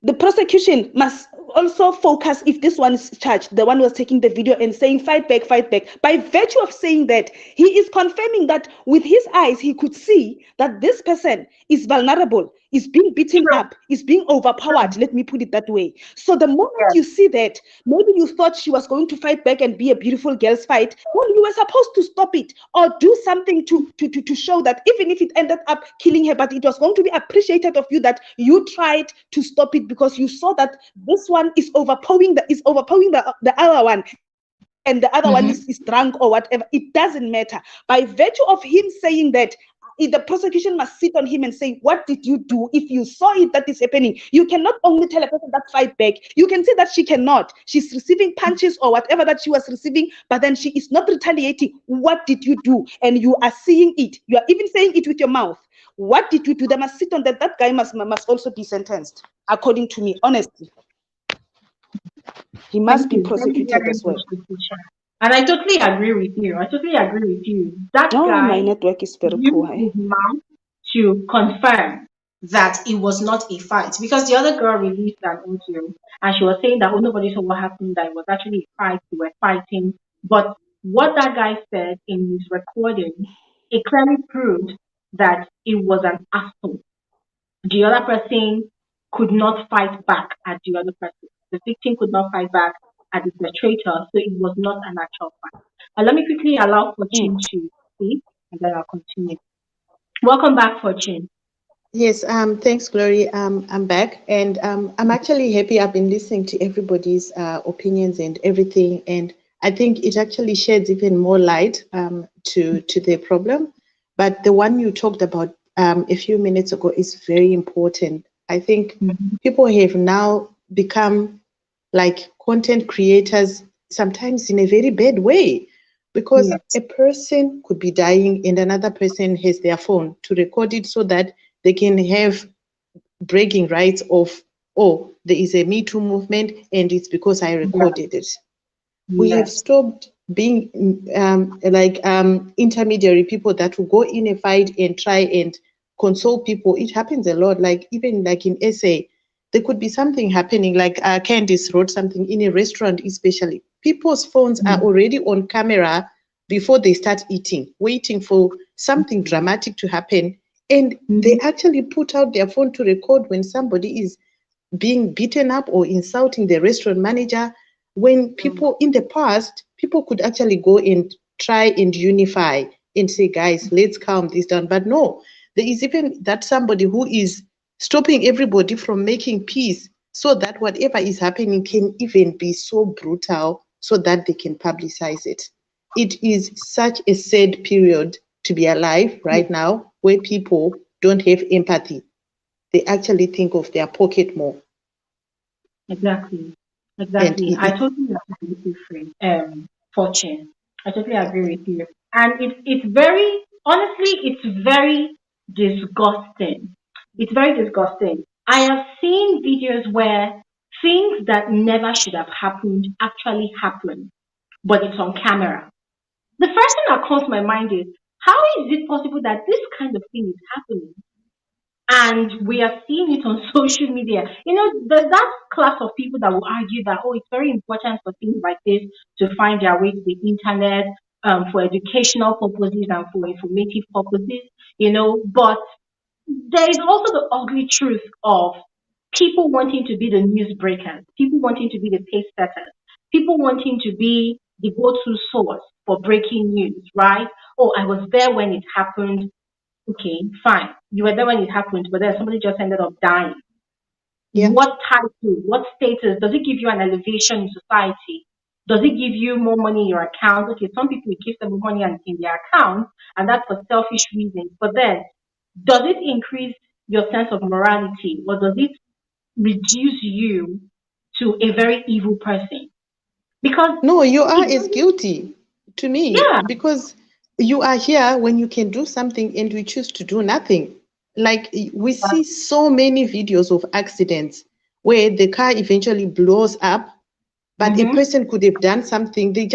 the prosecution must also focus, if this one is charged, the one who was taking the video and saying fight back, fight back. By virtue of saying that, he is confirming that with his eyes he could see that this person is vulnerable, is being beaten True, up, is being true. overpowered, let me put it that way. So the moment Yeah. you see that, maybe you thought she was going to fight back and be a beautiful girl's fight, well, you were supposed to stop it or do something to show that, even if it ended up killing her, but it was going to be appreciated of you that you tried to stop it, because you saw that this one is overpowering the other one, and the other one Mm-hmm. is drunk or whatever. It doesn't matter. By virtue of him saying that, the prosecution must sit on him and say, what did you do? If you saw it that is happening, you cannot only tell a person that fight back. You can say that she cannot. She's receiving punches or whatever that she was receiving, but then she is not retaliating. What did you do? And you are seeing it. You are even saying it with your mouth. What did you do? They must sit on that. That guy must also be sentenced, according to me, honestly. He must Thank be you. Thank you prosecuted very as much, well. Latricia. And I totally agree with you. I totally agree with you. That Oh, my guy network is very used poor. Eh? his mouth to confirm that it was not a fight because the other girl released an audio and she was saying that oh, nobody saw what happened, that it was actually a fight, they were fighting. But what that guy said in his recording, it clearly proved that it was an assault. The other person could not fight back at the other person. The victim could not fight back at the perpetrator, so it was not an actual fight. Let me quickly allow Fortune Mm. to speak, and then I'll continue. Welcome back, Fortune. Yes, thanks, Glory. I'm back, and I'm actually happy. I've been listening to everybody's opinions and everything, and I think it actually sheds even more light to the problem. But the one you talked about a few minutes ago is very important. I think Mhm. people have now become like content creators, sometimes in a very bad way, because Yes. a person could be dying and another person has their phone to record it so that they can have bragging rights of, oh, there is a Me Too movement and it's because I Yeah. recorded it. We have Yes. stopped being intermediary people that will go in a fight and try and console people. It happens a lot. Like even like in SA, there could be something happening. Like Candice wrote something in a restaurant, especially people's phones are Mm. already on camera before they start eating, waiting for something dramatic to happen. And they actually put out their phone to record when somebody is being beaten up or insulting the restaurant manager. When people in the past, people could actually go and try and unify and say, guys, let's calm this down. But no, there is even that somebody who is stopping everybody from making peace so that whatever is happening can even be so brutal so that they can publicize it. It is such a sad period to be alive right now where people don't have empathy. They actually think of their pocket more. Exactly. And Exactly. I totally agree with you, Fortune. I totally agree with you. And it's very honestly, it's very disgusting. It's very disgusting. I have seen videos where things that never should have happened actually happen, but it's on camera. The first thing that comes to my mind is how is it possible that this kind of thing is happening? And we are seeing it on social media. You know, there's that class of people that will argue that, oh, it's very important for things like this to find their way to the internet for educational purposes and for informative purposes, you know. But there is also the ugly truth of people wanting to be the news breakers, people wanting to be the pace setters, people wanting to be the go to source for breaking news, right? Oh, I was there when it happened. Okay, fine. You were there when it happened, but then somebody just ended up dying. yeah, What title, what status, does it give you an elevation in society? Does it give you more money in your account? Okay, some people it gives them more money in their account, and that's for selfish reasons. But then, does it increase your sense of morality, or does it reduce you to a very evil person? Because no, you are it as doesn't, guilty to me yeah, because you are here when you can do something and we choose to do nothing. Like we see so many videos of accidents where the car eventually blows up, but a mm-hmm, person could have done something. They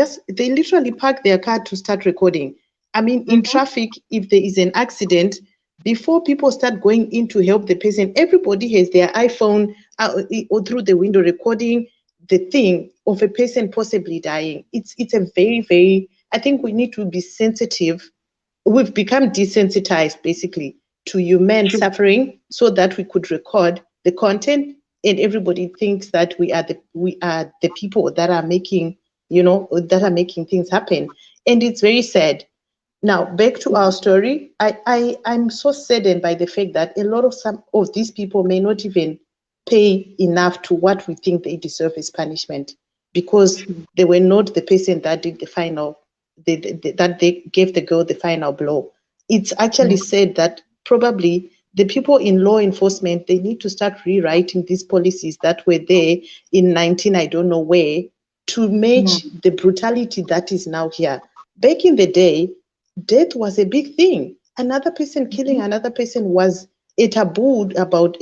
literally park their car to start recording. I mean, in mm-hmm, traffic, if there is an accident, before people start going in to help the person, everybody has their iPhone or through the window recording the thing of a person possibly dying. It's a very, very, I think we need to be sensitive. We've become desensitized basically to human true, suffering so that we could record the content, and everybody thinks that we are the people that are making, that are making things happen. And it's very sad. Now, back to our story. I'm so saddened by the fact that a lot of some of these people may not even pay enough to what we think they deserve as punishment because true, they were not the person that did the final, that they gave the girl the final blow. It's yeah, actually said that probably the people in law enforcement, they need to start rewriting these policies that were there in 19, I don't know where, to yeah, match the brutality that is now here. Back in the day, death was a big thing. Another person killing another person was a taboo about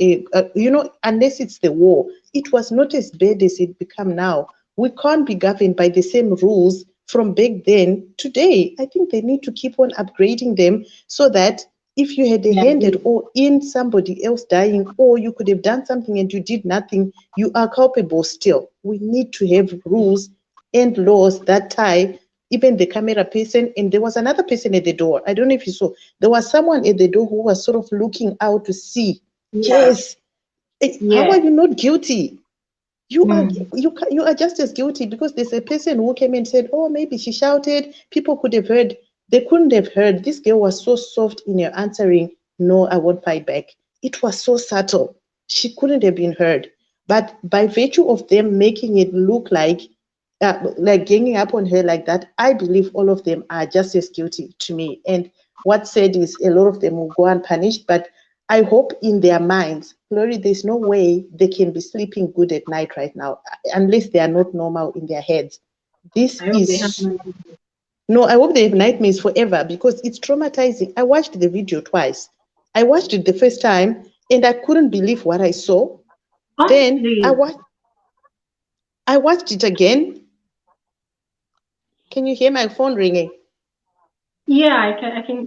unless it's the war. It was not as bad as it become now. We can't be governed by the same rules from back then today. I think they need to keep on upgrading them so that if you had a yeah, hand at all in somebody else dying, or you could have done something and you did nothing, you are culpable still. We need to have rules and laws that tie even the camera person. And there was another person at the door. I don't know if you saw. There was someone at the door who was sort of looking out to see. yeah, Yes. How are yeah. you not guilty? You are Mm. you are just as guilty because there's a person who came and said, "Oh, maybe she shouted. People could have heard. They couldn't have heard. This girl was so soft in her answering. No, I won't fight back. It was so subtle. She couldn't have been heard. But by virtue of them making it look like ganging up on her like that, I believe all of them are just as guilty to me. And what's said is a lot of them will go unpunished, but I hope in their minds, Glory, there's no way they can be sleeping good at night right now, unless they are not normal in their heads. This I hope they have is, no. no, I hope they have nightmares forever because it's traumatizing. I watched the video twice. I watched it the first time and I couldn't believe what I saw. Then Honestly, I watched it again. Can you hear my phone ringing? yeah,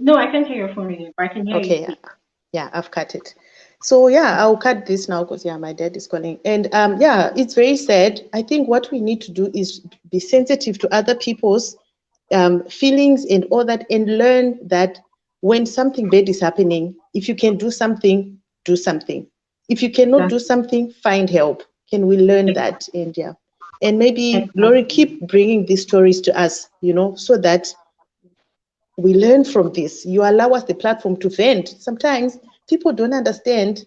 no, I can't hear your phone ringing, but I can hear you Okay, speak. yeah, I've cut it. So yeah, I'll cut this now because yeah, my dad is calling. And yeah, it's very sad. I think what we need to do is be sensitive to other people's feelings and all that, and learn that when something bad is happening, if you can do something, do something. If you cannot do something, find help. Can we learn that? And yeah, and maybe Glory, keep bringing these stories to us, so that we learn from this. You allow us the platform to vent. Sometimes people don't understand.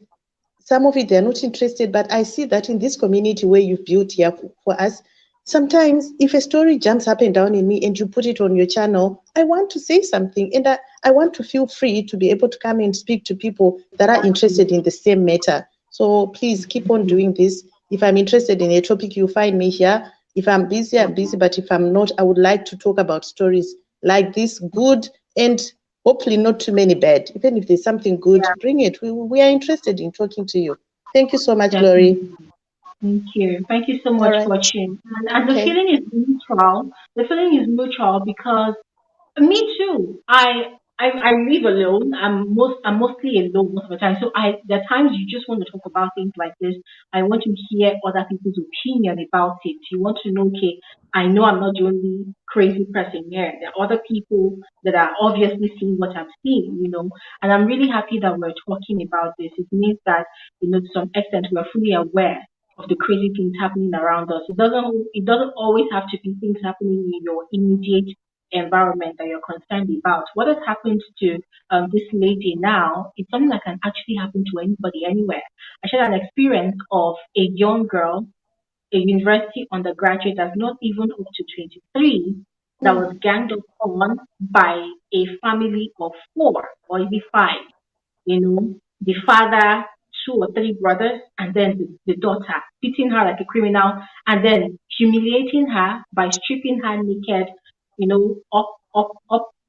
Some of it, they're not interested, but I see that in this community where you've built here for us, sometimes if a story jumps up and down in me and you put it on your channel, I want to say something, and I want to feel free to be able to come and speak to people that are interested in the same matter. So please keep on doing this. If I'm interested in a topic, you'll find me here. If I'm busy, I'm busy, but if I'm not, I would like to talk about stories like this, good and hopefully not too many bad. Even if there's something good, bring it. We are interested in talking to you. Thank you so much, Glory. Thank you. Thank you so much, All right. Fortune. And the Okay. feeling is mutual. The feeling is mutual because me too. I live alone. I'm mostly alone most of the time. So there are times you just want to talk about things like this. I want to hear other people's opinion about it. You want to know, okay, I know I'm not the only crazy person here. There are other people that are obviously seeing what I'm seeing. And I'm really happy that we're talking about this. It means that, to some extent we're fully aware of the crazy things happening around us. It doesn't always have to be things happening in your immediate environment that you're concerned about. What has happened to this lady now is something that can actually happen to anybody anywhere. I shared an experience of a young girl, a university undergraduate that's not even up to 23, that was ganged up on by a family of four or even five. The father, two or three brothers, and then the daughter, beating her like a criminal, and then humiliating her by stripping her naked, up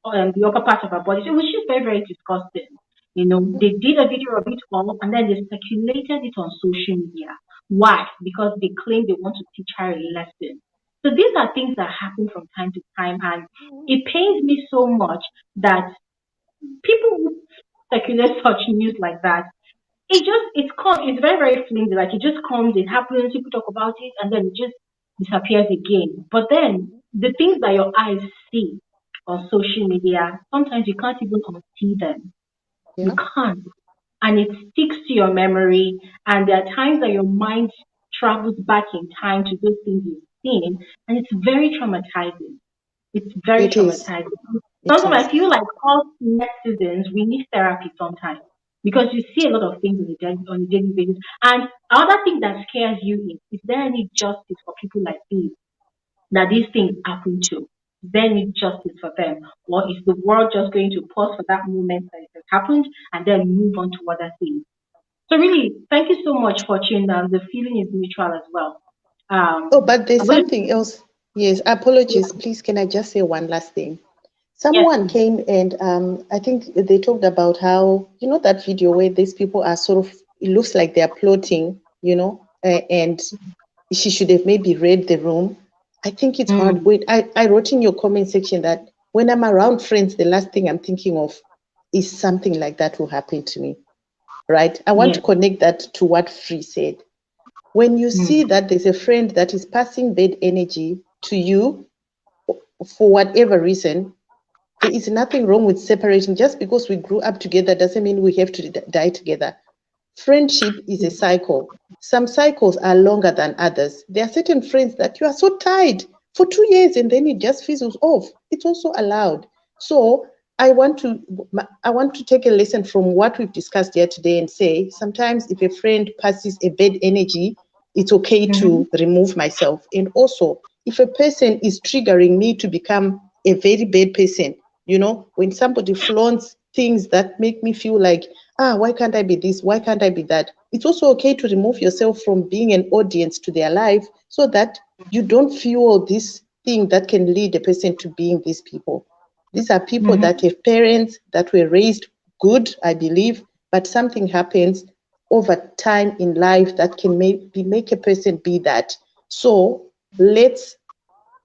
the upper part of her body. So it was just very, very disgusting. They did a video of it all, and then they circulated it on social media. Why? Because they claim they want to teach her a lesson. So these are things that happen from time to time, and it pains me so much that people who circulate such news like that, it's very, very flimsy. Like it just comes, it happens, people talk about it, and then it just disappears again. But then the things that your eyes see on social media, sometimes you can't even unsee them. You Yeah. can't. And it sticks to your memory. And there are times that your mind travels back in time to those things you've seen, and it's very traumatizing. It's very It is. traumatizing. It Sometimes is. I feel like all netizens, we need therapy sometimes because you see a lot of things on a daily basis. And another thing that scares you is there any justice for people like these that these things happen to? Is there any justice for them? Or is the world just going to pause for that moment that it has happened and then move on to other things? So really, thank you so much for tuning down. The feeling is mutual as well. Oh, but there's I'm going something else. Yes, apologies. Please, can I just say one last thing? yes, Someone came and I think they talked about how, that video where these people are sort of, it looks like they're plotting, and she should have maybe read the room. I think it's hard. mm, Wait, I wrote in your comment section that when I'm around friends, the last thing I'm thinking of is something like that will happen to me, right? I want to yes, connect that to what Free said. When you see mm, that there's a friend that is passing bad energy to you for whatever reason, there is nothing wrong with separating. Just because we grew up together doesn't mean we have to die together. Friendship is a cycle. Some cycles are longer than others. There are certain friends that you are so tied for 2 years and then it just fizzles off. It's also allowed. So I want to take a lesson from what we've discussed here today and say sometimes if a friend passes a bad energy, it's okay mm-hmm, to remove myself. And also, if a person is triggering me to become a very bad person, when somebody flaunts things that make me feel like, why can't I be this? Why can't I be that? It's also okay to remove yourself from being an audience to their life so that you don't fuel this thing that can lead a person to being these people. These are people that mm-hmm, have parents that were raised good, I believe, but something happens over time in life that can make a person be that. So let's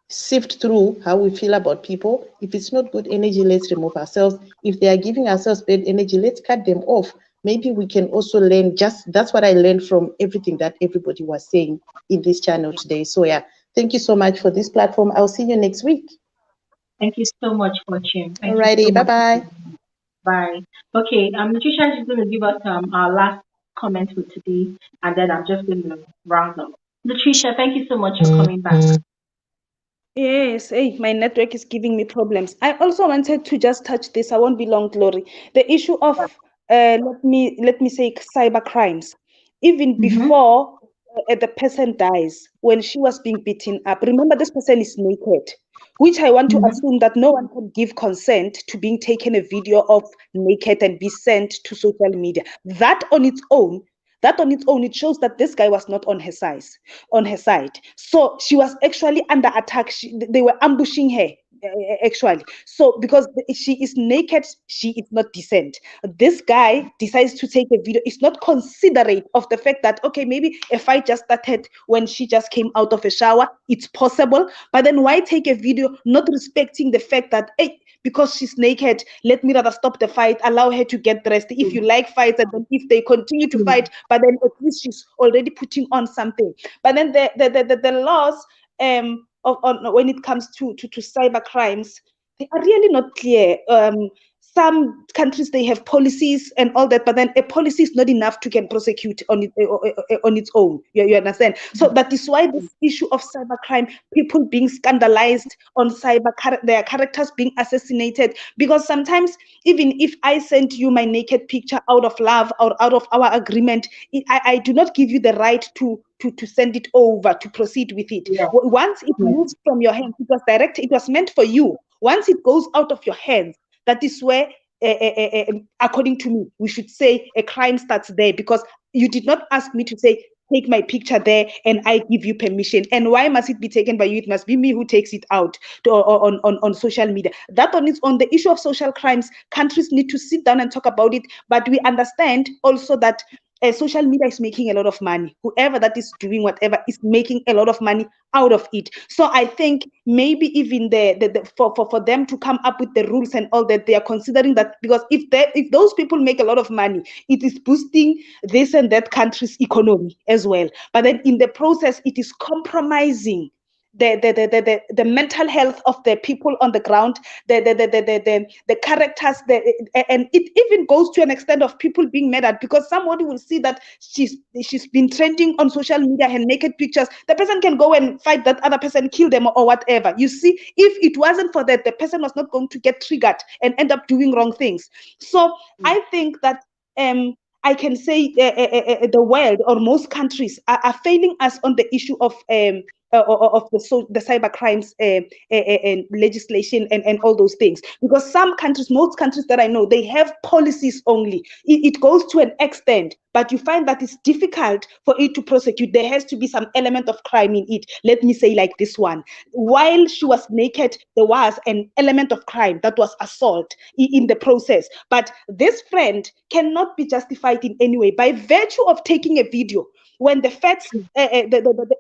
sift through how we feel about people. If it's not good energy, let's remove ourselves. If they are giving ourselves bad energy, let's cut them off. Maybe we can also learn. That's what I learned from everything that everybody was saying in this channel today. So yeah, thank you so much for this platform. I'll see you next week. Thank you so much, Fortune. Thank you so Alrighty, bye much. bye. Bye. Okay, Nutrition is going to give us our last comment for today, and then I'm just going to round up. Latricia, thank you so much for coming back. Yes, hey, my network is giving me problems. I also wanted to just touch this. I won't be long, Glory. The issue of let me say cyber crimes. Even Mm-hmm. before the person dies, when she was being beaten up, remember this person is naked, which I want to Mm-hmm. assume that no one can give consent to being taken a video of naked and be sent to social media. That on its own, it shows that this guy was not on her side. So she was actually under attack. They were ambushing her. Actually, so because she is naked, she is not decent. This guy decides to take a video. It's not considerate of the fact that, okay, maybe a fight just started when she just came out of a shower. It's possible, but then why take a video, not respecting the fact that, hey, because she's naked, let me rather stop the fight, allow her to get dressed. If you like fights, and then if they continue to fight, but then at least she's already putting on something. But then the laws when it comes to cyber crimes, they are really not clear. Some countries, they have policies and all that, but then a policy is not enough to can prosecute on its own. You understand? So that is why this issue of cybercrime, people being scandalized on their characters being assassinated, because sometimes even if I send you my naked picture out of love or out of our agreement, I do not give you the right to send it over, to proceed with it. Yeah. Once it moves from your hands, it was meant for you. Once it goes out of your hands, that is where, according to me, we should say a crime starts there, because you did not ask me to say, take my picture there and I give you permission. And why must it be taken by you? It must be me who takes it out on social media. That on its own, the issue of social crimes, countries need to sit down and talk about it. But we understand also that social media is making a lot of money. Whoever that is doing whatever is making a lot of money out of it. So I think maybe even for them to come up with the rules and all that, they are considering that, because if those people make a lot of money, it is boosting this and that country's economy as well. But then in the process, it is compromising the mental health of the people on the ground, the characters, and it even goes to an extent of people being mad at, because somebody will see that she's been trending on social media, her naked pictures. The person can go and fight that other person, kill them or whatever. You see, if it wasn't for that, the person was not going to get triggered and end up doing wrong things. So I think that I can say the world or most countries are failing us on the issue of the cyber crimes and legislation and all those things, because most countries that I know, they have policies only. It goes to an extent, but you find that it's difficult for it to prosecute. There has to be some element of crime in it. Let me say like this one: while she was naked, there was an element of crime, that was assault in the process. But this friend cannot be justified in any way by virtue of taking a video when the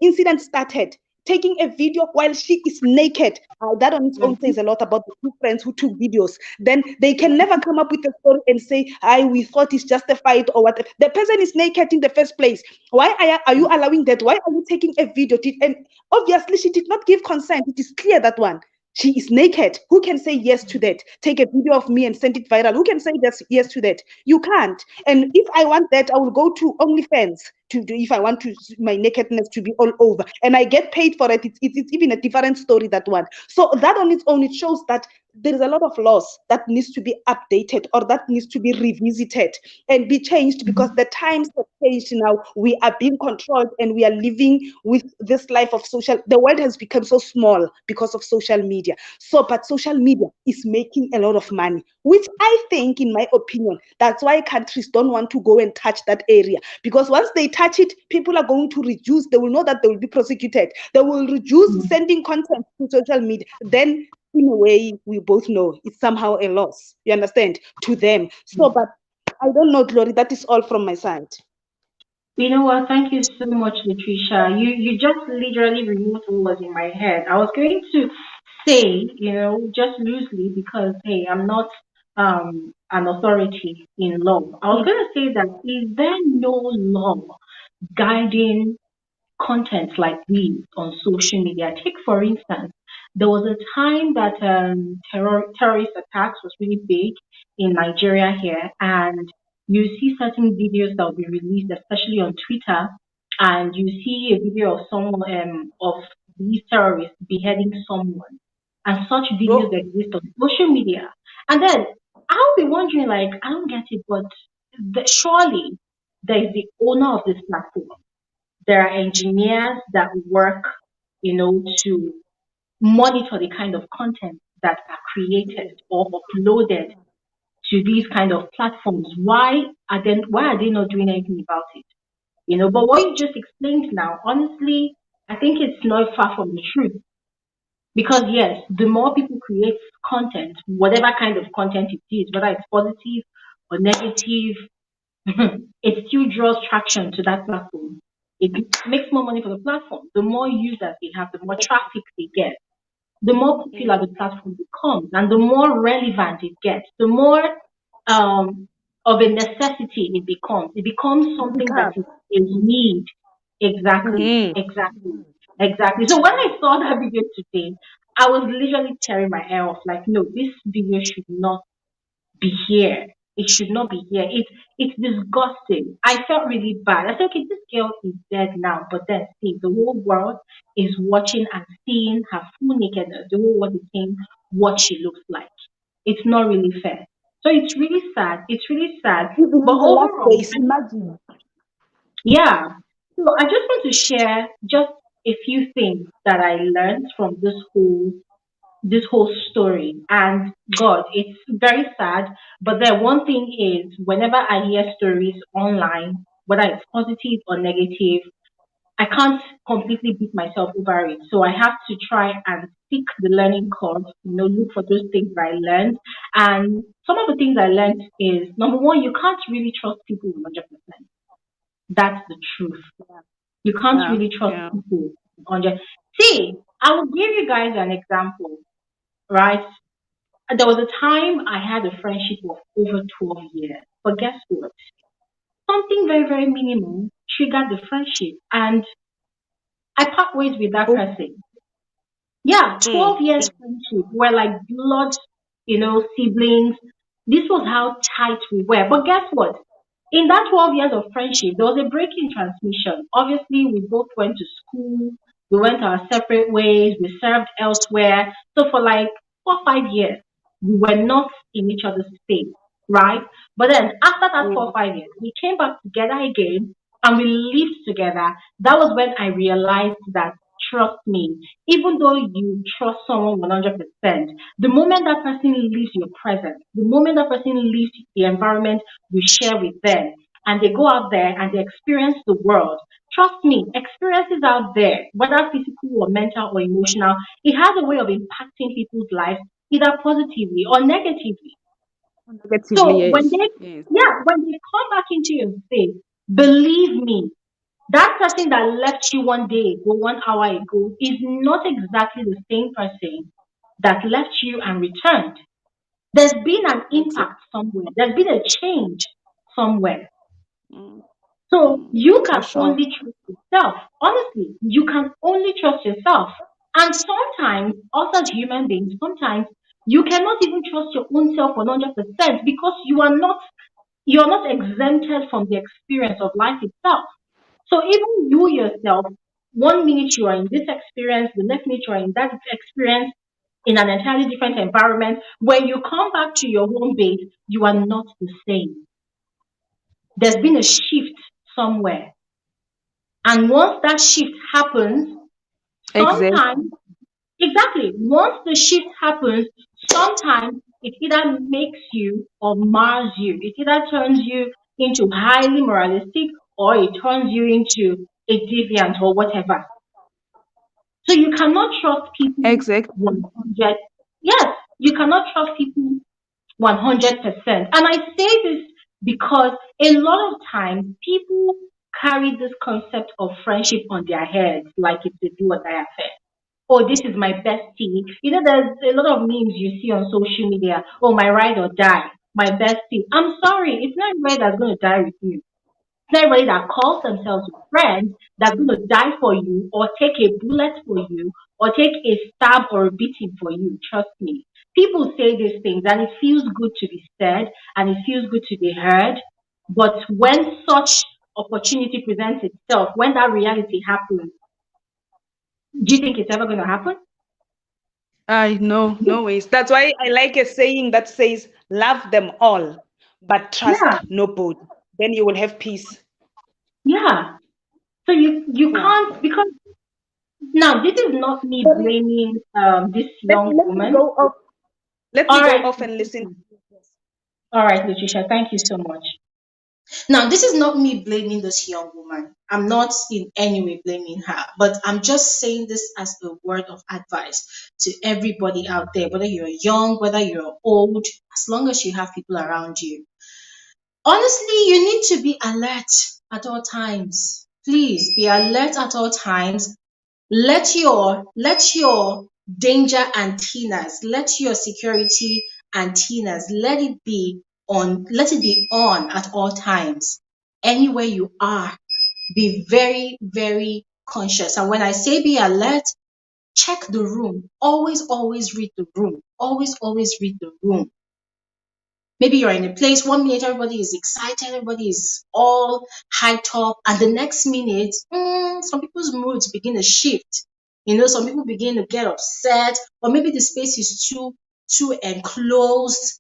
incident started, taking a video while she is naked. That on its own says a lot about the two friends who took videos. Then they can never come up with a story and say, we thought it's justified or whatever. The person is naked in the first place. Why are you allowing that? Why are you taking a video? And obviously, she did not give consent. It is clear that one. She is naked. Who can say yes to that? Take a video of me and send it viral. Who can say yes to that? You can't. And if I want that, I will go to OnlyFans to do, if I want to my nakedness to be all over, and I get paid for it. It's even a different story, that one. So that on its own, it shows that there is a lot of laws that needs to be updated, or that needs to be revisited and be changed, because the times have changed now. We are being controlled, and we are living with this life of social. The world has become so small because of social media. So, but social media is making a lot of money, which I think, in my opinion, that's why countries don't want to go and touch that area, because once they touch it, people are going to reduce. They will know that they will be prosecuted. They will reduce sending content to social media. Then, in a way, we both know it's somehow a loss, you understand, to them. So, but I don't know, Glory, that is all from my side. You know what? Thank you so much, Latricia. You just literally removed what was in my head. I was going to say, just loosely, because hey, I'm not an authority in law. I was going to say that, is there no law guiding content like these on social media? Take for instance, There was a time that terrorist attacks was really big in Nigeria here, and you see certain videos that will be released, especially on Twitter, and you see a video of someone of these terrorists beheading someone, and such videos Oh, exist on social media. And then I'll be wondering, like, I don't get it, but surely there is the owner of this platform. There are engineers that work, to monitor the kind of content that are created or uploaded to these kind of platforms. Why are they not doing anything about it? But what you just explained now, honestly, I think it's not far from the truth. Because yes, the more people create content, whatever kind of content it is, whether it's positive or negative, it still draws traction to that platform. It makes more money for the platform. The more users they have, the more traffic they get, the more popular the platform becomes and the more relevant it gets, the more um, of a necessity it becomes. It becomes something that Become. is a need. Exactly, Mm-hmm. exactly, exactly. So when I saw that video today, I was literally tearing my hair off. Like, no, this video should not be here. It should not be here. It's disgusting. I felt really bad. I said, okay, this girl is dead now, but then see, the whole world is watching and seeing her full nakedness. The whole world is seeing what she looks like. It's not really fair. So it's really sad. It's really sad. Even But in the last overall, days, imagine. yeah. So I just want to share just a few things that I learned from this whole story. And God, it's very sad. But then one thing is, whenever I hear stories online, whether it's positive or negative, I can't completely beat myself over it. So I have to try and seek the learning curve, look for those things that I learned. And some of the things I learned is number one, you can't really trust people 100%. That's the truth. You can't Yeah, really trust yeah. people 100. See, I will give you guys an example, right? There was a time I had a friendship of over 12 years. But guess what? Something very, very minimal triggered the friendship and I part ways with that Oh, person. Yeah, mm, 12 years friendship. We're like blood, siblings. This was how tight we were. But guess what? In that 12 years of friendship, there was a break in transmission. Obviously, we both went to school, we went our separate ways, we served elsewhere. So for like 4 or 5 years, we were not in each other's space, right? But then after that four mm, or 5 years, we came back together again and we lived together. That was when I realized that, trust me, even though you trust someone 100%, the moment that person leaves your presence, the moment that person leaves the environment you share with them, and they go out there and they experience the world, trust me, experiences out there, whether physical or mental or emotional, it has a way of impacting people's lives either positively or negatively. negatively, So when yes, they, yes. yeah, when they come back into your space, believe me, that person that left you one day ago, 1 hour ago, is not exactly the same person that left you and returned. There's been an Exactly. impact somewhere, there's been a change somewhere. Mm, So you for can sure. only trust yourself. Honestly, you can only trust yourself. And sometimes, us as human beings, sometimes you cannot even trust your own self 100% because you are not exempted from the experience of life itself. So even you yourself, 1 minute you are in this experience, the next minute you are in that experience in an entirely different environment. When you come back to your home base, you are not the same. There's been a shift somewhere. And once that shift happens, Exactly. sometimes, exactly, once the shift happens, sometimes it either makes you or mars you. It either turns you into highly moralistic or it turns you into a deviant or whatever. So you cannot trust people Exactly. 100. Yes, you cannot trust people 100%. And I say this because a lot of times people carry this concept of friendship on their heads like it's a do or die affair. Oh, this is my bestie. There's a lot of memes you see on social media. Oh, my ride or die, my bestie. I'm sorry, it's not everybody that's going to die with you. It's not everybody that calls themselves your friend that's going to die for you or take a bullet for you or take a stab or a beating for you. Trust me. People say these things and it feels good to be said and it feels good to be heard. But when such opportunity presents itself, when that reality happens, do you think it's ever going to happen? I know, no ways. That's why I like a saying that says, love them all, but Yeah, trust nobody. Then you will have peace. yeah. So you Yeah. can't, because now this is not me Let me blaming this let, young let me woman. go off. Let me All go right, off and listen. all right, Lutricia, thank you so much. Now, this is not me blaming this young woman. I'm not in any way blaming her, but I'm just saying this as a word of advice to everybody out there, whether you're young, whether you're old, as long as you have people around you. Honestly, you need to be alert at all times. Please be alert at all times. Let your danger antennas, let your security antennas, let it be on at all times. Anywhere you are, be very, very conscious. And when I say be alert, check the room. Always read the room. Always read the room. Maybe you're in a place, 1 minute everybody is excited, everybody is all hyped up, and the next minute, some people's moods begin to shift. Some people begin to get upset, or maybe the space is too enclosed.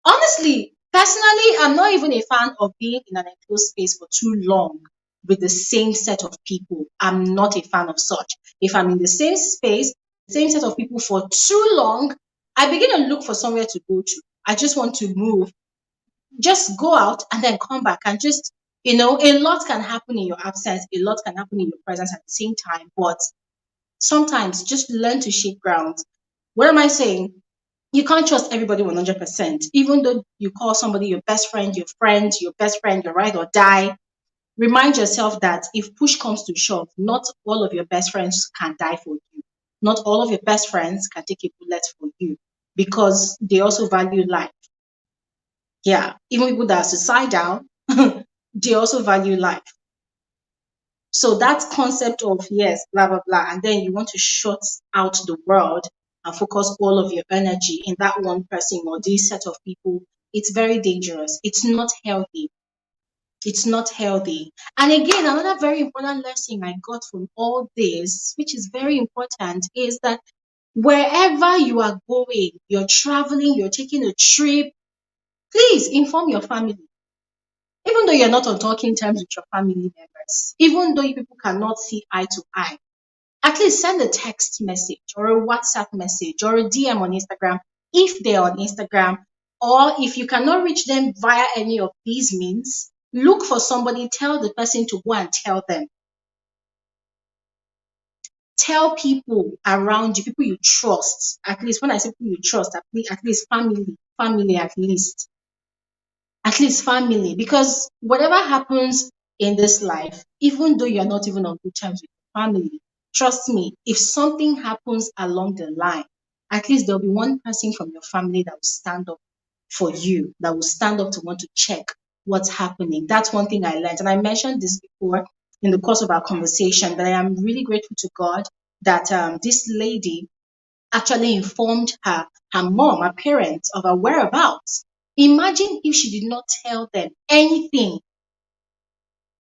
Honestly, personally, I'm not even a fan of being in an enclosed space for too long with the same set of people. I'm not a fan of such. If I'm in the same space, same set of people for too long, I begin to look for somewhere to go to. I just want to move, just go out and then come back and just, a lot can happen in your absence, a lot can happen in your presence at the same time. But sometimes just learn to shake ground. What am I saying? You can't trust everybody 100%. Even though you call somebody your best friend, your best friend, your ride or die, remind yourself that if push comes to shove, not all of your best friends can die for you. Not all of your best friends can take a bullet for you because they also value life. Yeah, even people that are suicidal, they also value life. So that concept of yes, blah blah blah, and then you want to shut out the world and focus all of your energy in that one person or this set of people, it's very dangerous. It's not healthy. It's not healthy. And again, another very important lesson I got from all this, which is very important, is that wherever you are going, you're traveling, you're taking a trip, please inform your family. Even though you're not on talking terms with your family members, even though you people cannot see eye to eye, at least send a text message or a WhatsApp message or a DM on Instagram if they're on Instagram. Or if you cannot reach them via any of these means, look for somebody, tell the person to go and tell them. Tell people around you, people you trust. At least when I say people you trust, at least family at least family, because whatever happens in this life, even though you're not even on good terms with your family, trust me, if something happens along the line, at least there'll be one person from your family that will stand up for you, that will stand up to want to check what's happening. That's one thing I learned. And I mentioned this before in the course of our conversation, but I am really grateful to God that this lady actually informed her mom, her parents, of her whereabouts. Imagine if she did not tell them anything.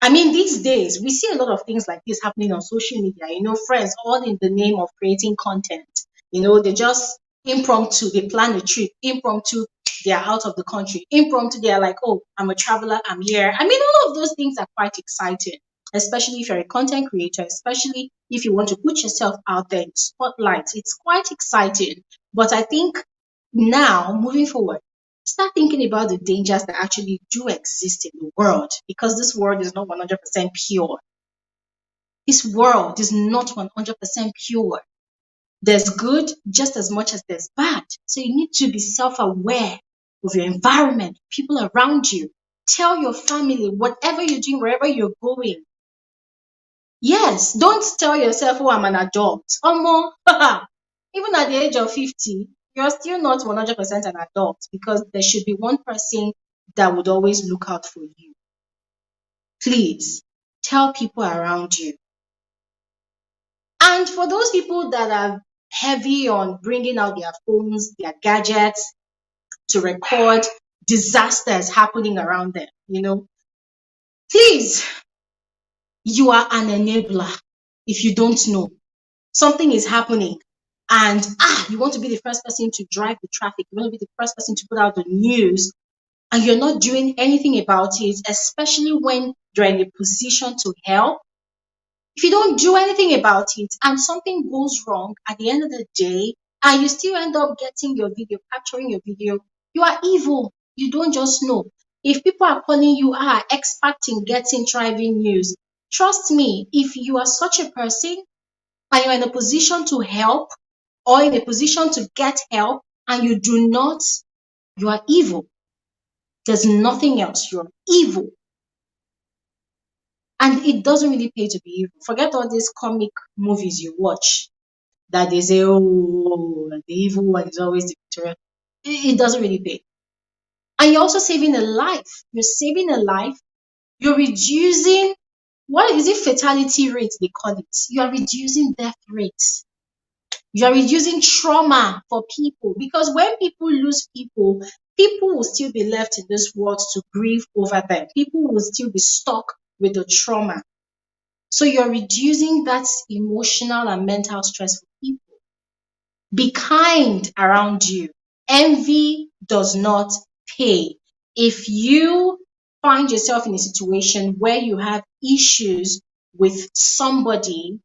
I mean, these days we see a lot of things like this happening on social media, friends all in the name of creating content. They just impromptu, they plan a trip, impromptu, they are out of the country, impromptu, they are like, oh, I'm a traveler, I'm here. I mean, all of those things are quite exciting, especially if you're a content creator, especially if you want to put yourself out there in the spotlight. It's quite exciting. But I think now, moving forward, start thinking about the dangers that actually do exist in the world, because this world is not 100% pure. This world is not 100% pure. There's good just as much as there's bad. So you need to be self-aware of your environment, people around you. Tell your family whatever you're doing, wherever you're going. Yes, don't tell yourself, oh, I'm an adult. Even at the age of 50, you're still not 100% an adult, because there should be one person that would always look out for you. Please tell people around you. And for those people that are heavy on bringing out their phones, their gadgets to record disasters happening around them, please, you are an enabler. If you don't know, something is happening, and you want to be the first person to drive the traffic, you want to be the first person to put out the news, and you're not doing anything about it, especially when you're in a position to help. If you don't do anything about it and something goes wrong at the end of the day, and you still end up getting your video, capturing your video, you are evil. You don't just know. If people are calling you expert in getting driving news, trust me, if you are such a person and you're in a position to help or in a position to get help and you do not, you are evil. There's nothing else. You're evil. And it doesn't really pay to be evil. Forget all these comic movies you watch that they say, oh, the evil one is always the victorious. It doesn't really pay. And you're also saving a life. You're saving a life. You're reducing, what is it, fatality rate, they call it. You are reducing death rates. You are reducing trauma for people. Because when people lose people, people will still be left in this world to grieve over them. People will still be stuck with the trauma. So you're reducing that emotional and mental stress for people. Be kind around you. Envy does not pay. If you find yourself in a situation where you have issues with somebody,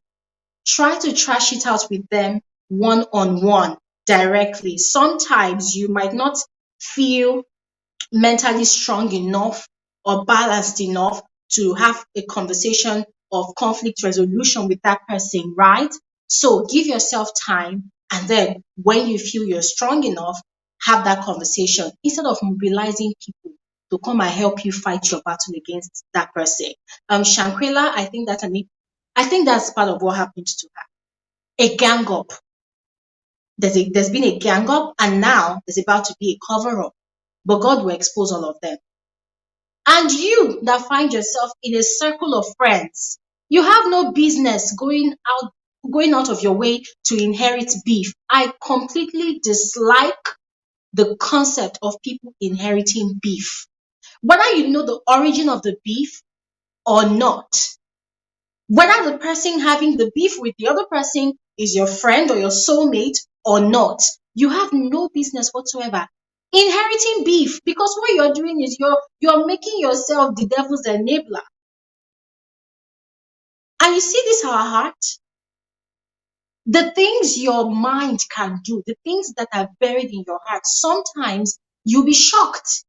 try to trash it out with them one-on-one directly. Sometimes you might not feel mentally strong enough or balanced enough to have a conversation of conflict resolution with that person, right? So give yourself time, and then when you feel you're strong enough, have that conversation instead of mobilizing people to come and help you fight your battle against that person. Shanquella, I think that's part of what happened to her. A gang up. There's been a gang up, and now there's about to be a cover up. But God will expose all of them. And you that find yourself in a circle of friends, you have no business going out of your way to inherit beef. I completely dislike the concept of people inheriting beef. Whether you know the origin of the beef or not, whether the person having the beef with the other person is your friend or your soulmate or not, you have no business whatsoever inheriting beef, because what you're doing is you're making yourself the devil's enabler. And you see this, our heart, the things your mind can do, the things that are buried in your heart, sometimes you'll be shocked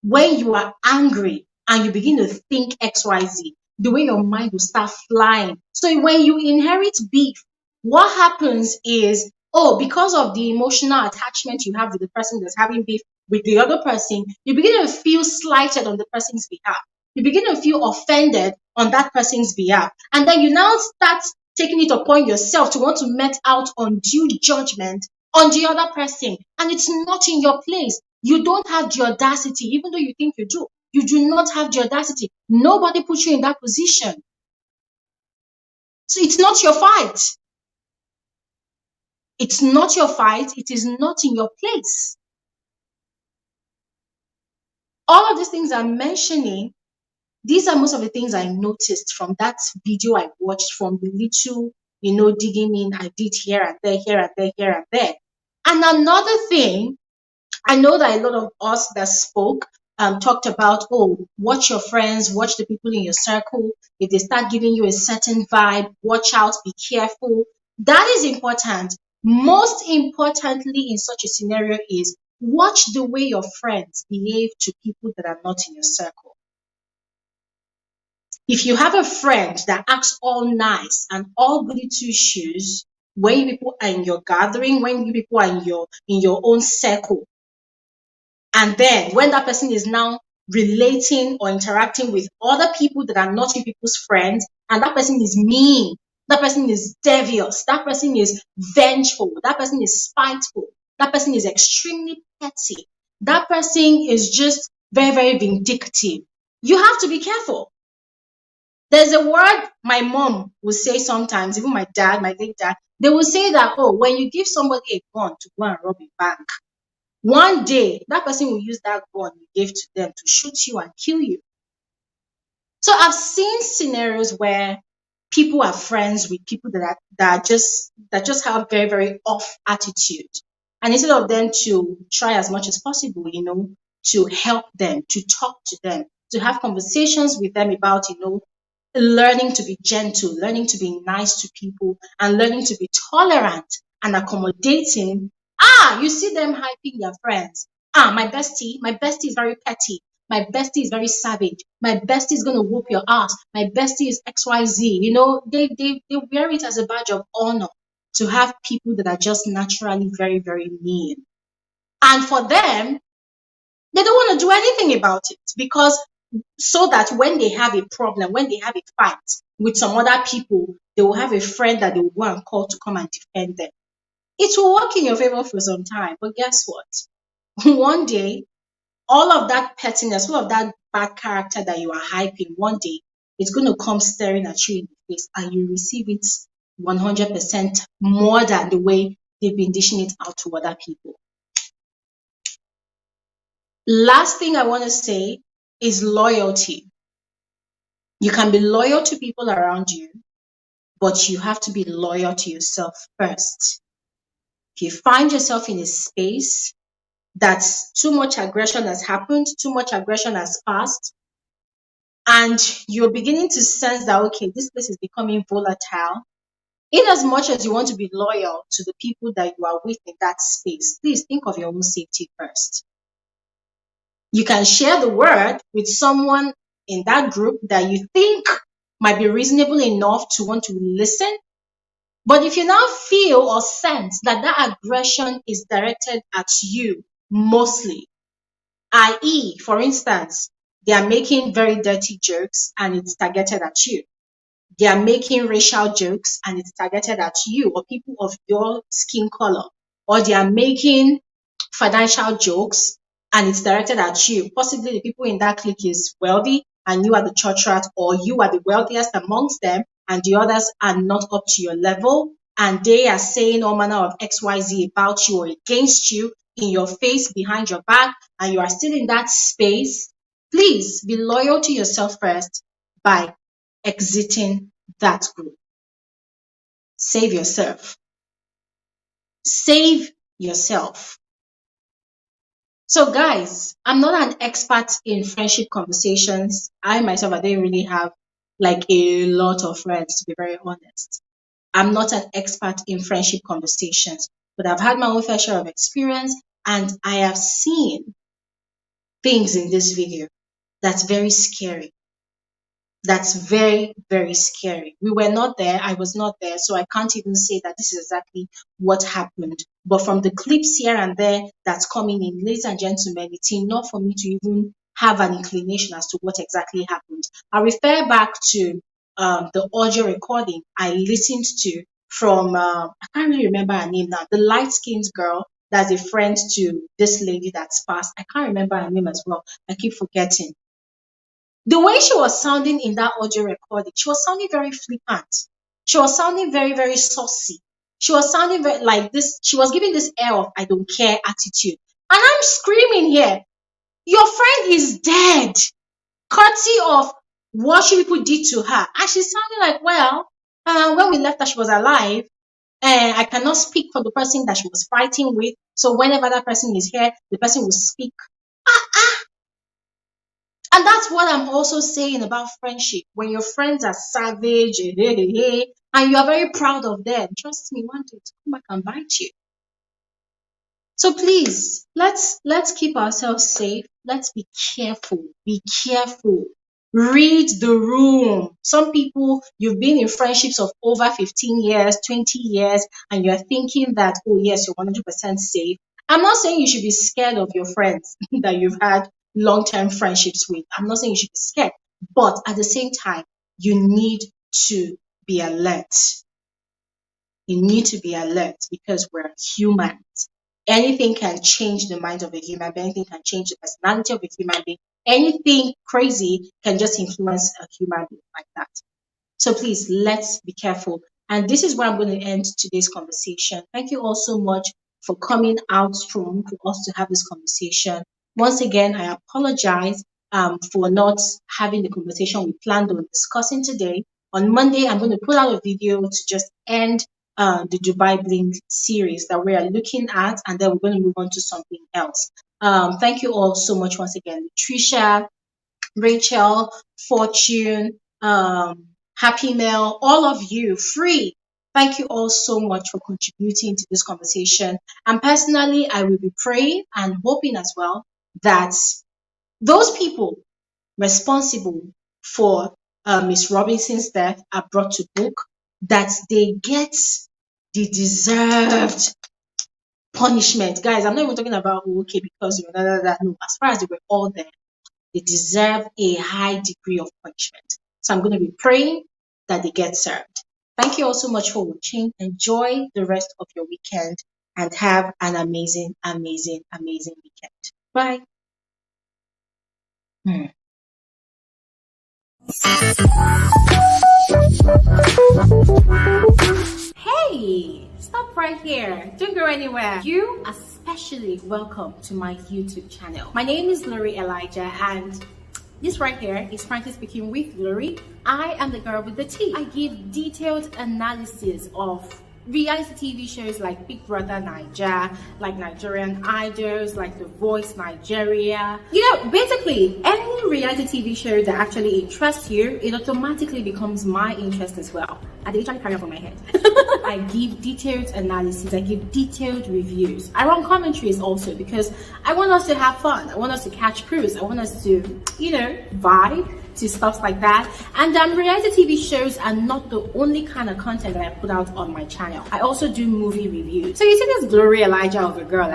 when you are angry and you begin to think XYZ, the way your mind will start flying. So when you inherit beef, what happens is, because of the emotional attachment you have with the person that's having beef with the other person, you begin to feel slighted on the person's behalf. You begin to feel offended on that person's behalf. And then you now start taking it upon yourself to want to met out undue judgment on the other person. And it's not in your place. You don't have the audacity, even though you think you do. You do not have the audacity. Nobody put you in that position. So it's not your fight. It's not your fight. It is not in your place. All of these things I'm mentioning, these are most of the things I noticed from that video I watched, from the little, digging in I did here and there, here and there, here and there. And another thing, I know that a lot of us that spoke talked about, watch your friends, watch the people in your circle. If they start giving you a certain vibe, watch out, be careful. That is important. Most importantly in such a scenario is watch the way your friends behave to people that are not in your circle. If you have a friend that acts all nice and all goody two shoes, when you people are in your gathering, when you people are in your own circle, and then when that person is now relating or interacting with other people that are not you people's friends, and that person is mean, that person is devious, that person is vengeful, that person is spiteful, that person is extremely petty, that person is just very, very vindictive, you have to be careful. There's a word my mom will say sometimes, even my dad, my late dad, they will say that, oh, when you give somebody a gun to go and rob a bank, one day that person will use that gun you gave to them to shoot you and kill you. So I've seen scenarios where people are friends with people that just have very, very off attitude. And instead of them to try as much as possible, to help them, to talk to them, to have conversations with them about, learning to be gentle, learning to be nice to people, and learning to be tolerant and accommodating. You see them hyping their friends. My bestie is very petty. My bestie is very savage. My bestie is going to whoop your ass. My bestie is XYZ. They wear it as a badge of honor to have people that are just naturally very, very mean. And for them, they don't want to do anything about it, because so that when they have a problem, when they have a fight with some other people, they will have a friend that they will go and call to come and defend them. It will work in your favor for some time, but guess what? One day, all of that pettiness, all of that bad character that you are hyping, one day it's going to come staring at you in the face, and you receive it 100% more than the way they've been dishing it out to other people. Last thing I want to say is loyalty. You can be loyal to people around you, but you have to be loyal to yourself first. If you find yourself in a space that too much aggression has happened, too much aggression has passed, and you're beginning to sense that, okay, this place is becoming volatile, in as much as you want to be loyal to the people that you are with in that space, please think of your own safety first. You can share the word with someone in that group that you think might be reasonable enough to want to listen. But if you now feel or sense that that aggression is directed at you mostly, i.e., for instance, they are making very dirty jokes and it's targeted at you. They are making racial jokes and it's targeted at you or people of your skin color. Or they are making financial jokes and it's directed at you. Possibly the people in that clique is wealthy and you are the church rat, or you are the wealthiest amongst them and the others are not up to your level, and they are saying all manner of XYZ about you or against you in your face, behind your back, and you are still in that space. Please be loyal to yourself first by exiting that group. Save yourself. Save yourself. So guys, I'm not an expert in friendship conversations. I myself, I didn't really have like a lot of friends, to be very honest. I'm not an expert in friendship conversations, but I've had my own fair share of experience, and I have seen things in this video that's very scary. That's very, very scary. We were not there. I was not there. So I can't even say that this is exactly what happened. But from the clips here and there that's coming in, ladies and gentlemen, it's enough for me to even have an inclination as to what exactly happened. I refer back to the audio recording I listened to from, I can't really remember her name now, the light-skinned girl that's a friend to this lady that's passed. I can't remember her name as well. I keep forgetting. The way she was sounding in that audio recording, she was sounding very flippant. She was sounding very, very saucy. She was sounding very like this. She was giving this air of I don't care attitude. And I'm screaming here, your friend is dead, courtesy of what she people did to her. And she's sounding like, well, when we left her, she was alive. I cannot speak for the person that she was fighting with. So whenever that person is here, the person will speak. And that's what I'm also saying about friendship. When your friends are savage, and you are very proud of them, trust me, one day to come back and bite you. So please, let's keep ourselves safe. Let's be careful. Be careful. Read the room. Some people, you've been in friendships of over 15 years, 20 years, and you're thinking that, oh yes, you're 100% safe. I'm not saying you should be scared of your friends that you've had long-term friendships with. I'm not saying you should be scared, but at the same time, you need to be alert. You need to be alert because we're humans. Anything can change the mind of a human being. Anything can change the personality of a human being. anything crazy can just influence a human being like that. So please, let's be careful. And this is where I'm going to end today's conversation. Thank you all so much for coming out strong for us to have this conversation. Once again, I apologize for not having the conversation we planned on discussing today. On Monday, I'm going to put out a video to just end the Dubai Bling series that we are looking at, and then we're going to move on to something else. Thank you all so much once again, Tricia, Rachel, Fortune, Happy Mail, all of you, Free. Thank you all so much for contributing to this conversation. And personally, I will be praying and hoping as well that those people responsible for Miss Robinson's death are brought to book, that they get the deserved punishment. Guys, I'm not even talking about, okay, because you're that. No, as far as they were all there, they deserve a high degree of punishment. So I'm going to be praying that they get served. Thank you all so much for watching. Enjoy the rest of your weekend and have an amazing, amazing, amazing weekend. Bye. Hey, stop right here. Don't go anywhere. You are especially welcome to my YouTube channel. My name is Lori Elijah, and this right here is Frankly Speaking with Lori. I am the girl with the tea. I give detailed analysis of reality TV shows like Big Brother Naija, like Nigerian Idols, like The Voice Nigeria. You know, basically any reality TV show that actually interests you, it automatically becomes my interest as well. I literally carry over my head. I give detailed analysis, I give detailed reviews. I run commentaries also because I want us to have fun. I want us to catch cruise. I want us to, you know, vibe to stuff like that. And reality TV shows are not the only kind of content that I put out on my channel. I also do movie reviews. So you see this Glory Elijah of a girl,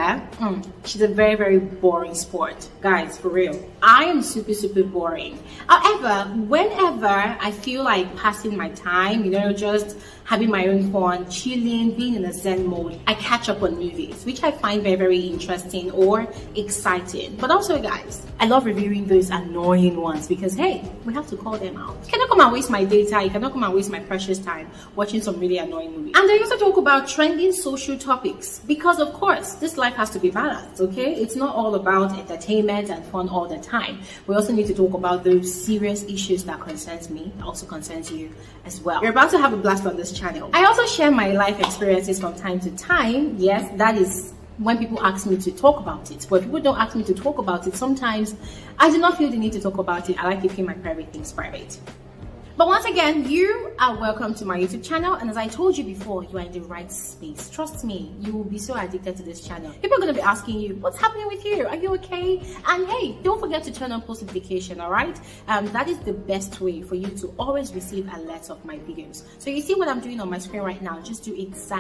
she's a very, very boring sport. Guys, for real. I am super, super boring. However, whenever I feel like passing my time, you know, just having my own fun, chilling, being in a zen mode, I catch up on movies, which I find very, very interesting or exciting. But also, guys, I love reviewing those annoying ones because, hey, we have to call them out. You cannot come and waste my data, you cannot come and waste my precious time watching some really annoying movies. And I also talk about trending social topics because, of course, this life has to be balanced, okay? It's not all about entertainment and fun all the time. We also need to talk about those serious issues that concerns me, that also concerns you as well. You're about to have a blast on this channel. I also share my life experiences from time to time. Yes, that is when people ask me to talk about it. But if people don't ask me to talk about it, sometimes I do not feel the need to talk about it. I like keeping my private things private. But once again, you are welcome to my YouTube channel, and as I told you before, you are in the right space. Trust me, you will be so addicted to this channel. People are going to be asking you, what's happening with you? Are you okay? And hey, don't forget to turn on post notification, all right? That is the best way for you to always receive alerts of my videos. So you see what I'm doing on my screen right now, just do exactly